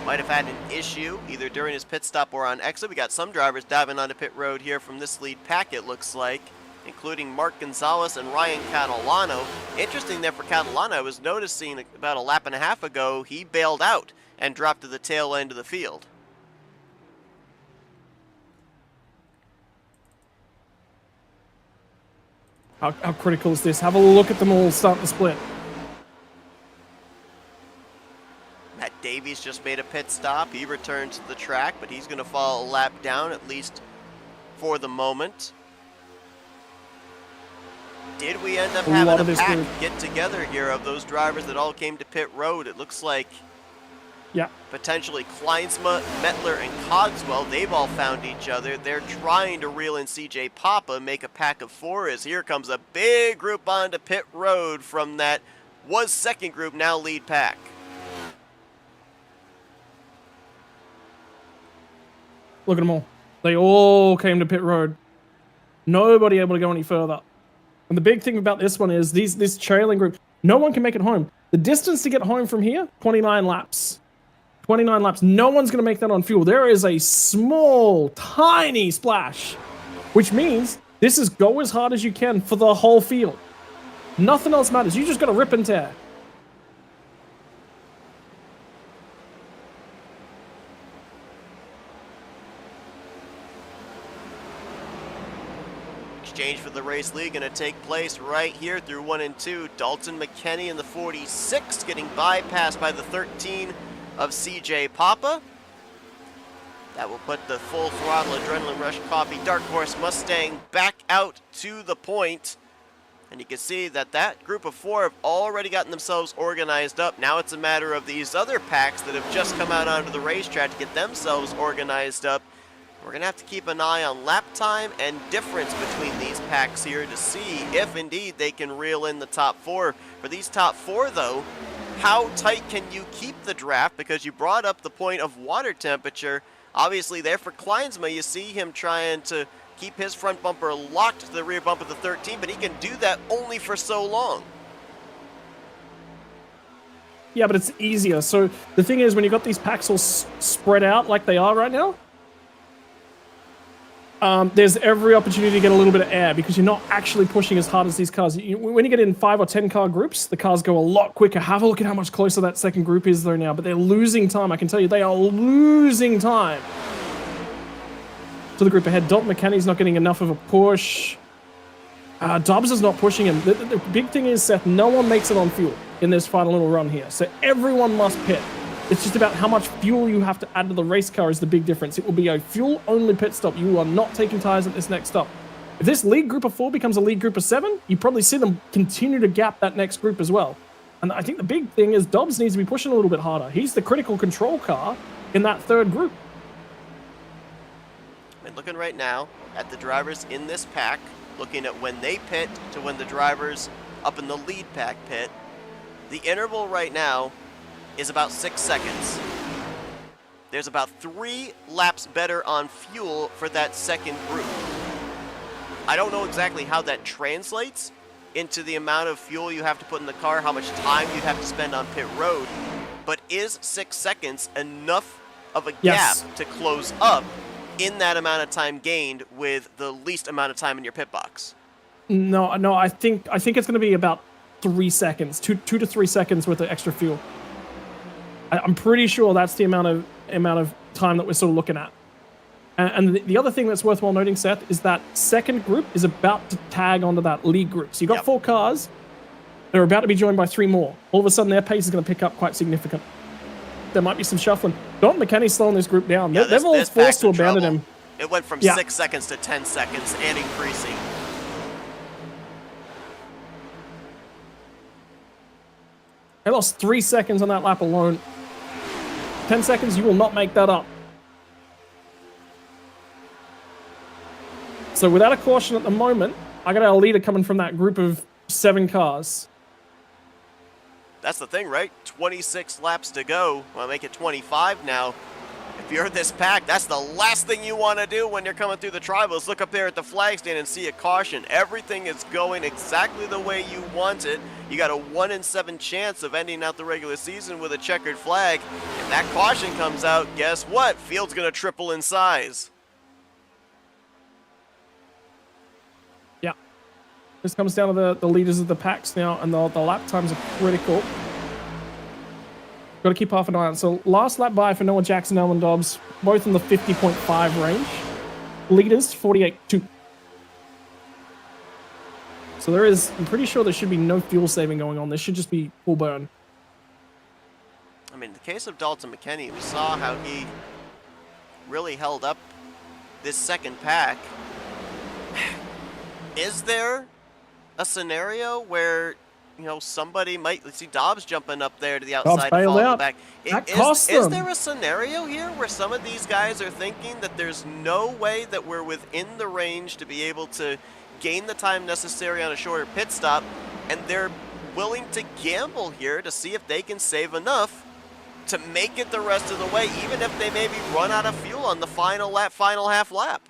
might have had an issue either during his pit stop or on exit. We got some drivers diving onto pit road here from this lead pack, it looks like, including Mark Gonzalez and Ryan Catalano. Interesting there for Catalano, I was noticing about a lap and a half ago, he bailed out and dropped to the tail end of the field. How critical is this? Have a look at them all starting to split. Matt Davies just made a pit stop. He returned to the track, but he's going to fall a lap down, at least for the moment. Did we end up having a pack get together here of those drivers that all came to pit road? It looks like potentially Kleinsma, Mettler, and Cogswell, they've all found each other. They're trying to reel in CJ Papa, make a pack of 4 as here comes a big group onto pit road from that was second group, now lead pack. Look at them all. They all came to pit road. Nobody able to go any further. And the big thing about this one is this trailing group, no one can make it home. The distance to get home from here, 29 laps. 29 laps. No one's going to make that on fuel. There is a small, tiny splash, which means this is go as hard as you can for the whole field. Nothing else matters. You just got to rip and tear. Exchange for the race lead going to take place right here through 1 and 2. Dalton McKinney in the 46 getting bypassed by the 13 of CJ Papa. That will put the full throttle adrenaline rush coffee Dark Horse Mustang back out to the point. And you can see that that group of 4 have already gotten themselves organized up. Now it's a matter of these other packs that have just come out onto the racetrack to get themselves organized up. We're going to have to keep an eye on lap time and difference between these packs here to see if indeed they can reel in the top 4. For these top 4 though, how tight can you keep the draft? Because you brought up the point of water temperature. Obviously there for Kleinsma, you see him trying to keep his front bumper locked to the rear bumper of the 13, but he can do that only for so long. Yeah, but it's easier. So the thing is, when you've got these packs all spread out like they are right now, there's every opportunity to get a little bit of air because you're not actually pushing as hard as these cars. When you get in 5 or 10 car groups, the cars go a lot quicker. Have a look at how much closer that second group is though now, but they're losing time. I can tell you, they are losing time to the group ahead. Dalton McKinney's not getting enough of a push. Dobbs is not pushing him. The big thing is, Seth, no one makes it on fuel in this final little run here. So everyone must pit. It's just about how much fuel you have to add to the race car is the big difference. It will be a fuel-only pit stop. You are not taking tires at this next stop. If this lead group of 4 becomes a lead group of 7, you probably see them continue to gap that next group as well. And I think the big thing is Dobbs needs to be pushing a little bit harder. He's the critical control car in that third group. I mean, looking right now at the drivers in this pack, looking at when they pit to when the drivers up in the lead pack pit, the interval right now is about 6 seconds. There's about 3 laps better on fuel for that second group. I don't know exactly how that translates into the amount of fuel you have to put in the car, how much time you'd have to spend on pit road, but is 6 seconds enough of a gap to close up in that amount of time gained with the least amount of time in your pit box? No, I think it's going to be about 3 seconds, 2 to 3 seconds with the extra fuel. I'm pretty sure that's the amount of time that we're sort of looking at. And the other thing that's worthwhile noting, Seth, is that second group is about to tag onto that lead group. So you've got 4 cars that are about to be joined by 3 more. All of a sudden, their pace is going to pick up quite significant. There might be some shuffling. Dalton McKenny's slowing this group down. Yeah, they've all forced to abandon him. It went from 6 seconds to 10 seconds and increasing. They lost 3 seconds on that lap alone. 10 seconds, you will not make that up. So without a caution at the moment, I got a leader coming from that group of 7 cars. That's the thing, right? 26 laps to go. Well, make it 25 now. If you're this pack, that's the last thing you want to do when you're coming through the tribals. Look up there at the flag stand and see a caution. Everything is going exactly the way you want it. You got a 1 in 7 chance of ending out the regular season with a checkered flag. If that caution comes out, guess what? Field's going to triple in size. Yeah. This comes down to the leaders of the packs now, and the lap times are critical. Got to keep half an eye on. So last lap by for Noah Jackson, Alan Dobbs, both in the 50.5 range. Leaders, 48.2. So there is, I'm pretty sure there should be no fuel saving going on. This should just be full burn. I mean, in the case of Dalton McKenny, we saw how he really held up this second pack. Is there a scenario where, you know, somebody might, let's see Dobbs jumping up there to the outside to follow the back. Is there a scenario here where some of these guys are thinking that there's no way that we're within the range to be able to gain the time necessary on a shorter pit stop, and they're willing to gamble here to see if they can save enough to make it the rest of the way, even if they maybe run out of fuel on the final lap, final half lap?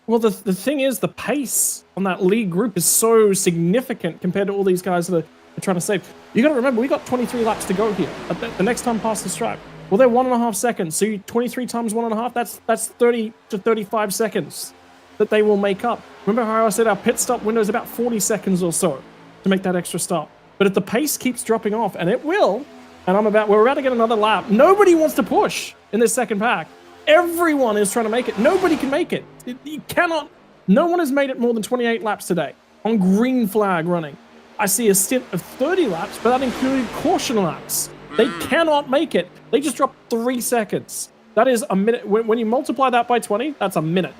Well, the thing is, the pace on that lead group is so significant compared to all these guys that are trying to save. You got to remember, we got 23 laps to go here. The next time past the stripe. Well, they're 1.5 seconds. So 23 times 1.5, that's 30 to 35 seconds that they will make up. Remember how I said our pit stop window is about 40 seconds or so to make that extra stop. But if the pace keeps dropping off, and it will, and we're about to get another lap, nobody wants to push in this second pack. Everyone is trying to make it. Nobody can make it. You cannot. No one has made it more than 28 laps today on green flag running. I see a stint of 30 laps, but that included caution laps. They cannot make it. They just dropped 3 seconds. That is a minute. When you multiply that by 20, that's a minute.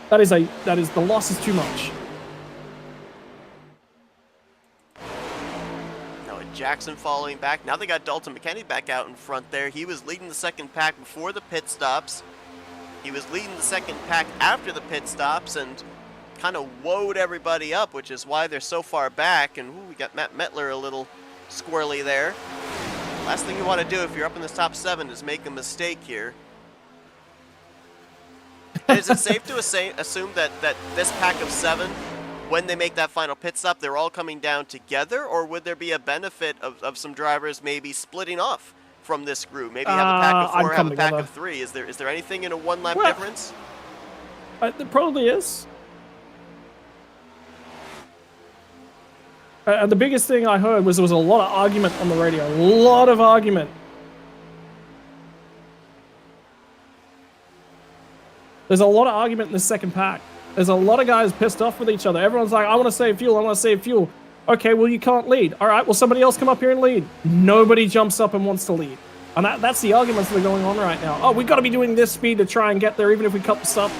That is the loss is too much. Jackson following back. Now they got Dalton McKenny back out in front there. He was leading the second pack before the pit stops. He was leading the second pack after the pit stops and kind of woed everybody up, which is why they're so far back. And we got Matt Mettler a little squirrely there. Last thing you want to do if you're up in the top 7 is make a mistake here. Is it safe to assume that this pack of 7, when they make that final pit stop, they're all coming down together, or would there be a benefit of some drivers maybe splitting off from this group? Maybe have a pack of 4, have a pack of 3. Is there anything in a 1 lap difference? There probably is. And the biggest thing I heard was there was a lot of argument on the radio. A lot of argument. There's a lot of argument in the second pack. There's a lot of guys pissed off with each other. Everyone's like, I want to save fuel, I want to save fuel. Okay, well, you can't lead. All right, well, somebody else come up here and lead. Nobody jumps up and wants to lead. And that's the arguments that are going on right now. Oh, we got to be doing this speed to try and get there, even if we cut the stuff.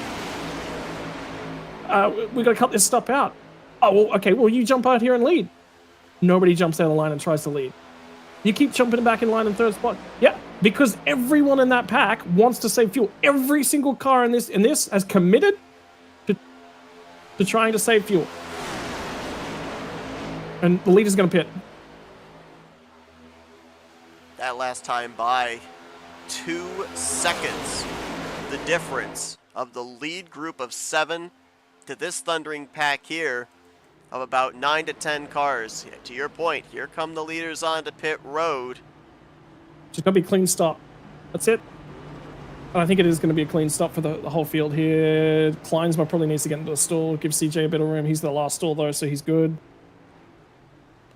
we got to cut this stuff out. Oh, well, okay, well, you jump out here and lead. Nobody jumps out of line and tries to lead. You keep jumping back in line in third spot. Yeah, because everyone in that pack wants to save fuel. Every single car in this has committed to trying to save fuel. And the leader's going to pit. That last time by 2 seconds. The difference of the lead group of 7 to this thundering pack here of about 9 to 10 cars. Yeah, to your point, here come the leaders onto pit road. Just going to be a clean stop. That's it. And I think it is going to be a clean stop for the whole field here. Kleinsma probably needs to get into the stall, give CJ a bit of room. He's the last stall though, so he's good.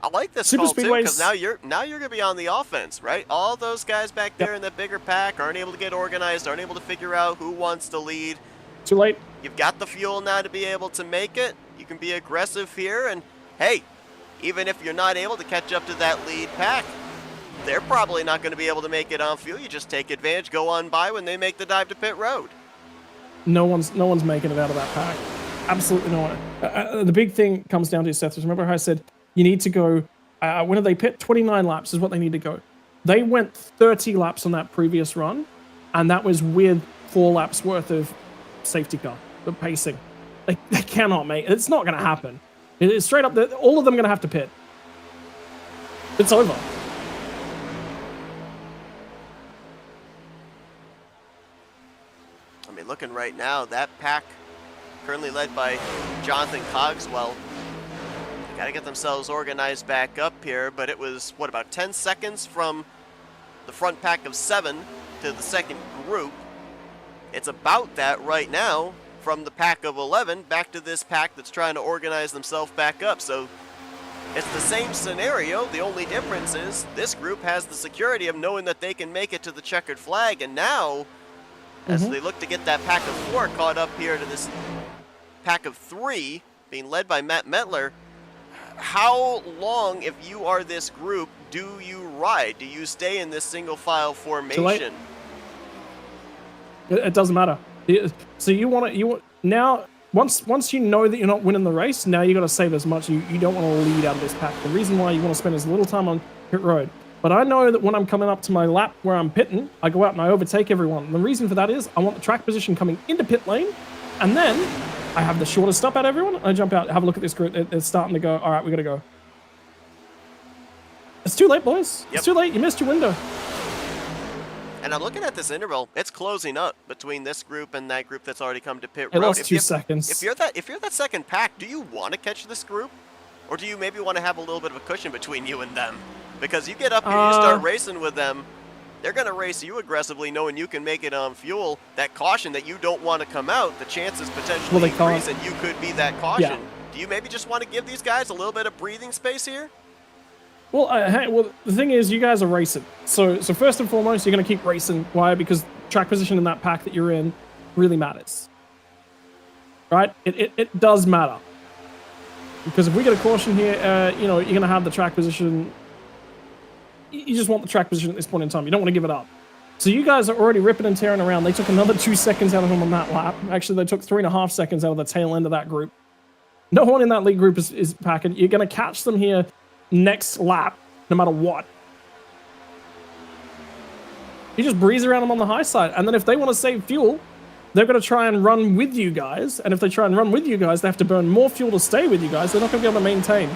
I like this Super call too, because Speedways- now you're going to be on the offense, right? All those guys back there in the bigger pack aren't able to get organized, aren't able to figure out who wants to lead. Too late. You've got the fuel now to be able to make it. You can be aggressive here, and hey, even if you're not able to catch up to that lead pack, they're probably not going to be able to make it on fuel. You just take advantage, go on by when they make the dive to pit road. No one's making it out of that pack. Absolutely no one. The big thing comes down to Seth. Remember how I said you need to go. When did they pit? 29 laps is what they need to go. They went 30 laps on that previous run, and that was with 4 laps worth of safety car, the pacing. They cannot make it. It's not going to happen. It's straight up. All of them going to have to pit. It's over. I mean, looking right now, that pack currently led by Jonathan Cogswell. They got to get themselves organized back up here, but it was, what, about 10 seconds from the front pack of 7 to the second group. It's about that right now from the pack of 11 back to this pack that's trying to organize themselves back up. So it's the same scenario. The only difference is this group has the security of knowing that they can make it to the checkered flag, and now as they look to get that pack of 4 caught up here to this pack of 3 being led by Matt Metler, how long, if you are this group, do you ride? Do you stay in this single file formation? It doesn't matter. So you want now, once you know that you're not winning the race, now you got to save as much. You don't want to lead out of this pack. The reason why you want to spend as little time on pit road. But I know that when I'm coming up to my lap where I'm pitting, I go out and I overtake everyone. And the reason for that is I want the track position coming into pit lane, and then I have the shortest stop out of everyone. I jump out, have a look at this group. They're starting to go, all right, we got to go. It's too late, boys. It's too late. You missed your window. And I'm looking at this interval. It's closing up between this group and that group that's already come to pit It road. lost 2 seconds. If you're that second pack, do you want to catch this group, or do you maybe want to have a little bit of a cushion between you and them? Because you get up here, you start racing with them, they're going to race you aggressively, knowing you can make it on fuel. That caution that you don't want to come out, the chances potentially increase that you could be that caution. Yeah. Do you maybe just want to give these guys a little bit of breathing space here? Well, well, the thing is, you guys are racing. So first and foremost, you're going to keep racing. Why? Because track position in that pack that you're in really matters. Right? It does matter. Because if we get a caution here, you know, you're going to have the track position. You just want the track position at this point in time. You don't want to give it up. So you guys are already ripping and tearing around. They took another 2 seconds out of them on that lap. Actually, they took 3.5 seconds out of the tail end of that group. No one in that lead group is packing. You're going to catch them here next lap, no matter what. You just breeze around them on the high side. And then if they want to save fuel, they're going to try and run with you guys. And if they try and run with you guys, they have to burn more fuel to stay with you guys. They're not going to be able to maintain.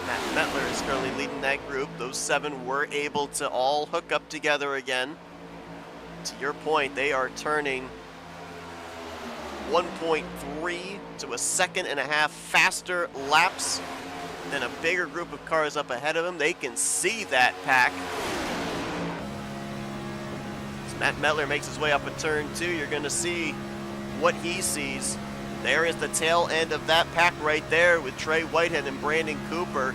Matt Metler is currently leading that group. Those 7 were able to all hook up together again. To your point, they are turning 1.3 to a second and a half faster laps than a bigger group of cars up ahead of them. They can see that pack. As Matt Metler makes his way up a turn 2, you're going to see what he sees. There is the tail end of that pack right there with Trey Whitehead and Brandon Cooper.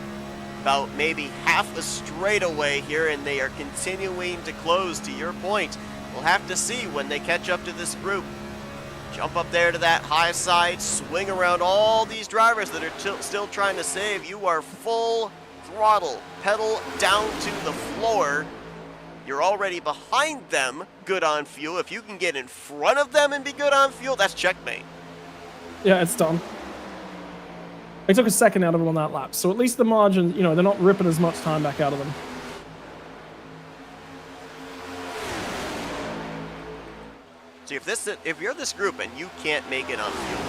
About maybe half a straightaway here, and they are continuing to close. To your point, we'll have to see when they catch up to this group. Jump up there to that high side, swing around all these drivers that are still trying to save. You are full throttle, pedal down to the floor. You're already behind them, good on fuel. If you can get in front of them and be good on fuel, that's checkmate. Yeah, it's done. They took a second out of them on that lap, so at least the margin, you know, they're not ripping as much time back out of them. So if you're this group and you can't make it on fuel,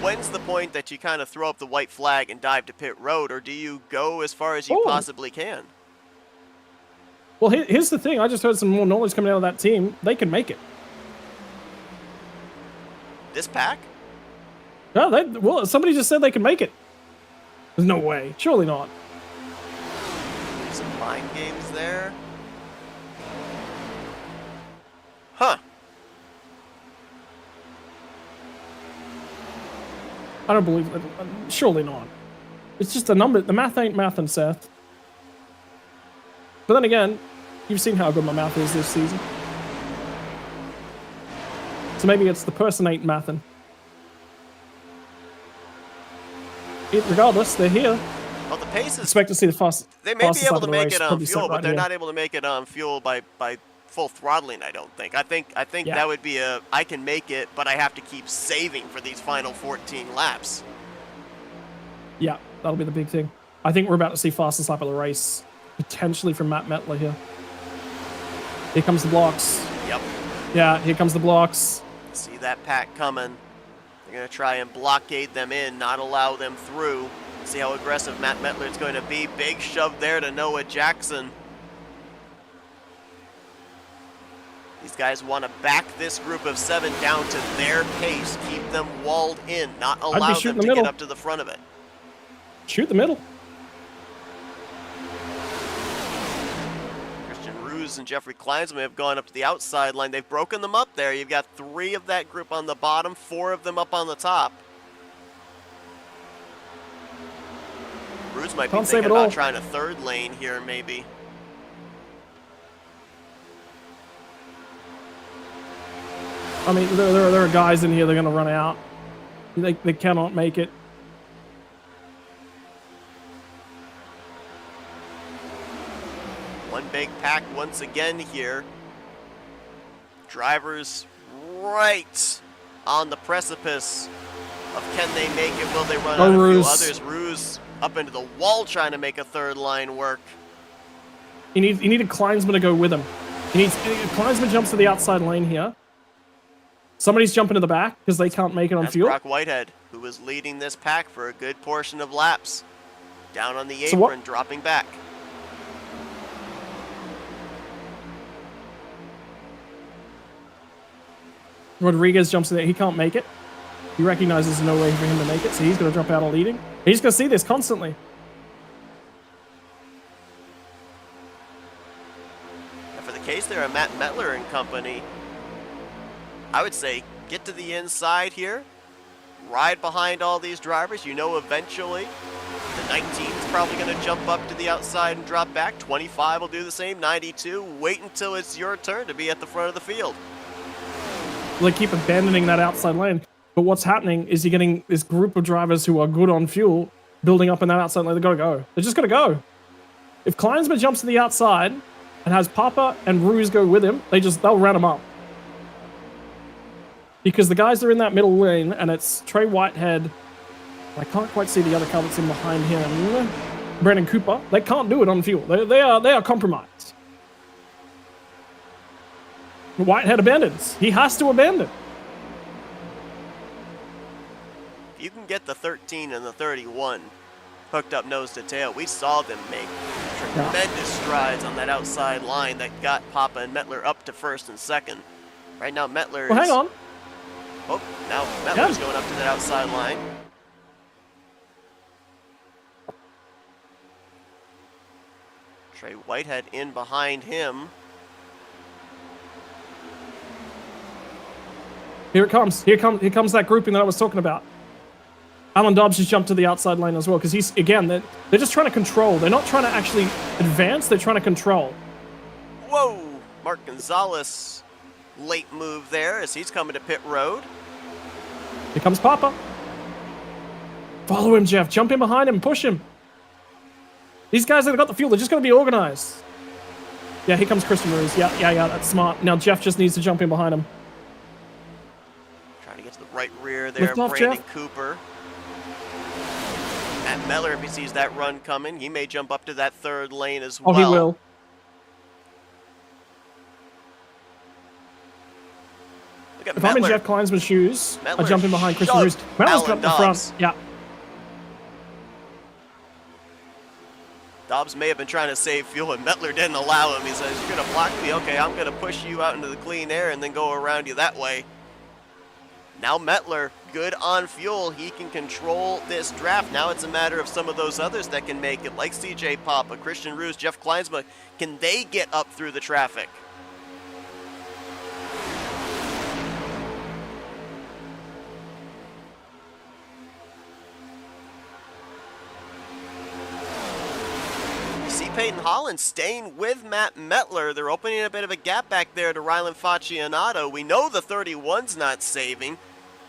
when's the point that you kind of throw up the white flag and dive to pit road, or do you go as far as you possibly can? Well, here's the thing. I just heard some more knowledge coming out of that team. They can make it. This pack? Yeah, well, somebody just said they can make it. There's no way. Surely not. Some mind games there. Huh. I don't believe it. Surely not. It's just a number. The math ain't mathin', Seth. But then again, you've seen how good my math is this season. So maybe it's the person ain't mathin'. Regardless, they're here. Well, the pace is... Expect to see the fastest. They may be able to make it on race, fuel, but right they're here. not able to make it on fuel by full throttling, I don't think. I think Yeah. that would be I can make it, but I have to keep saving for these final 14 laps. Yeah, that'll be the big thing. I think we're about to see fastest lap of the race, potentially from Matt Mettler here. Here comes the blocks. Yep. Yeah, here comes the blocks. See that pack coming. They're going to try and blockade them in, not allow them through. See how aggressive Matt Mettler's going to be. Big shove there to Noah Jackson. These guys want to back this group of 7 down to their pace, keep them walled in, not allow them to get up to the front of it. Shoot the middle. Christian Ruse and Jeffrey Kleinsman have gone up to the outside line. They've broken them up there. You've got 3 of that group on the bottom, 4 of them up on the top. Ruse might be thinking about trying a 3rd lane here, maybe. I mean, there are guys in here that are going to run out. They cannot make it. One big pack once again here. Drivers right on the precipice of can they make it? Will they run out of fuel? Others, Ruse up into the wall trying to make a 3rd line work. You need a Kleinsman to go with him. Kleinsman jumps to the outside lane here. Somebody's jumping to the back because they can't make it on fuel. Brock Whitehead, who was leading this pack for a good portion of laps. Down on the apron, dropping back. Rodriguez jumps in there. He can't make it. He recognizes there's no way for him to make it, so he's going to drop out of leading. He's going to see this constantly. And for the case there of Matt Mettler and company, I would say get to the inside here, ride behind all these drivers. You know eventually the 19 is probably going to jump up to the outside and drop back. 25 will do the same. 92, wait until it's your turn to be at the front of the field. They keep abandoning that outside lane. But what's happening is you're getting this group of drivers who are good on fuel building up in that outside lane. They've got to go. They're just going to go. If Kleinsman jumps to the outside and has Papa and Ruse go with him, they'll run him up. Because the guys are in that middle lane, and it's Trey Whitehead. I can't quite see the other car that's in behind him. Brandon Cooper. They can't do it on fuel. They are compromised. Whitehead abandons. He has to abandon. If you can get the 13 and the 31 hooked up nose to tail, we saw them make tremendous strides on that outside line that got Papa and Mettler up to 1st and 2nd. Right now, Mettler is... Well, hang on. Oh, now Mettler's going up to that outside line. Trey Whitehead in behind him. Here it comes. Here comes that grouping that I was talking about. Alan Dobbs just jumped to the outside lane as well because he's, again, they're just trying to control. They're not trying to actually advance. They're trying to control. Whoa! Mark Gonzalez, late move there as he's coming to pit road. Here comes Papa. Follow him, Jeff. Jump in behind him. Push him. These guys that have got the fuel, they're just going to be organized. Yeah, here comes Christian Ruse. Yeah, that's smart. Now Jeff just needs to jump in behind him. Trying to get to the right rear there, Lift off, Brandon Jeff. Cooper. Matt Mettler, if he sees that run coming, he may jump up to that third lane as Oh, well. he will. Look at If I'm in Mettler. Jeff Kleinsman's shoes, I Mettler jump in behind Christian Ruse. shoved Mettler's Alan got the front. Dobbs. Yeah. Dobbs may have been trying to save fuel, and Mettler didn't allow him. He says, "You're going to block me? Okay, I'm going to push you out into the clean air and then go around you that way." Now Mettler, good on fuel. He can control this draft. Now it's a matter of some of those others that can make it, like CJ Papa, Christian Ruse, Jeff Kleinsma. Can they get up through the traffic? Peyton Holland staying with Matt Mettler. They're opening a bit of a gap back there to Rylan Faccianato. We know the 31's not saving,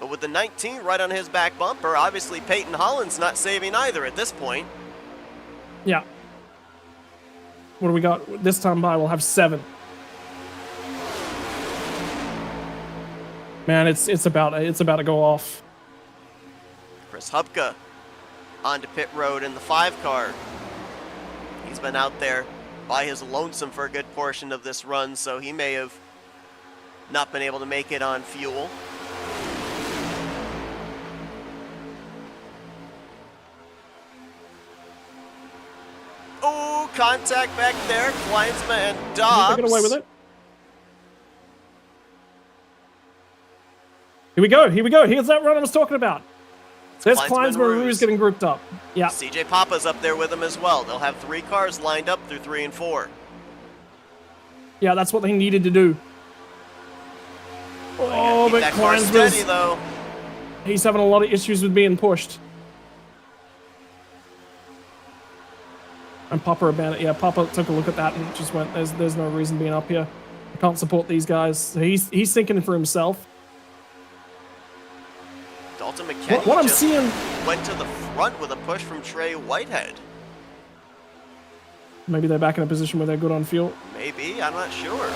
but with the 19 right on his back bumper, obviously Peyton Holland's not saving either at this point. Yeah. What do we got? This time by, we'll have 7. Man, it's about to go off. Chris Hupka onto pit road in the 5 car. He's been out there by his lonesome for a good portion of this run, so he may have not been able to make it on fuel. Oh, contact back there. Kleinsma and Dobbs. They get away with it. Here we go. Here's that run I was talking about. There's Kleinsma and Ruse getting grouped up. Yeah. CJ Papa's up there with him as well. They'll have 3 cars lined up through 3 and 4. Yeah, that's what they needed to do. Oh, but Kleinsma's though. He's having a lot of issues with being pushed. And Papa abandoned. Yeah, Papa took a look at that and just went, "There's no reason being up here. I can't support these guys." So he's thinking for himself. Dalton McKenny what I'm seeing went to the front with a push from Trey Whitehead. Maybe they're back in a position where they're good on fuel. Maybe, I'm not sure.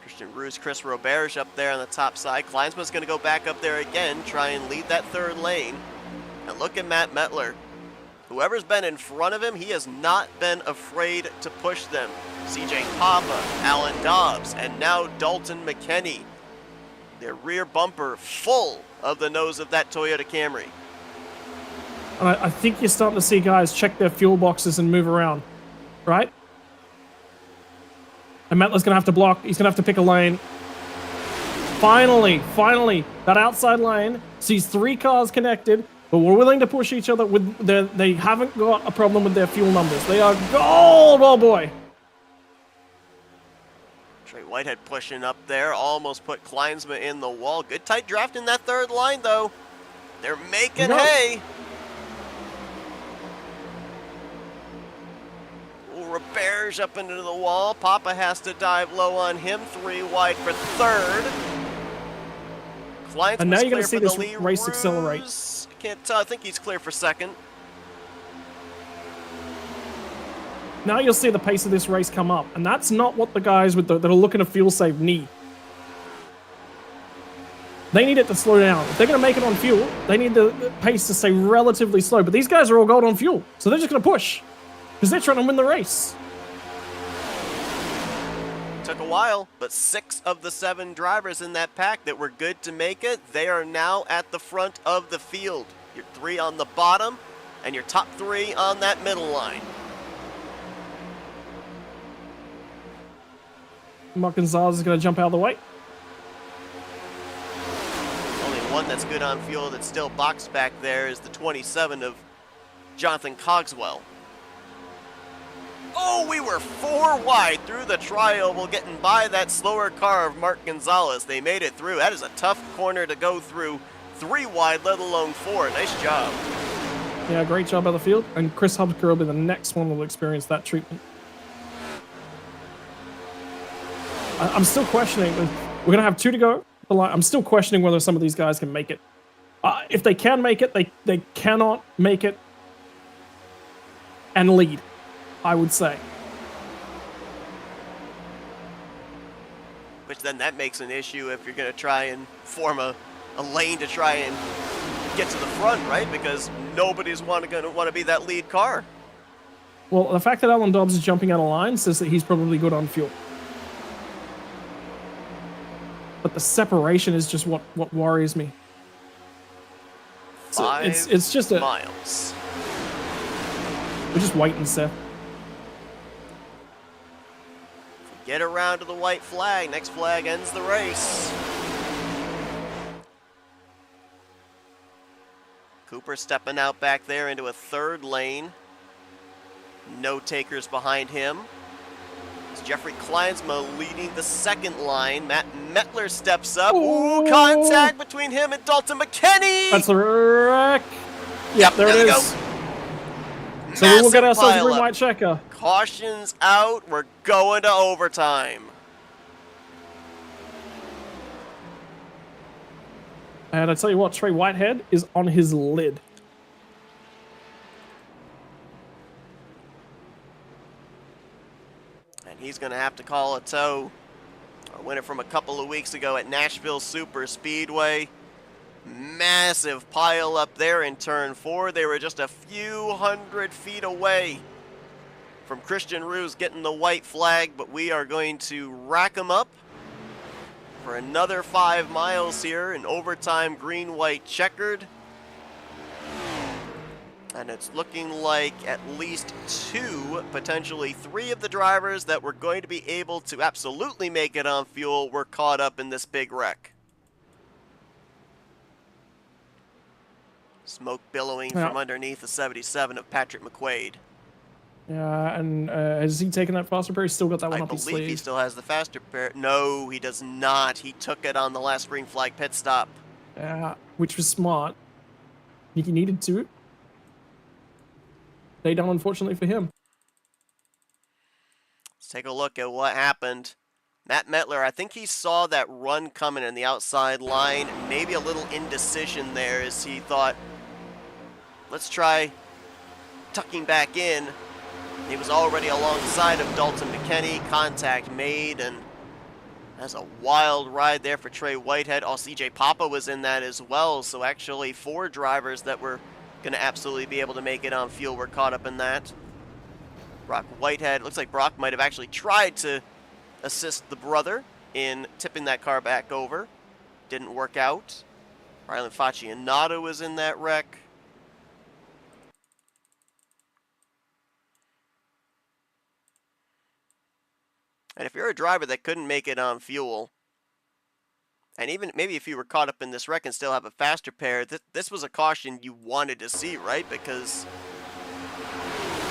Christian Ruse, Chris Roberge up there on the top side. Kleinsma's going to go back up there again, try and lead that third lane. And look at Matt Mettler. Whoever's been in front of him, he has not been afraid to push them. CJ Papa, Alan Dobbs, and now Dalton McKenny. Their rear bumper full of the nose of that Toyota Camry. And I think you're starting to see guys check their fuel boxes and move around, right? And Mettler's going to have to block. He's going to have to pick a lane. Finally, that outside lane sees 3 cars connected, but we're willing to push each other. They haven't got a problem with their fuel numbers. They are gold, oh boy. Trey Whitehead pushing up there, almost put Kleinsma in the wall. Good tight draft in that third line, though. They're making hay. Roberge up into the wall. Papa has to dive low on him. 3 wide for third. And now you're going to see this race accelerate. I can't tell. I think he's clear for second. Now you'll see the pace of this race come up, and that's not what the guys that are looking to fuel save need. They need it to slow down. If they're going to make it on fuel, they need the pace to stay relatively slow. But these guys are all gold on fuel, so they're just going to push because they're trying to win the race. Took a while, but 6 of the 7 drivers in that pack that were good to make it, they are now at the front of the field. Your 3 on the bottom, and your top 3 on that middle line. Mark Gonzalez is going to jump out of the way. Only one that's good on fuel that's still boxed back there is the 27 of Jonathan Cogswell. Oh, we were 4 wide through the tri-oval, getting by that slower car of Mark Gonzalez. They made it through. That is a tough corner to go through. 3 wide, let alone 4. Nice job. Yeah, great job by the field. And Chris Hubker will be the next one who will experience that treatment. I'm still questioning. We're going to have 2 to go. I'm still questioning whether some of these guys can make it. If they can make it, they cannot make it and lead, I would say. Which then that makes an issue if you're going to try and form a lane to try and get to the front, right? Because nobody's going to want to be that lead car. Well, the fact that Alan Dobbs is jumping out of line says that he's probably good on fuel. But the separation is just what worries me. So it's just 5 miles. We're just waiting, Seth. Get around to the white flag. Next flag ends the race. Cooper stepping out back there into a third lane. No takers behind him. It's Jeffrey Kleinsma leading the second line. Matt Mettler steps up. Ooh, contact between him and Dalton McKinney. That's the wreck. Yep, there it is. So we will get ourselves a green white checker. Cautions out. We're going to overtime. And I tell you what, Trey Whitehead is on his lid. And he's going to have to call a tow. Our winner from a couple of weeks ago at Nashville Super Speedway. Massive pile up there in turn 4. They were just a few hundred feet away from Christian Roos getting the white flag, but we are going to rack them up for another 5 miles here in overtime, green, white, checkered. And it's looking like at least 2, potentially 3 of the drivers that were going to be able to absolutely make it on fuel were caught up in this big wreck. Smoke billowing from underneath the 77 of Patrick McQuaid. Yeah, and has he taken that faster pair? He's still got that one up his sleeve. I believe he still has the faster pair. No, he does not. He took it on the last green flag pit stop. Yeah, which was smart. He needed to. They done, unfortunately for him. Let's take a look at what happened. Matt Mettler, I think he saw that run coming in the outside line. Maybe a little indecision there as he thought, let's try tucking back in. He was already alongside of Dalton McKinney. Contact made, and that's a wild ride there for Trey Whitehead. Oh, CJ Papa was in that as well. So actually 4 drivers that were going to absolutely be able to make it on fuel were caught up in that. Brock Whitehead, looks like Brock might have actually tried to assist the brother in tipping that car back over. Didn't work out. Rylan Faccianato was in that wreck. And if you're a driver that couldn't make it on fuel, and even maybe if you were caught up in this wreck and still have a faster pair, this was a caution you wanted to see, right? Because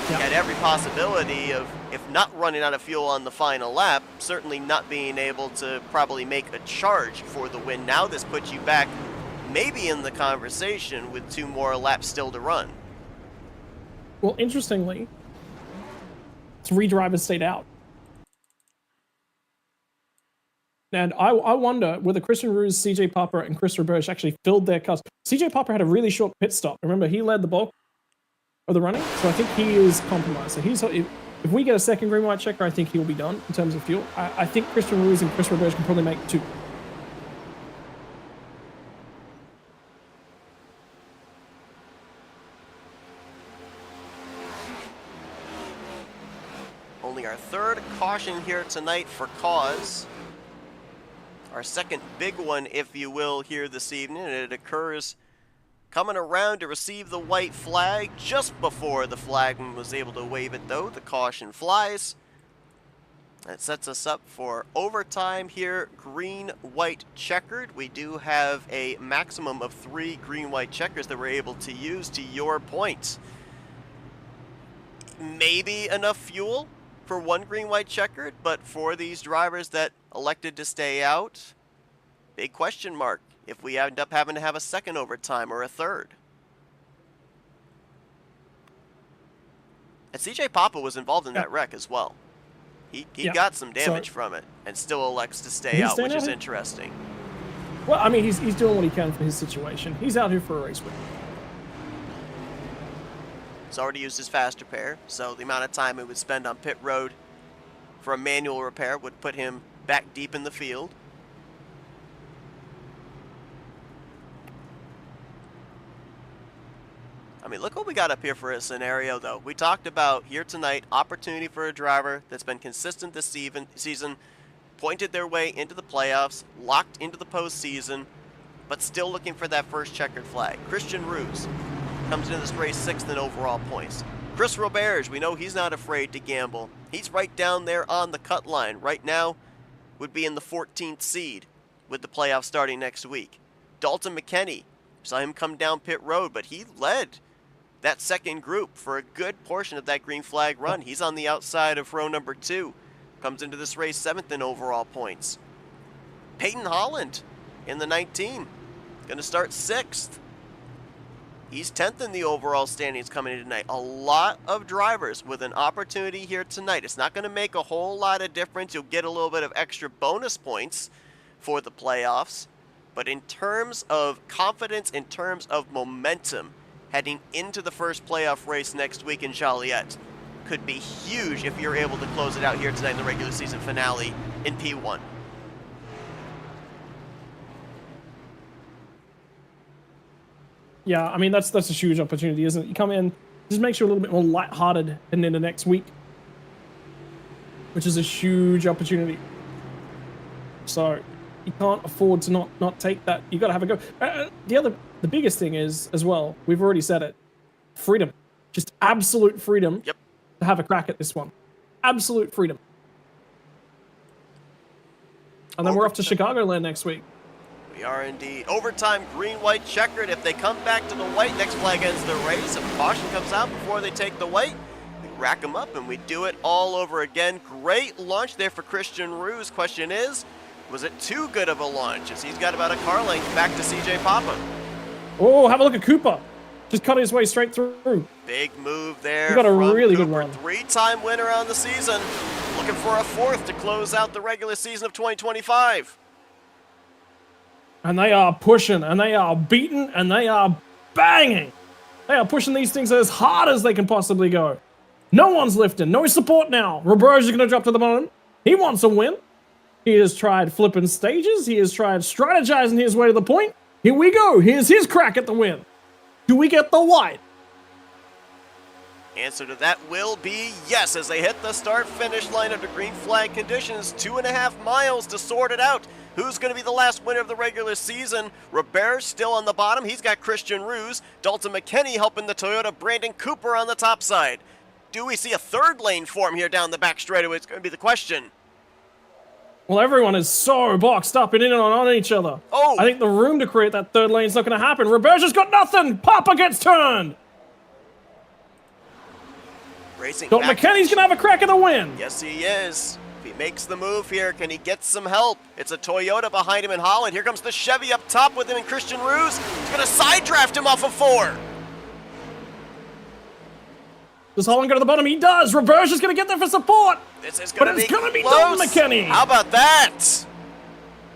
you had every possibility of, if not running out of fuel on the final lap, certainly not being able to probably make a charge for the win. Now this puts you back maybe in the conversation with 2 more laps still to run. Well, interestingly, 3 drivers stayed out. And I wonder whether Christian Roos, CJ Papa, and Chris Roberge actually filled their cars. CJ Papa had a really short pit stop. Remember, he led the bulk of the running, so I think he is compromised. So if we get a second green white checker, I think he'll be done in terms of fuel. I think Christian Roos and Chris Roberge can probably make 2. Only our 3rd caution here tonight for cause. Our second big one, if you will, here this evening, and it occurs coming around to receive the white flag just before the flagman was able to wave it, though. The caution flies. That sets us up for overtime here, green, white, checkered. We do have a maximum of 3 green, white checkers that we're able to use, to your point. Maybe enough fuel for 1 green, white, checkered, but for these drivers that elected to stay out, big question mark if we end up having to have a second overtime or a third. And CJ Papa was involved in that wreck as well. He got some damage from it and still elects to stay out, which is interesting. Well, I mean, he's doing what he can for his situation. He's out here for a race win. He's already used his fast repair, so the amount of time he would spend on pit road for a manual repair would put him back deep in the field. I mean, look what we got up here for a scenario, though. We talked about here tonight, opportunity for a driver that's been consistent this season, pointed their way into the playoffs, locked into the postseason, but still looking for that first checkered flag. Christian Ruse comes into this race 6th in overall points. Chris Roberge, we know he's not afraid to gamble. He's right down there on the cut line. Right now would be in the 14th seed with the playoffs starting next week. Dalton McKinney, saw him come down pit road, but he led that second group for a good portion of that green flag run. He's on the outside of row number 2. Comes into this race 7th in overall points. Peyton Holland in the 19. Going to start 6th. He's 10th in the overall standings coming in tonight. A lot of drivers with an opportunity here tonight. It's not going to make a whole lot of difference. You'll get a little bit of extra bonus points for the playoffs. But in terms of confidence, in terms of momentum, heading into the first playoff race next week in Joliet could be huge if you're able to close it out here tonight in the regular season finale in P1. Yeah, I mean, that's a huge opportunity, isn't it? You come in, just makes you a little bit more lighthearted and into next week, which is a huge opportunity. So you can't afford to not take that. You got to have a go. The biggest thing is, as well, we've already said it, freedom. Just absolute freedom to have a crack at this one. Absolute freedom. And then we're off to Chicagoland next week. We are indeed. Overtime, green, white, checkered. If they come back to the white, next flag ends the race. If caution comes out before they take the white, we rack them up and we do it all over again. Great launch there for Christian Ruse. Question is, was it too good of a launch? As he's got about a car length back to CJ Papa. Oh, have a look at Cooper. Just cut his way straight through. Big move there. He got a really Cooper, good run. 3-time winner on the season. Looking for a 4th to close out the regular season of 2025. And they are pushing, and they are beating, and they are banging. They are pushing these things as hard as they can possibly go. No one's lifting. No support now. Roberge is going to drop to the bottom. He wants a win. He has tried flipping stages. He has tried strategizing his way to the point. Here we go. Here's his crack at the win. Do we get the white? Answer to that will be yes, as they hit the start-finish line under green flag conditions. 2.5 miles to sort it out. Who's going to be the last winner of the regular season? Roberge still on the bottom. He's got Christian Ruse. Dalton McKinney helping the Toyota. Brandon Cooper on the top side. Do we see a third lane form here down the back straightaway? It's going to be the question. Well, everyone is so boxed up and in and on each other. Oh! I think the room to create that third lane is not going to happen. Roberge has got nothing. Papa gets turned. Racing Dalton McKinney's going to have a crack at the win. Yes, he is. If he makes the move here, can he get some help? It's a Toyota behind him in Holland. Here comes the Chevy up top with him and Christian Ruse. He's going to side draft him off of 4. Does Holland go to the bottom? He does. Roberge is going to get there for support. This is going to be But it's going to be close. Dalton McKinney. How about that?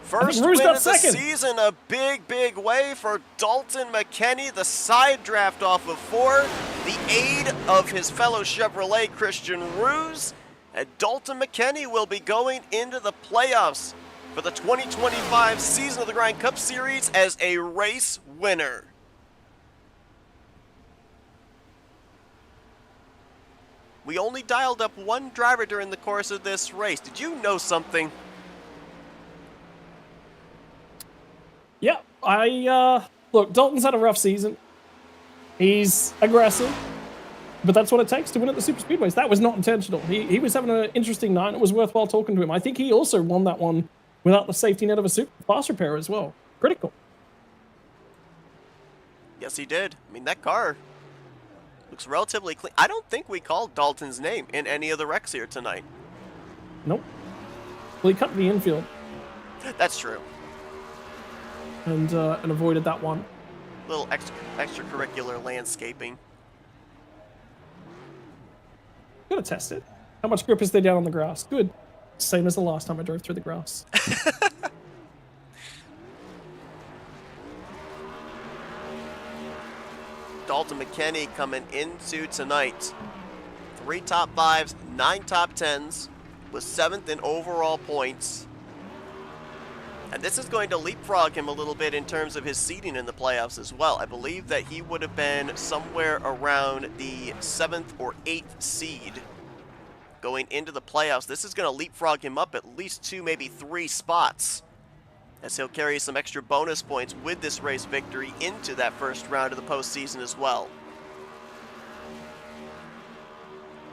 First Ruse win got of the second. season, a big way for Dalton McKinney. The side draft off of 4. The aid of his fellow Chevrolet Christian Ruse. And Dalton McKinney will be going into the playoffs for the 2025 season of the Grind Cup Series as a race winner. We only dialed up one driver during the course of this race. Did you know something? Yeah, look, Dalton's had a rough season. He's aggressive, but that's what it takes to win at the super speedways. That was not intentional. He was having an interesting night. It was worthwhile talking to him. I think he also won that one without the safety net of a super fast repair as well. Critical. Yes, he did. I mean, that car looks relatively clean. I don't think we called Dalton's name in any of the wrecks here tonight. Nope. Well, he cut the infield That's true. and avoided that one. Little extracurricular landscaping. Gotta test it. How much grip is there down on the grass? Good. Same as the last time I drove through the grass. Dalton McKinney coming into tonight. 3 top 5s, 9 top 10s, was 7th in overall points. And this is going to leapfrog him a little bit in terms of his seeding in the playoffs as well. I believe that he would have been somewhere around the 7th or 8th seed going into the playoffs. This is going to leapfrog him up at least 2, maybe 3 spots, as he'll carry some extra bonus points with this race victory into that first round of the postseason as well.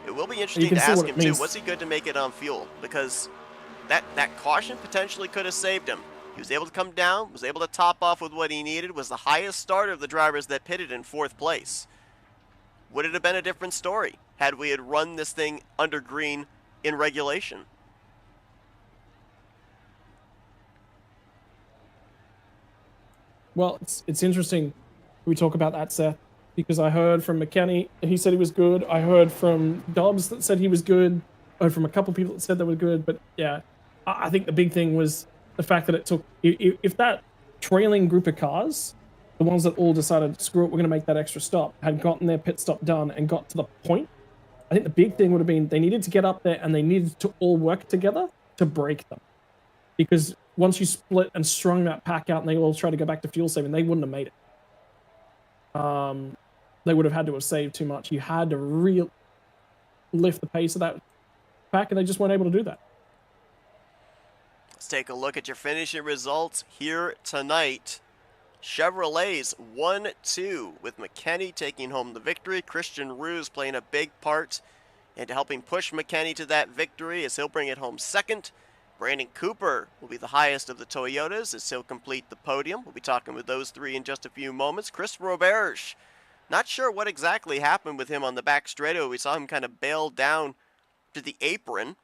It will be interesting to ask him, too, was he good to make it on fuel? Because that caution potentially could have saved him. He was able to come down, was able to top off with what he needed, was the highest starter of the drivers that pitted in 4th place. Would it have been a different story had we had run this thing under green in regulation? Well, it's interesting we talk about that, Seth, because I heard from McKenny, he said he was good. I heard from Dobbs that said he was good. I heard from a couple of people that said they were good. But yeah, I think the big thing was the fact that it took, if that trailing group of cars, the ones that all decided, screw it, we're going to make that extra stop, had gotten their pit stop done and got to the point, I think the big thing would have been they needed to get up there and they needed to all work together to break them. Because once you split and strung that pack out and they all tried to go back to fuel saving, they wouldn't have made it. They would have had to have saved too much. You had to lift the pace of that pack, and they just weren't able to do that. Let's take a look at your finishing results here tonight. Chevrolet's 1-2 with McKenny taking home the victory. Christian Ruse playing a big part into helping push McKenny to that victory as he'll bring it home second. Brandon Cooper will be the highest of the Toyotas as he'll complete the podium. We'll be talking with those 3 in just a few moments. Chris Roberge, not sure what exactly happened with him on the back straightaway. We saw him kind of bail down to the apron,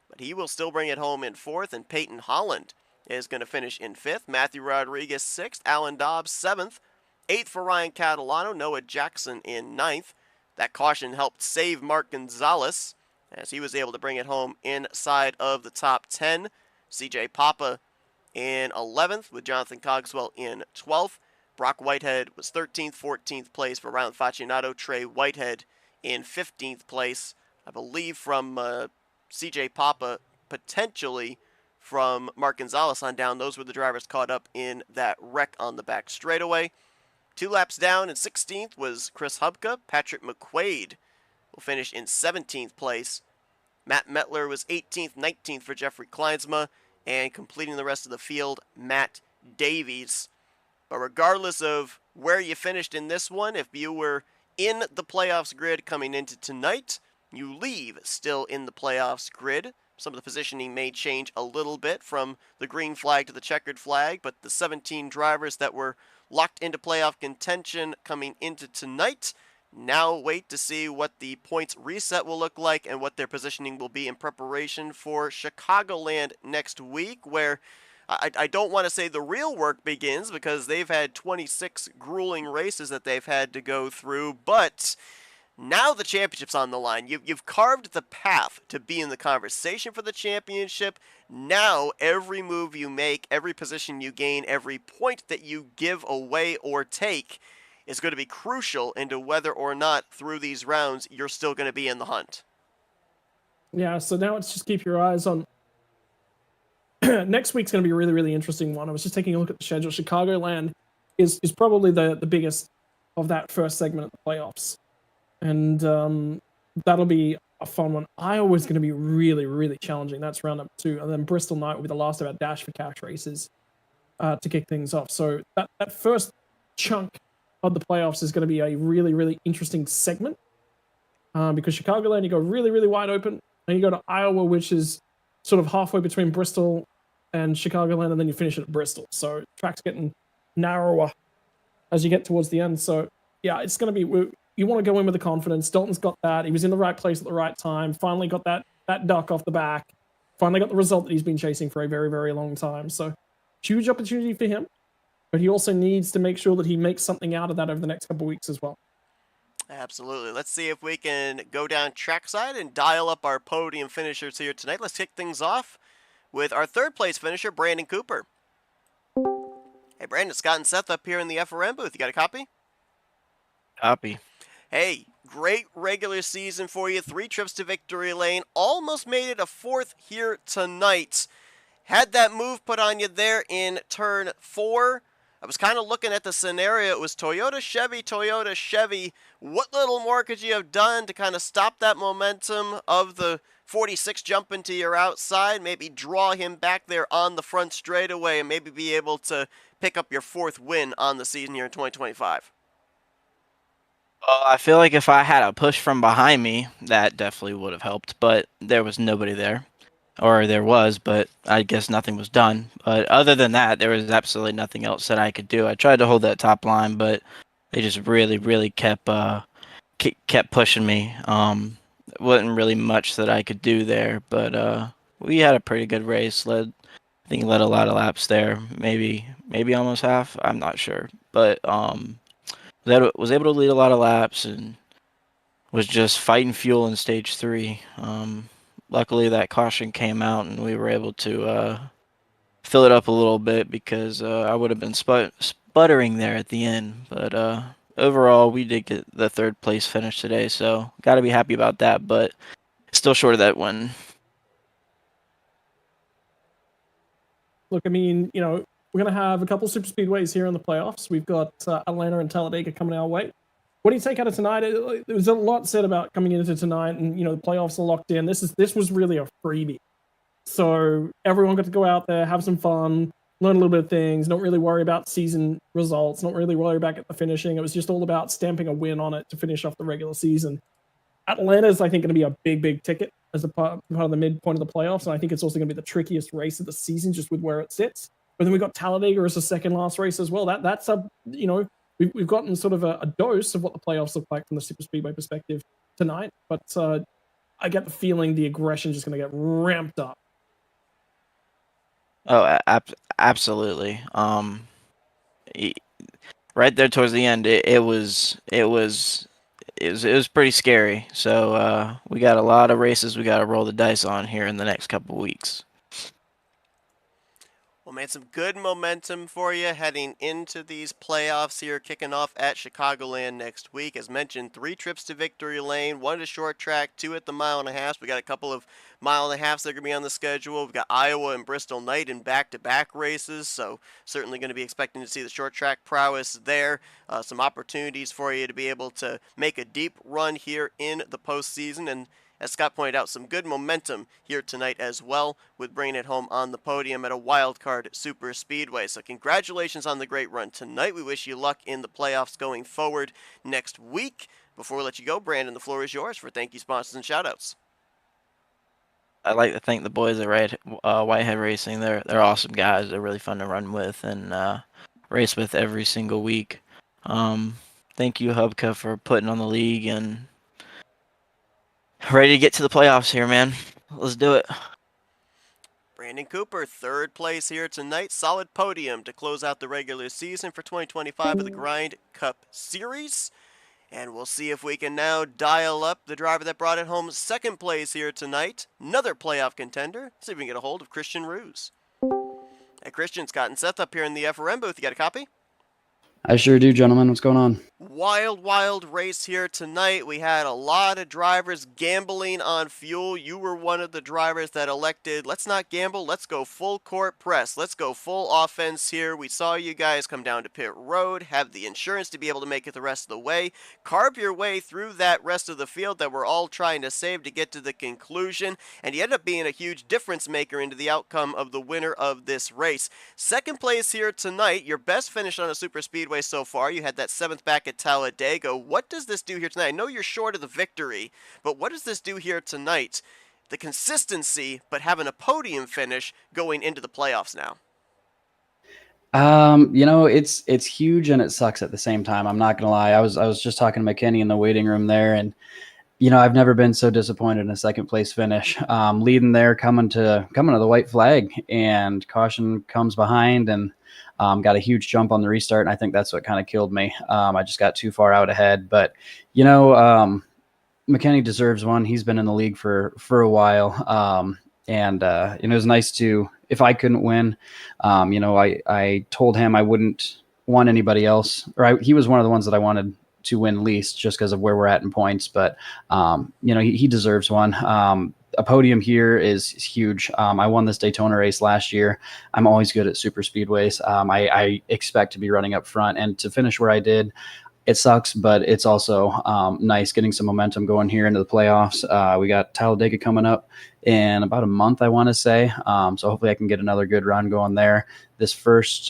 but he will still bring it home in 4th, and Peyton Holland is going to finish in 5th. Matthew Rodriguez 6th, Alan Dobbs 7th, 8th for Ryan Catalano, Noah Jackson in 9th. That caution helped save Mark Gonzalez as he was able to bring it home inside of the top 10. CJ Papa in 11th with Jonathan Cogswell in 12th. Brock Whitehead was 13th, 14th place for Rylan Facinato. Trey Whitehead in 15th place. I believe from CJ Papa, potentially from Mark Gonzalez on down. Those were the drivers caught up in that wreck on the back straightaway. 2 laps down in 16th was Chris Hubka. Patrick McQuaid will finish in 17th place. Matt Mettler was 18th, 19th for Jeffrey Kleinsma, and completing the rest of the field, Matt Davies. But regardless of where you finished in this one, if you were in the playoffs grid coming into tonight, you leave still in the playoffs grid. Some of the positioning may change a little bit from the green flag to the checkered flag, but the 17 drivers that were locked into playoff contention coming into tonight now wait to see what the points reset will look like and what their positioning will be in preparation for Chicagoland next week, where I don't want to say the real work begins because they've had 26 grueling races that they've had to go through, but now the championship's on the line. You've carved the path to be in the conversation for the championship. Now every move you make, every position you gain, every point that you give away or take is going to be crucial into whether or not through these rounds you're still going to be in the hunt. Yeah, so now it's just keep your eyes on next week's going to be a really, really interesting one. I was just taking a look at the schedule. Chicagoland is probably the biggest of that first segment of the playoffs. And that'll be a fun one. Iowa's going to be really, really challenging. That's round number 2. And then Bristol Night will be the last of our Dash for Cash races to kick things off. So that first chunk of the playoffs is going to be a really, really interesting segment because Chicagoland, you go really, really wide open. And you go to Iowa, which is sort of halfway between Bristol and Chicagoland, and then you finish it at Bristol. So track's getting narrower as you get towards the end. So yeah, it's going to be, you want to go in with the confidence. Dalton's got that. He was in the right place at the right time. Finally got that duck off the back. Finally got the result that he's been chasing for a very, very long time. So huge opportunity for him. But he also needs to make sure that he makes something out of that over the next couple of weeks as well. Absolutely. Let's see if we can go down trackside and dial up our podium finishers here tonight. Let's kick things off with our 3rd place finisher, Brandon Cooper. Hey, Brandon, Scott and Seth up here in the FRM booth. You got a copy? Copy. Hey, great regular season for you. 3 trips to victory lane. Almost made it a 4th here tonight. Had that move put on you there in turn 4. I was kind of looking at the scenario. It was Toyota, Chevy, Toyota, Chevy. What little more could you have done to kind of stop that momentum of the 46 jumping to your outside? Maybe draw him back there on the front straightaway and maybe be able to pick up your 4th win on the season here in 2025. I feel like if I had a push from behind me, that definitely would have helped, but there was nobody there. Or there was, but I guess nothing was done. But other than that, there was absolutely nothing else that I could do. I tried to hold that top line, but they just really kept pushing me. Wasn't really much that I could do there, but we had a pretty good race. I think led a lot of laps there, maybe almost half. I'm not sure, but was able to lead a lot of laps and was just fighting fuel in stage 3. Luckily, that caution came out and we were able to fill it up a little bit because I would have been sputtering there at the end. But overall, we did get the 3rd place finish today, so got to be happy about that. But still short of that win. Look, I mean, we're going to have a couple super speedways here in the playoffs. We've got Atlanta and Talladega coming our way. What do you take out of tonight? There was a lot said about coming into tonight, and the playoffs are locked in. This was really a freebie. So everyone got to go out there, have some fun, learn a little bit of things, don't really worry about season results, not really worry about the finishing. It was just all about stamping a win on it to finish off the regular season. Atlanta's, I think, going to be a big ticket as a part of the midpoint of the playoffs, and I think it's also going to be the trickiest race of the season just with where it sits. But then we've got Talladega as a second last race as well. That's we've gotten sort of a dose of what the playoffs look like from the super speedway perspective tonight. But I get the feeling the aggression is just going to get ramped up. Oh, absolutely. Right there towards the end, it was pretty scary. So we got a lot of races we got to roll the dice on here in the next couple weeks. Well, man, some good momentum for you heading into these playoffs here, kicking off at Chicagoland next week. As mentioned, 3 trips to victory lane, 1 to short track, 2 at the mile and a half. We got a couple of mile and a halfs that are going to be on the schedule. We've got Iowa and Bristol Night in back-to-back races, so certainly going to be expecting to see the short track prowess there. Some opportunities for you to be able to make a deep run here in the postseason, and as Scott pointed out, some good momentum here tonight as well with bringing it home on the podium at a wildcard super speedway. So congratulations on the great run tonight. We wish you luck in the playoffs going forward next week. Before we let you go, Brandon, the floor is yours for thank you, sponsors, and shoutouts. I'd like to thank the boys at Whitehead Racing. They're awesome guys. They're really fun to run with and race with every single week. Thank you, Hubka, for putting on the league and ready to get to the playoffs here, man. Let's do it. Brandon Cooper, 3rd place here tonight. Solid podium to close out the regular season for 2025 of the Grind Cup Series. And we'll see if we can now dial up the driver that brought it home 2nd place here tonight. Another playoff contender. See if we can get a hold of Christian Ruse. Hey, Christian, Scott and Seth up here in the FRM booth. You got a copy? I sure do, gentlemen. What's going on? Wild race here tonight. We had a lot of drivers gambling on fuel. You were one of the drivers that elected, let's not gamble, let's go full court press. Let's go full offense here. We saw you guys come down to pit road, have the insurance to be able to make it the rest of the way, carve your way through that rest of the field that we're all trying to save to get to the conclusion, and you end up being a huge difference maker into the outcome of the winner of this race. 2nd place here tonight, your best finish on a super speedway so far. You had that 7th back at Talladega. What does this do here tonight? I know you're short of the victory, but what does this do here tonight? The consistency, but having a podium finish going into the playoffs now. It's huge and it sucks at the same time. I'm not gonna lie. I was just talking to McKinney in the waiting room there, and I've never been so disappointed in a 2nd place finish. Leading there, coming to the white flag, and caution comes behind, and got a huge jump on the restart, and I think that's what kind of killed me. I just got too far out ahead, but McKinney deserves one. He's been in the league for a while, and it was nice to, if I couldn't win, I told him I wouldn't want anybody else, or he was one of the ones that I wanted to win least just because of where we're at in points. But he deserves one. A podium here is huge. I won this Daytona race last year. I'm always good at super speedways. I expect to be running up front, and to finish where I did, it sucks, but it's also nice getting some momentum going here into the playoffs. We got Talladega coming up in about a month, I want to say. So hopefully I can get another good run going there. This first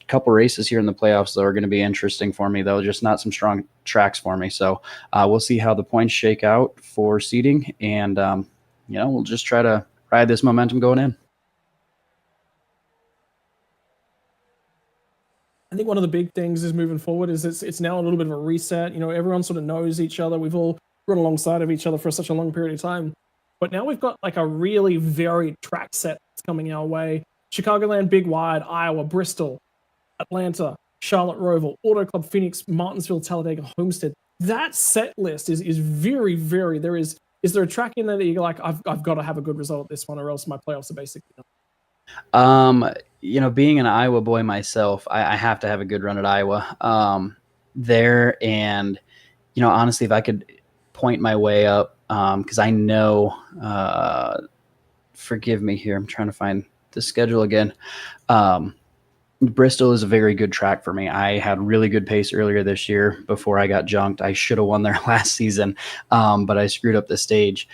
couple races here in the playoffs, though, are going to be interesting for me, though. Just not some strong tracks for me. So we'll see how the points shake out for seeding, and we'll just try to ride this momentum going in. I think one of the big things is moving forward is it's now a little bit of a reset. Everyone sort of knows each other. We've all run alongside of each other for such a long period of time. But now we've got like a really varied track set that's coming our way. Chicagoland, Big Wide, Iowa, Bristol, Atlanta, Charlotte Roval, Auto Club Phoenix, Martinsville, Talladega, Homestead. That set list is very, very. Is there a track in there that you're like, I've got to have a good result at this one, or else my playoffs are basically done? Being an Iowa boy myself, I have to have a good run at Iowa there. And, honestly, if I could point my way up, because I know, forgive me here, I'm trying to find the schedule again. Bristol is a very good track for me. I had really good pace earlier this year before I got junked. I should have won there last season, but I screwed up the stage.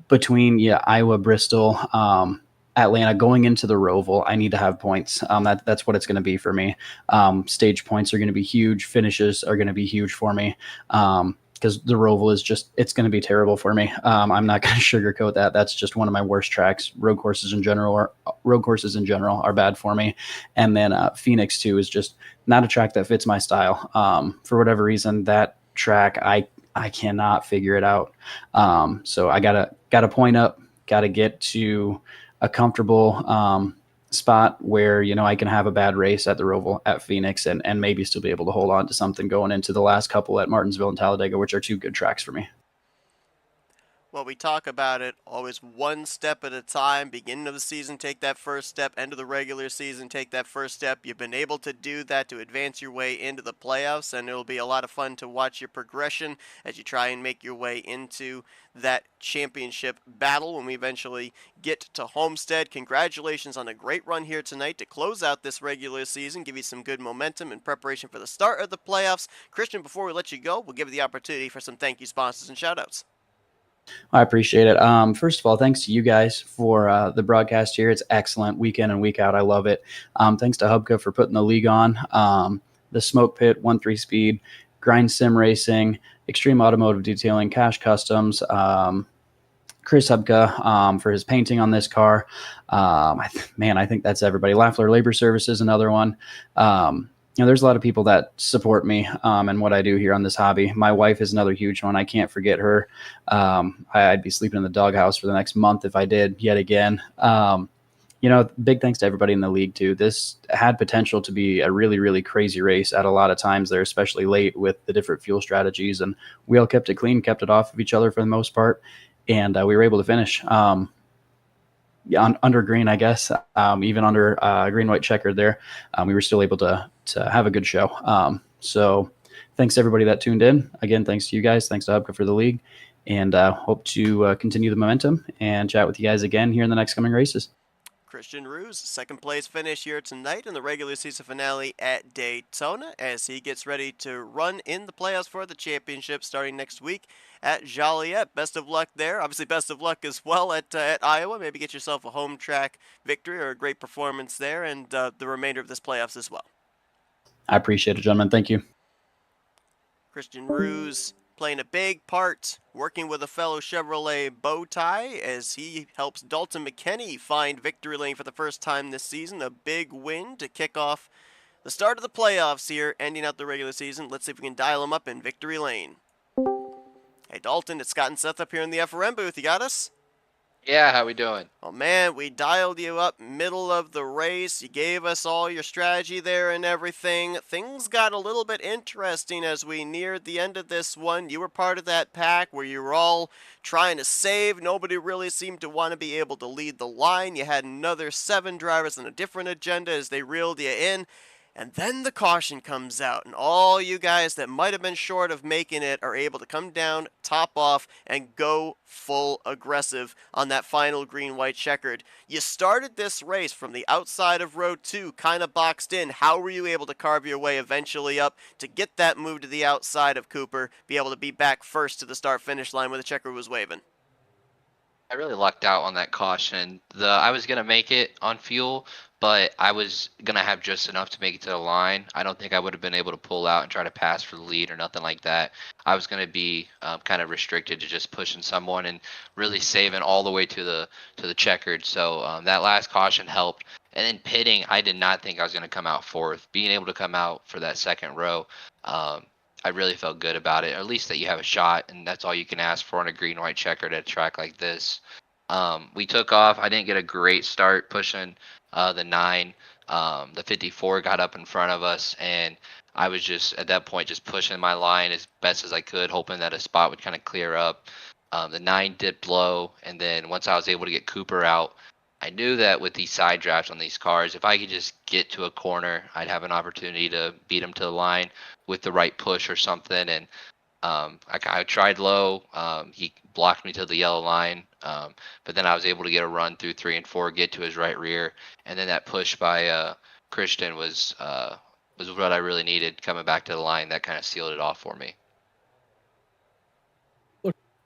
Between Iowa, Bristol, Atlanta, going into the Roval, I need to have points. That's what it's going to be for me. Stage points are going to be huge. Finishes are going to be huge for me. Because the Roval is it's going to be terrible for me. I'm not going to sugarcoat that. That's just one of my worst tracks. Road courses in general are bad for me. And then Phoenix too is just not a track that fits my style. For whatever reason, that track, I cannot figure it out. So I gotta point up, gotta get to a comfortable spot where I can have a bad race at the Roval at Phoenix and maybe still be able to hold on to something going into the last couple at Martinsville and Talladega, which are two good tracks for me. Well, we talk about it always one step at a time. Beginning of the season, take that first step. End of the regular season, take that first step. You've been able to do that to advance your way into the playoffs, and it'll be a lot of fun to watch your progression as you try and make your way into that championship battle when we eventually get to Homestead. Congratulations on a great run here tonight to close out this regular season, give you some good momentum in preparation for the start of the playoffs. Christian, before we let you go, we'll give you the opportunity for some thank you sponsors and shoutouts. I appreciate it. First of all, thanks to you guys for the broadcast here. It's excellent week in and week out. I love it. Thanks to Hubka for putting the league on. The Smoke Pit, 1-3 Speed, Grind Sim Racing, Extreme Automotive Detailing, Cash Customs, Chris Hubka for his painting on this car. I think that's everybody. Lafleur Labor Services, another one. There's a lot of people that support me and what I do here on this hobby. My wife is another huge one. I can't forget her. I'd be sleeping in the doghouse for the next month if I did yet again. Big thanks to everybody in the league too. This had potential to be a really, really crazy race at a lot of times there, especially late with the different fuel strategies. And we all kept it clean, kept it off of each other for the most part. And we were able to finish. Under green, I guess, even under green, white checkered there, we were still able to have a good show. So thanks to everybody that tuned in. Again, thanks to you guys. Thanks to Hubka for the league, and hope to continue the momentum and chat with you guys again here in the next coming races. Christian Ruse, second place finish here tonight in the regular season finale at Daytona as he gets ready to run in the playoffs for the championship starting next week at Joliet. Best of luck there. Obviously, best of luck as well at Iowa. Maybe get yourself a home track victory or a great performance there and the remainder of this playoffs as well. I appreciate it, gentlemen. Thank you. Christian Ruse playing a big part, working with a fellow Chevrolet bow tie as he helps Dalton McKinney find victory lane for the first time this season. A big win to kick off the start of the playoffs here, ending out the regular season. Let's see if we can dial him up in victory lane. Hey Dalton, it's Scott and Seth up here in the FRM booth. You got us? Yeah, how we doing? Oh man, we dialed you up middle of the race. You gave us all your strategy there and everything. Things got a little bit interesting as we neared the end of this one. You were part of that pack where you were all trying to save. Nobody really seemed to want to be able to lead the line. You had another 7 drivers on a different agenda as they reeled you in. And then the caution comes out, and all you guys that might have been short of making it are able to come down, top off, and go full aggressive on that final green-white checkered. You started this race from the outside of row 2, kind of boxed in. How were you able to carve your way eventually up to get that move to the outside of Cooper, be able to be back first to the start-finish line where the checker was waving? I really lucked out on that caution. I was gonna make it on fuel, but I was gonna have just enough to make it to the line. I don't think I would have been able to pull out and try to pass for the lead or nothing like that. I was gonna be kind of restricted to just pushing someone and really saving all the way to the checkered. So that last caution helped. And then pitting, I did not think I was gonna come out fourth. Being able to come out for that second row, I really felt good about it, or at least that you have a shot, and that's all you can ask for on a green-white checkered at a track like this. We took off. I didn't get a great start pushing the 9. The 54 got up in front of us, and I was just, at that point, just pushing my line as best as I could, hoping that a spot would kind of clear up. The 9 dipped low, and then once I was able to get Cooper out, I knew that with these side drafts on these cars, if I could just get to a corner, I'd have an opportunity to beat him to the line with the right push or something. And I tried low. He blocked me to the yellow line, but then I was able to get a run through 3 and 4, get to his right rear, and then that push by Christian was what I really needed coming back to the line. That kind of sealed it off for me.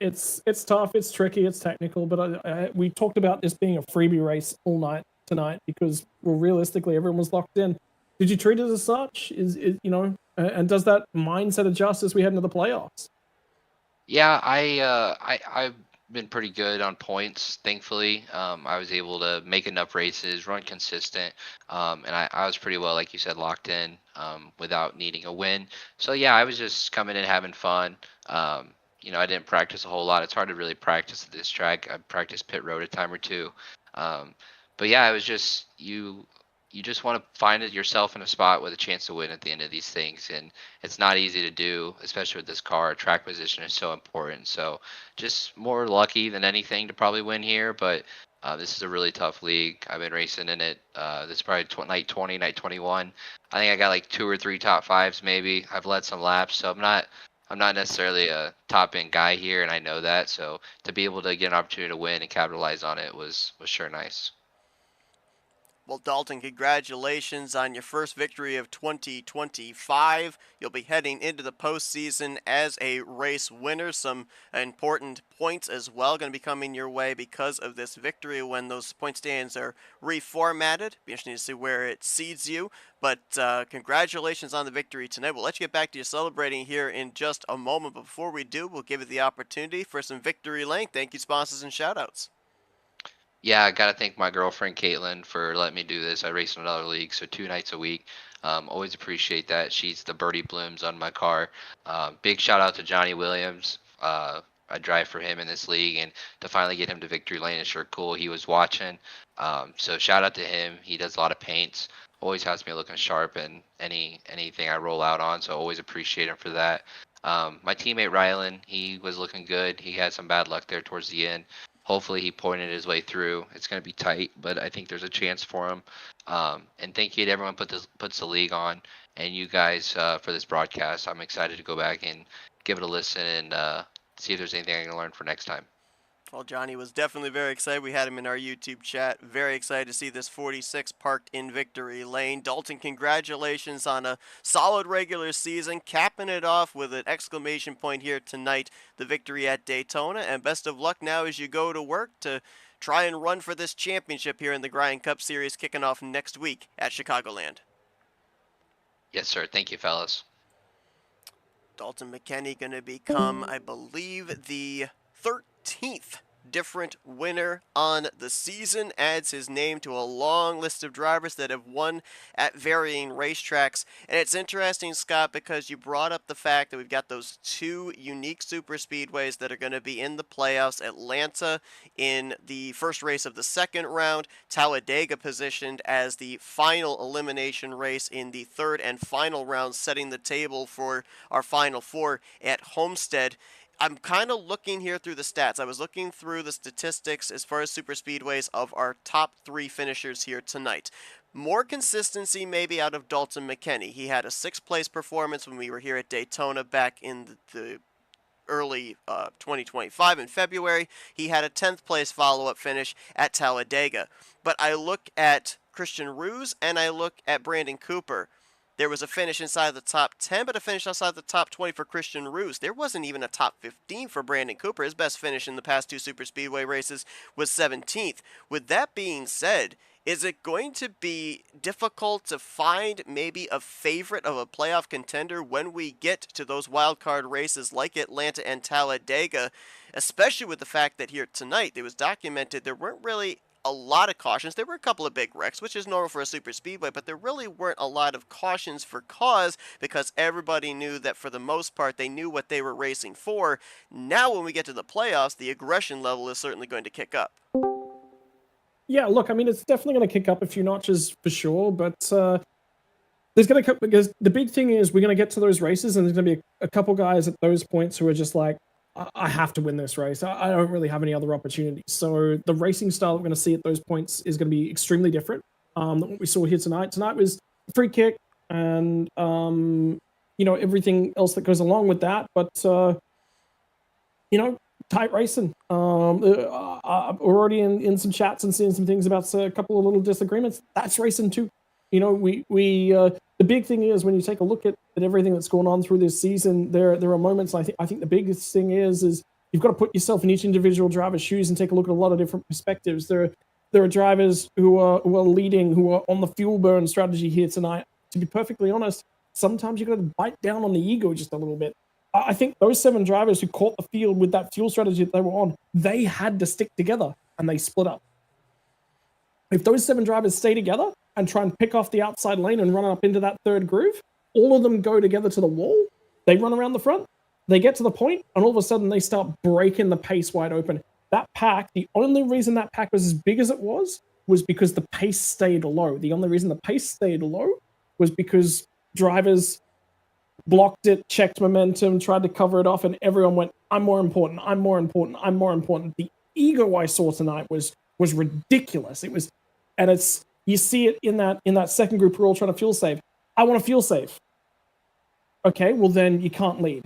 It's tough, it's tricky, it's technical, but we talked about this being a freebie race all night tonight because, well, realistically, everyone was locked in. Did you treat it as such? And does that mindset adjust as we head into the playoffs? Yeah, I've been pretty good on points. Thankfully, I was able to make enough races, run consistent, and I was pretty well, like you said, locked in without needing a win. So yeah, I was just coming in having fun. I didn't practice a whole lot. It's hard to really practice at this track. I practiced pit road a time or two. But yeah, it was just you just want to find yourself in a spot with a chance to win at the end of these things, and it's not easy to do, especially with this car. Track position is so important. So just more lucky than anything to probably win here, but this is a really tough league. I've been racing in it. This is probably night 20, night 21. I think I got like 2 or 3 top 5s maybe. I've led some laps, so I'm not necessarily a top end guy here, and I know that. So to be able to get an opportunity to win and capitalize on it was sure nice. Well, Dalton, congratulations on your first victory of 2025. You'll be heading into the postseason as a race winner. Some important points as well going to be coming your way because of this victory when those point stands are reformatted. Be interesting to see where it seeds you. But congratulations on the victory tonight. We'll let you get back to your celebrating here in just a moment. But before we do, we'll give you the opportunity for some victory lane. Thank you, sponsors and shoutouts. Yeah, I gotta thank my girlfriend Caitlin for letting me do this. I race in another league, so 2 nights a week. Always appreciate that. She's the birdie blooms on my car. Big shout out to Johnny Williams. I drive for him in this league, and to finally get him to victory lane is sure cool. He was watching, so shout out to him. He does a lot of paints. Always has me looking sharp in anything I roll out on, so always appreciate him for that. My teammate Rylan, he was looking good. He had some bad luck there towards the end. Hopefully he pointed his way through. It's going to be tight, but I think there's a chance for him. And thank you to everyone puts the league on, and you guys for this broadcast. I'm excited to go back and give it a listen and see if there's anything I can learn for next time. Well, Johnny was definitely very excited. We had him in our YouTube chat. Very excited to see this 46 parked in victory lane. Dalton, congratulations on a solid regular season, capping it off with an exclamation point here tonight, the victory at Daytona. And best of luck now as you go to work to try and run for this championship here in the Grind Cup Series, kicking off next week at Chicagoland. Yes, sir. Thank you, fellas. Dalton McKenney going to become, I believe, the 13th different winner on the season, adds his name to a long list of drivers that have won at varying racetracks. And it's interesting, Scott, because you brought up the fact that we've got those 2 unique super speedways that are going to be in the playoffs. Atlanta in the first race of the second round, Talladega positioned as the final elimination race in the third and final round, setting the table for our final 4 at Homestead. I'm kind of looking here through the stats. I was looking through the statistics as far as super speedways of our top 3 finishers here tonight. More consistency maybe out of Dalton McKenney. He had a 6th place performance when we were here at Daytona back in the early 2025 in February. He had a 10th place follow-up finish at Talladega. But I look at Christian Roos and I look at Brandon Cooper. There was a finish inside the top 10, but a finish outside the top 20 for Christian Roos. There wasn't even a top 15 for Brandon Cooper. His best finish in the past 2 super speedway races was 17th. With that being said, is it going to be difficult to find maybe a favorite of a playoff contender when we get to those wild card races like Atlanta and Talladega, especially with the fact that here tonight it was documented there weren't really a lot of cautions. There were a couple of big wrecks, which is normal for a super speedway, but there really weren't a lot of cautions for cause because everybody knew that for the most part they knew what they were racing for. Now when we get to the playoffs, the aggression level is certainly going to kick up. Yeah, look, I mean, it's definitely going to kick up a few notches for sure, but there's going to, because the big thing is we're going to get to those races and there's going to be a couple guys at those points who are just like, I have to win this race. I don't really have any other opportunities. So the racing style we're going to see at those points is going to be extremely different than what we saw here tonight. Tonight was free kick and, everything else that goes along with that. But, tight racing. We're already in some chats and seeing some things about a couple of little disagreements. That's racing too. The big thing is when you take a look at everything that's going on through this season, there are moments. I think the biggest thing is you've got to put yourself in each individual driver's shoes and take a look at a lot of different perspectives. There are drivers who are leading, who are on the fuel burn strategy here tonight. To be perfectly honest, sometimes you got to bite down on the ego just a little bit. I think those 7 drivers who caught the field with that fuel strategy that they were on, they had to stick together and they split up. If those 7 drivers stay together and try and pick off the outside lane and run up into that third groove, all of them go together to the wall, they run around the front, they get to the point, and all of a sudden they start breaking the pace wide open. That pack, the only reason that pack was as big as it was because the pace stayed low. The only reason the pace stayed low was because drivers blocked it, checked momentum, tried to cover it off, and everyone went, I'm more important, I'm more important, I'm more important. The ego I saw tonight was ridiculous. You see it in that second group who are all trying to fuel save. I want to fuel save. Okay, well then you can't lead.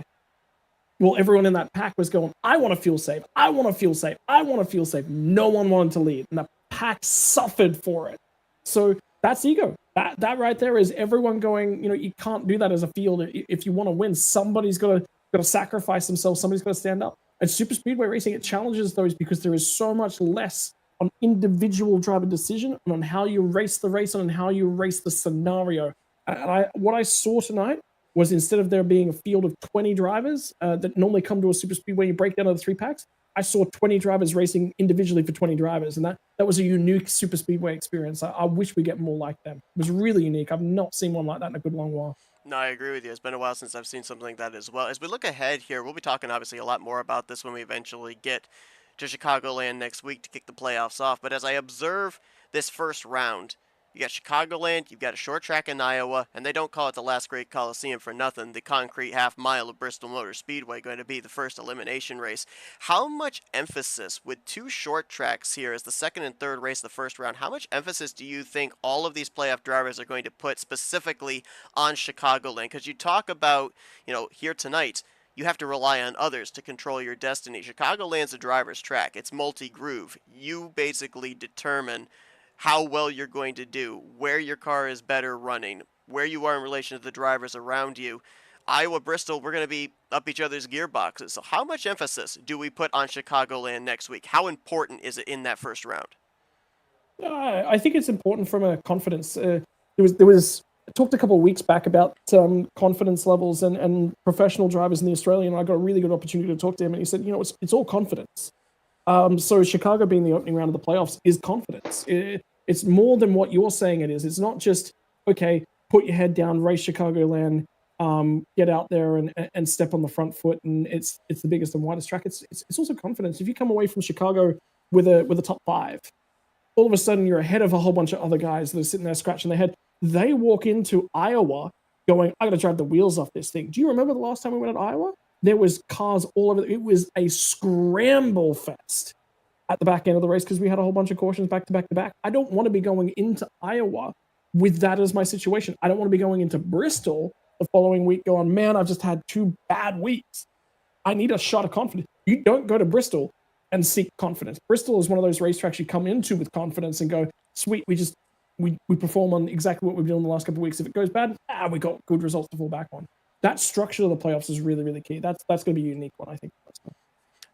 Well, everyone in that pack was going, I want to fuel save, I want to fuel save, I want to fuel save. No one wanted to lead, and the pack suffered for it. So that's ego. That right there is everyone going, you can't do that as a field. If you want to win, somebody's got to sacrifice themselves, somebody's got to stand up. And super speedway racing, it challenges those because there is so much less on individual driver decision and on how you race the race and on how you race the scenario. And what I saw tonight was instead of there being a field of 20 drivers that normally come to a super speedway, you break down into 3 packs, I saw 20 drivers racing individually for 20 drivers. And that was a unique super speedway experience. I wish we get more like them. It was really unique. I've not seen one like that in a good long while. No, I agree with you. It's been a while since I've seen something like that as well. As we look ahead here, we'll be talking obviously a lot more about this when we eventually get to Chicagoland next week to kick the playoffs off. But as I observe this first round, you got Chicagoland, you've got a short track in Iowa, and they don't call it the last great Coliseum for nothing. The concrete half mile of Bristol Motor Speedway going to be the first elimination race. How much emphasis with 2 short tracks here as the second and third race of the first round, how much emphasis do you think all of these playoff drivers are going to put specifically on Chicagoland? Because you talk about, here tonight, you have to rely on others to control your destiny. Chicagoland's a driver's track. It's multi-groove. You basically determine how well you're going to do, where your car is better running, where you are in relation to the drivers around you. Iowa, Bristol, we're going to be up each other's gearboxes. So how much emphasis do we put on Chicagoland next week? How important is it in that first round? I think it's important from a confidence. There was I talked a couple of weeks back about confidence levels and professional drivers in the Australian. I got a really good opportunity to talk to him, and he said, it's all confidence. So Chicago being the opening round of the playoffs is confidence. It's more than what you're saying it is. It's not just, okay, put your head down, race Chicagoland, get out there and step on the front foot, and it's the biggest and widest track. It's also confidence. If you come away from Chicago with a top 5, all of a sudden you're ahead of a whole bunch of other guys that are sitting there scratching their head. They walk into Iowa going, I got to drive the wheels off this thing. Do you remember the last time we went to Iowa? There was cars all over. It was a scramble fest at the back end of the race because we had a whole bunch of cautions back to back to back. I don't want to be going into Iowa with that as my situation. I don't want to be going into Bristol the following week going, man, I've just had 2 bad weeks. I need a shot of confidence. You don't go to Bristol and seek confidence. Bristol is one of those racetracks you come into with confidence and go, sweet, we perform on exactly what we've done in the last couple of weeks. If it goes bad, we got good results to fall back on. That structure of the playoffs is really, really key. That's going to be a unique one, I think.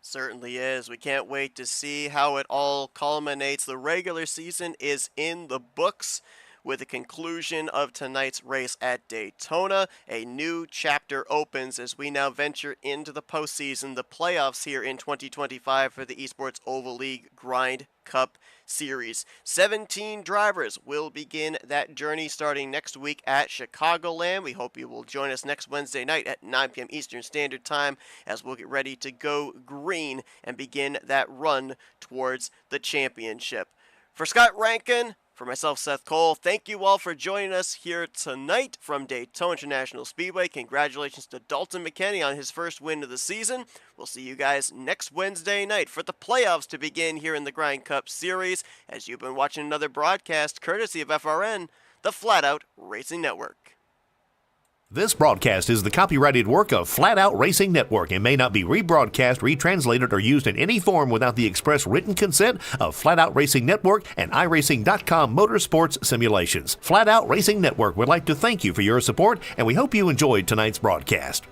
Certainly is. We can't wait to see how it all culminates. The regular season is in the books. With the conclusion of tonight's race at Daytona, a new chapter opens as we now venture into the postseason, the playoffs here in 2025 for the Esports Oval League Grind Cup Series. 17 drivers will begin that journey starting next week at Chicagoland. We hope you will join us next Wednesday night at 9 p.m. Eastern Standard Time as we'll get ready to go green and begin that run towards the championship. For Scott Rankin, for myself, Seth Cole, thank you all for joining us here tonight from Daytona International Speedway. Congratulations to Dalton McKinney on his first win of the season. We'll see you guys next Wednesday night for the playoffs to begin here in the Grind Cup Series, as you've been watching another broadcast courtesy of FRN, the Flatout Racing Network. This broadcast is the copyrighted work of Flatout Racing Network and may not be rebroadcast, retranslated, or used in any form without the express written consent of Flatout Racing Network and iRacing.com Motorsports Simulations. Flatout Racing Network would like to thank you for your support, and we hope you enjoyed tonight's broadcast.